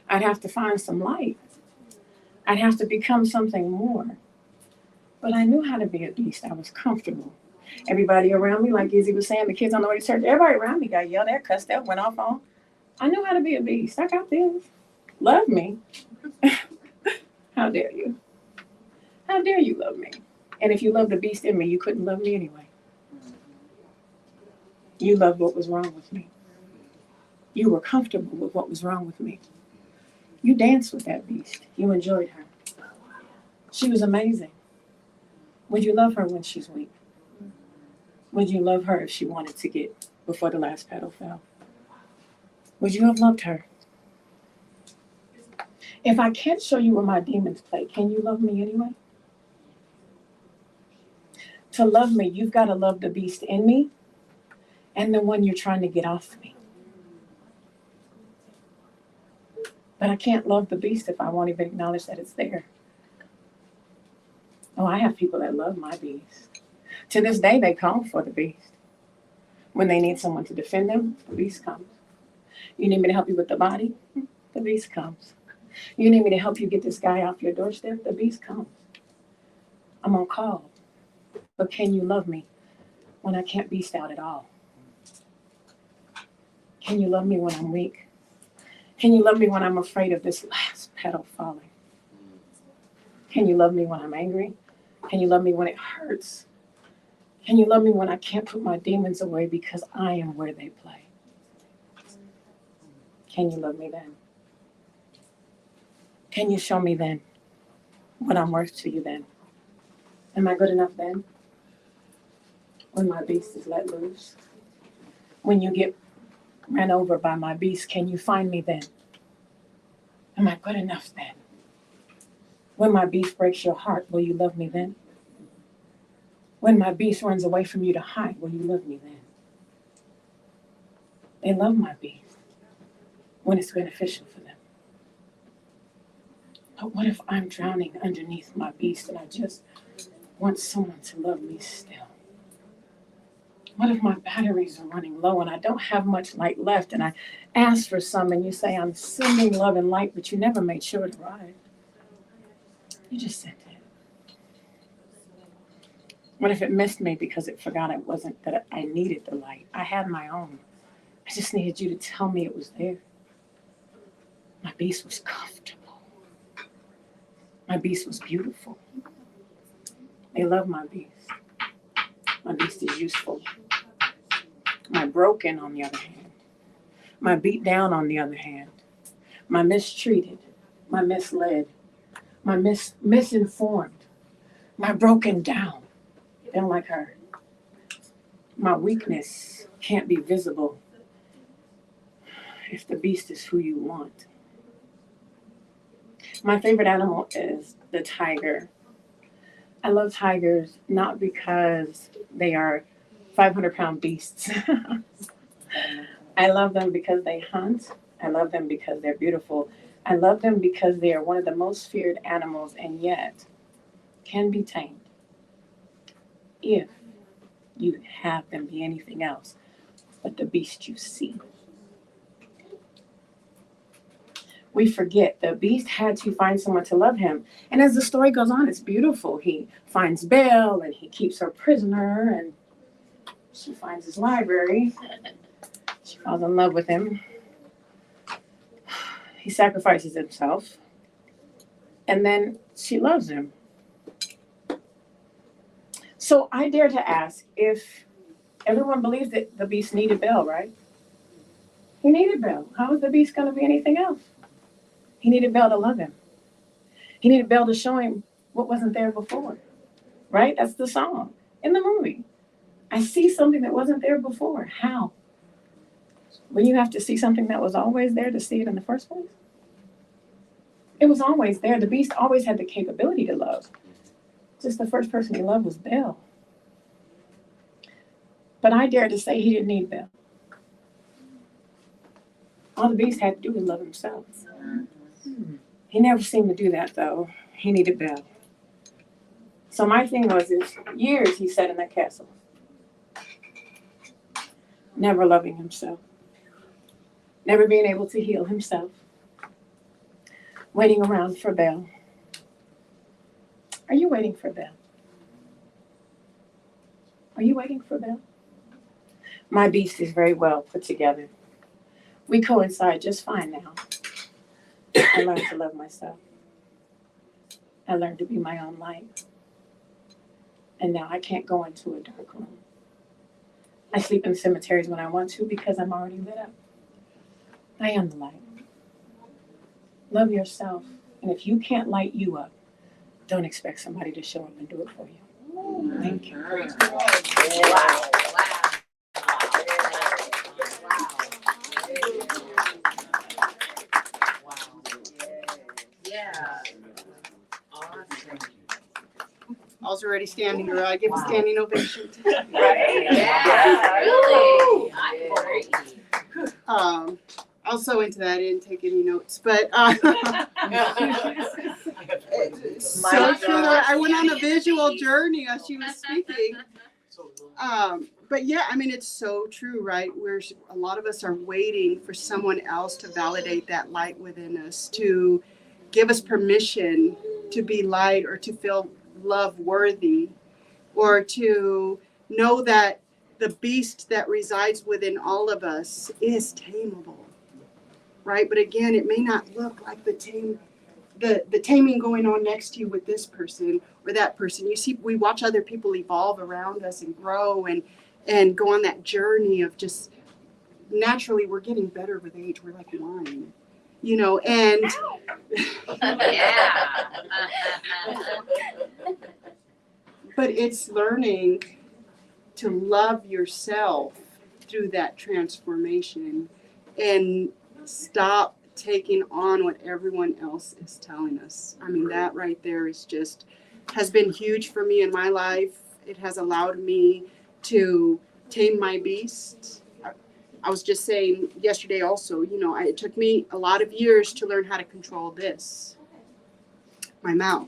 I'd have to find some light. I'd have to become something more. But I knew how to be a beast. I was comfortable. Everybody around me, like Izzy was saying, the kids on the way to church, everybody around me got yelled at, cussed out, went off on. I knew how to be a beast. I got this. Love me. How dare you? How dare you love me? And if you loved the beast in me, you couldn't love me anyway. You loved what was wrong with me. You were comfortable with what was wrong with me. You danced with that beast. You enjoyed her. She was amazing. Would you love her when she's weak? Would you love her if she wanted to get before the last petal fell? Would you have loved her? If I can't show you where my demons play, can you love me anyway? To love me, you've got to love the beast in me and the one you're trying to get off me. But I can't love the beast if I won't even acknowledge that it's there. Oh, I have people that love my beast. To this day, they call for the beast. When they need someone to defend them, the beast comes. You need me to help you with the body? The beast comes. You need me to help you get this guy off your doorstep? The beast comes. I'm on call. But can you love me when I can't beast out at all? Can you love me when I'm weak? Can you love me when I'm afraid of this last petal falling? Can you love me when I'm angry? Can you love me when it hurts? Can you love me when I can't put my demons away because I am where they play? Can you love me then? Can you show me then what I'm worth to you then? Am I good enough then? When my beast is let loose? When you get ran over by my beast, can you find me then? Am I good enough then? When my beast breaks your heart, will you love me then? When my beast runs away from you to hide, will you love me then? They love my beast when it's beneficial for them. But what if I'm drowning underneath my beast and I just want someone to love me still? What if my batteries are running low and I don't have much light left and I ask for some and you say I'm sending love and light, but you never made sure it arrived? You just sent it. What if it missed me because it forgot it wasn't that I needed the light? I had my own. I just needed you to tell me it was there. My beast was comfortable. My beast was beautiful. They love my beast. My beast is useful. My broken, on the other hand. My beat down, on the other hand. My mistreated. My misled. My misinformed. My broken down. They don't like her. My weakness can't be visible if the beast is who you want. My favorite animal is the tiger. I love tigers not because they are 500-pound beasts. I love them because they hunt. I love them because they're beautiful. I love them because they are one of the most feared animals and yet can be tamed if you have them be anything else but the beast you see. We forget the beast had to find someone to love him. And as the story goes on, it's beautiful. He finds Belle and he keeps her prisoner and she finds his library. She falls in love with him. He sacrifices himself. And then she loves him. So I dare to ask if everyone believes that the beast needed Belle, right? He needed Belle. How is the beast going to be anything else? He needed Belle to love him. He needed Belle to show him what wasn't there before, right? That's the song in the movie. I see something that wasn't there before. How? When you have to see something that was always there to see it in the first place? It was always there. The beast always had the capability to love. Just the first person he loved was Belle. But I dare to say he didn't need Belle. All the beast had to do was love himself. He never seemed to do that, though. He needed Belle. So my thing was, is years he sat in that castle, never loving himself, never being able to heal himself, waiting around for Belle. Are you waiting for Belle? Are you waiting for Belle? My beast is very well put together. We coincide just fine now. I learned to love myself. I learned to be my own light. And now I can't go into a dark room. I sleep in cemeteries when I want to because I'm already lit up. I am the light. Love yourself. And if you can't light you up, don't expect somebody to show up and do it for you. Thank you. Wow. Yeah. Awesome. Also already standing, girl. I give a standing ovation. Right. Yeah, really. I agree. Also into that, I didn't take any notes, but so true. I went on a visual journey as she was speaking. But yeah, I mean, it's so true, right? A lot of us are waiting for someone else to validate that light within us, to give us permission to be light or to feel love worthy, or to know that the beast that resides within all of us is tameable, right? But again, it may not look like the taming going on next to you with this person or that person. You see, we watch other people evolve around us and grow and go on that journey of just naturally we're getting better with age. We're like wine, you know, and Yeah. but it's learning to love yourself through that transformation and stop taking on what everyone else is telling us. I mean, that right there is just has been huge for me in my life. It has allowed me to tame my beast. I was just saying yesterday also, you know, it took me a lot of years to learn how to control this, my mouth.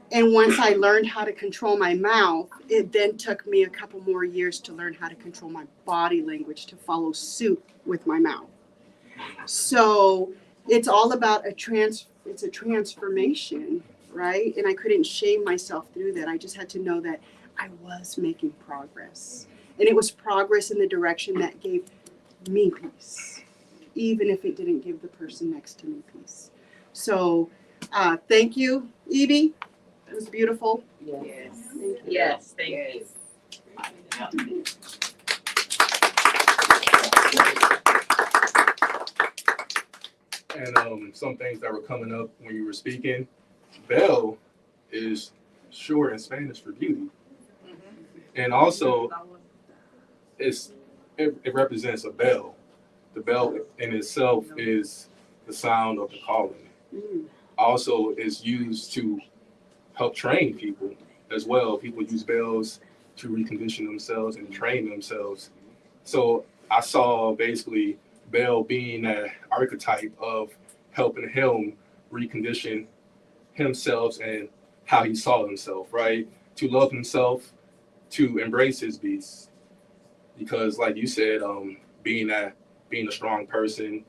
And once I learned how to control my mouth, it then took me a couple more years to learn how to control my body language to follow suit with my mouth. So it's all about it's a transformation, right? And I couldn't shame myself through that. I just had to know that I was making progress. And it was progress in the direction that gave me peace, even if it didn't give the person next to me peace. So thank you, Evie. It was beautiful. Yes. Thank you. Yes, thank you. And some things that were coming up when you were speaking, belle is short in Spanish for beauty. And also it represents a bell. The bell in itself is the sound of the calling. Also is used to help train people as well. People use bells to recondition themselves and train themselves. So I saw basically Bell being an archetype of helping him recondition himself and how he saw himself, right? To love himself, to embrace his beast. Because like you said, being a strong person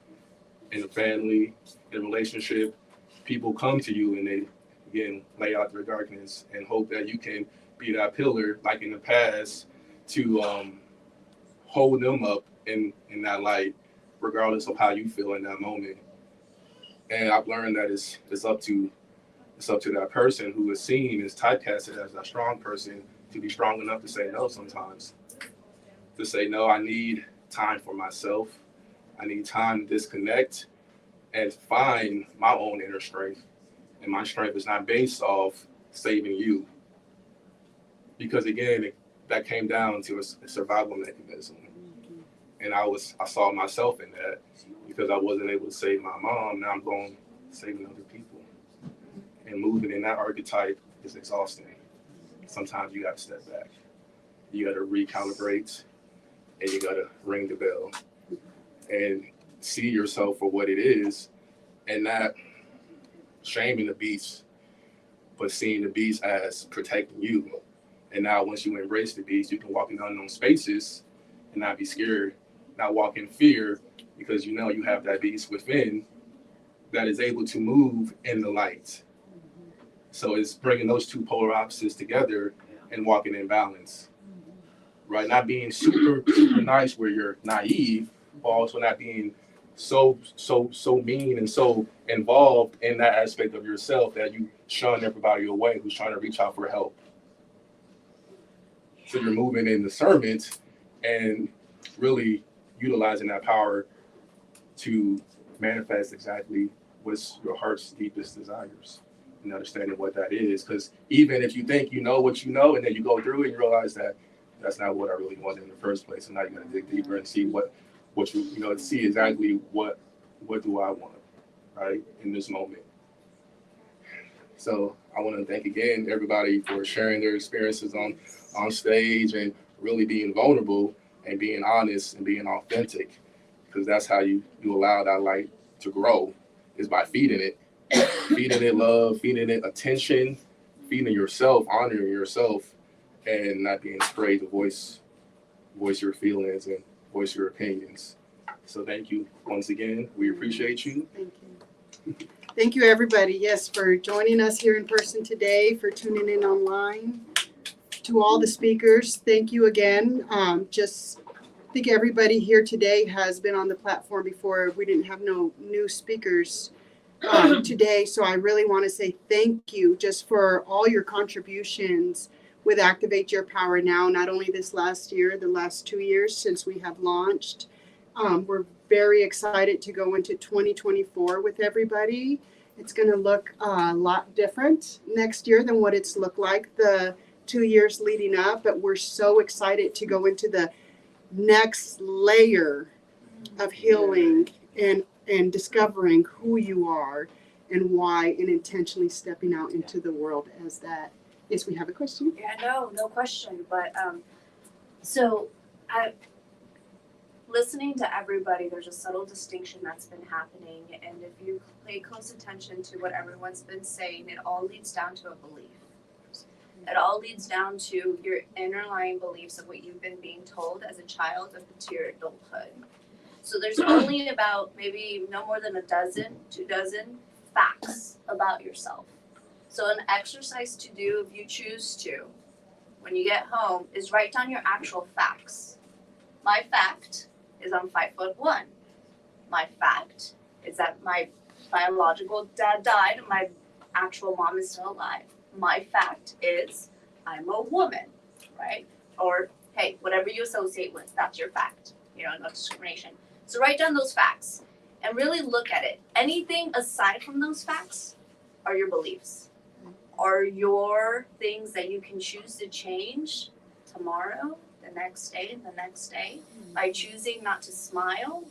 in a family, in a relationship, people come to you and they again lay out their darkness and hope that you can be that pillar like in the past to hold them up in that light regardless of how you feel in that moment. And I've learned that it's up to that person who is seen is typecasted as a strong person to be strong enough to say no sometimes. To say no, I need time for myself. I need time to disconnect and find my own inner strength. And my strength is not based off saving you. Because again, that came down to a survival mechanism. And I saw myself in that because I wasn't able to save my mom. Now I'm going saving other people. And moving in that archetype is exhausting. Sometimes you got to step back. You got to recalibrate and you got to ring the bell and see yourself for what it is and not shaming the beast, but seeing the beast as protecting you. And now once you embrace the beast, you can walk in unknown spaces and not be scared, not walk in fear, because you know you have that beast within that is able to move in the light. So it's bringing those two polar opposites together and walking in balance, right? Not being super nice where you're naive, but also not being so mean and so involved in that aspect of yourself that you shun everybody away who's trying to reach out for help. So you're moving in discernment and really utilizing that power to manifest exactly what's your heart's deepest desires and understanding what that is. Because even if you think you know what you know and then you go through it and you realize that that's not what I really wanted in the first place, and now you got to dig deeper and see what you see exactly what do I want, right, in this moment. So I want to thank again everybody for sharing their experiences on stage and really being vulnerable and being honest and being authentic, because that's how you allow that light to grow, is by feeding it love, feeding it attention, feeding yourself, honoring yourself, and not being afraid to voice your feelings and voice your opinions. So thank you once again. We appreciate you. Thank you. Thank you, everybody, yes, for joining us here in person today, for tuning in online, to all the speakers, thank you again. Just I think everybody here today has been on the platform before. We didn't have no new speakers today, so I really want to say thank you just for all your contributions with Activate Your Power Now, not only this last year, the last 2 years since we have launched. We're very excited to go into 2024 with everybody. It's going to look a lot different next year than what it's looked like the 2 years leading up, but we're so excited to go into the next layer of healing and discovering who you are and why, and intentionally stepping out into the world as that. Yes, we have a question. Yeah, no question. But so I listening to everybody, there's a subtle distinction that's been happening, and if you pay close attention to what everyone's been saying, it all leads down to a belief. It all leads down to your underlying beliefs of what you've been being told as a child up into your adulthood. So there's only about maybe no more than 2 dozen facts about yourself. So an exercise to do if you choose to, when you get home, is write down your actual facts. My fact is I'm 5'1". My fact is that my biological dad died and my actual mom is still alive. My fact is I'm a woman, right? Or hey, whatever you associate with, that's your fact. No discrimination. So write down those facts and really look at it. Anything aside from those facts are your beliefs, are your things that you can choose to change tomorrow, the next day, by choosing not to smile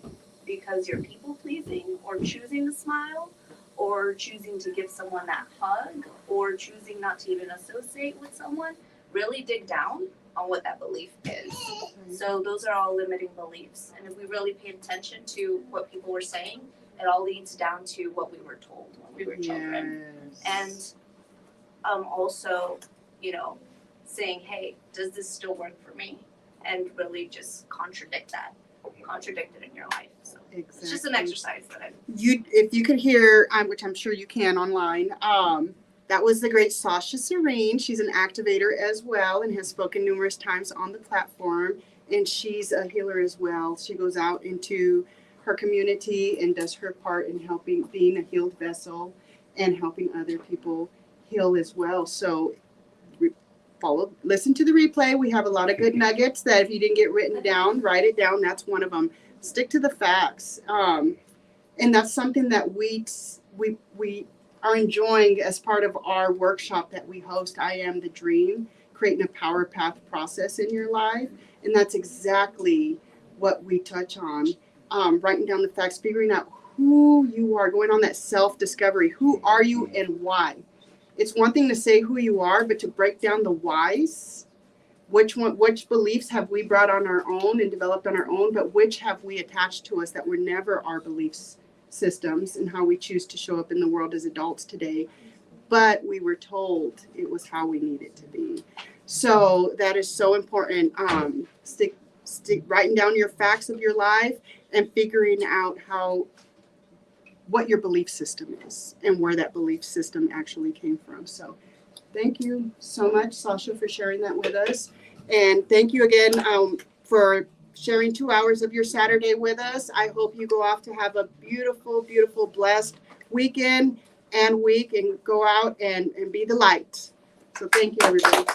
because you're people pleasing, or choosing to smile, or choosing to give someone that hug, or choosing not to even associate with someone. Really dig down on what that belief is. So those are all limiting beliefs. And if we really pay attention to what people were saying, it all leads down to what we were told when we were children. Yes. And also, saying, hey, does this still work for me? And really just contradict it in your life. So Exactly. it's just an exercise that I If you could hear, which I'm sure you can online, that was the great Sasha Serene. She's an activator as well and has spoken numerous times on the platform. And she's a healer as well. She goes out into her community and does her part in helping, being a healed vessel and helping other people heal as well. So listen to the replay. We have a lot of good nuggets that if you didn't get written down, write it down. That's one of them. Stick to the facts. And that's something that we are enjoying as part of our workshop that we host, I Am the Dream, creating a power path process in your life. And that's exactly what we touch on. Writing down the facts, figuring out who you are, going on that self-discovery. Who are you and why? It's one thing to say who you are, but to break down the whys. Which beliefs have we brought on our own and developed on our own, but which have we attached to us that were never our beliefs systems, and how we choose to show up in the world as adults today, but we were told it was how we needed to be. So that is so important. Stick writing down your facts of your life and figuring out what your belief system is and where that belief system actually came from. So thank you so much, Sasha, for sharing that with us. And thank you again for sharing 2 hours of your Saturday with us. I hope you go off to have a beautiful, beautiful, blessed weekend and week, and go out and be the light. So thank you, everybody.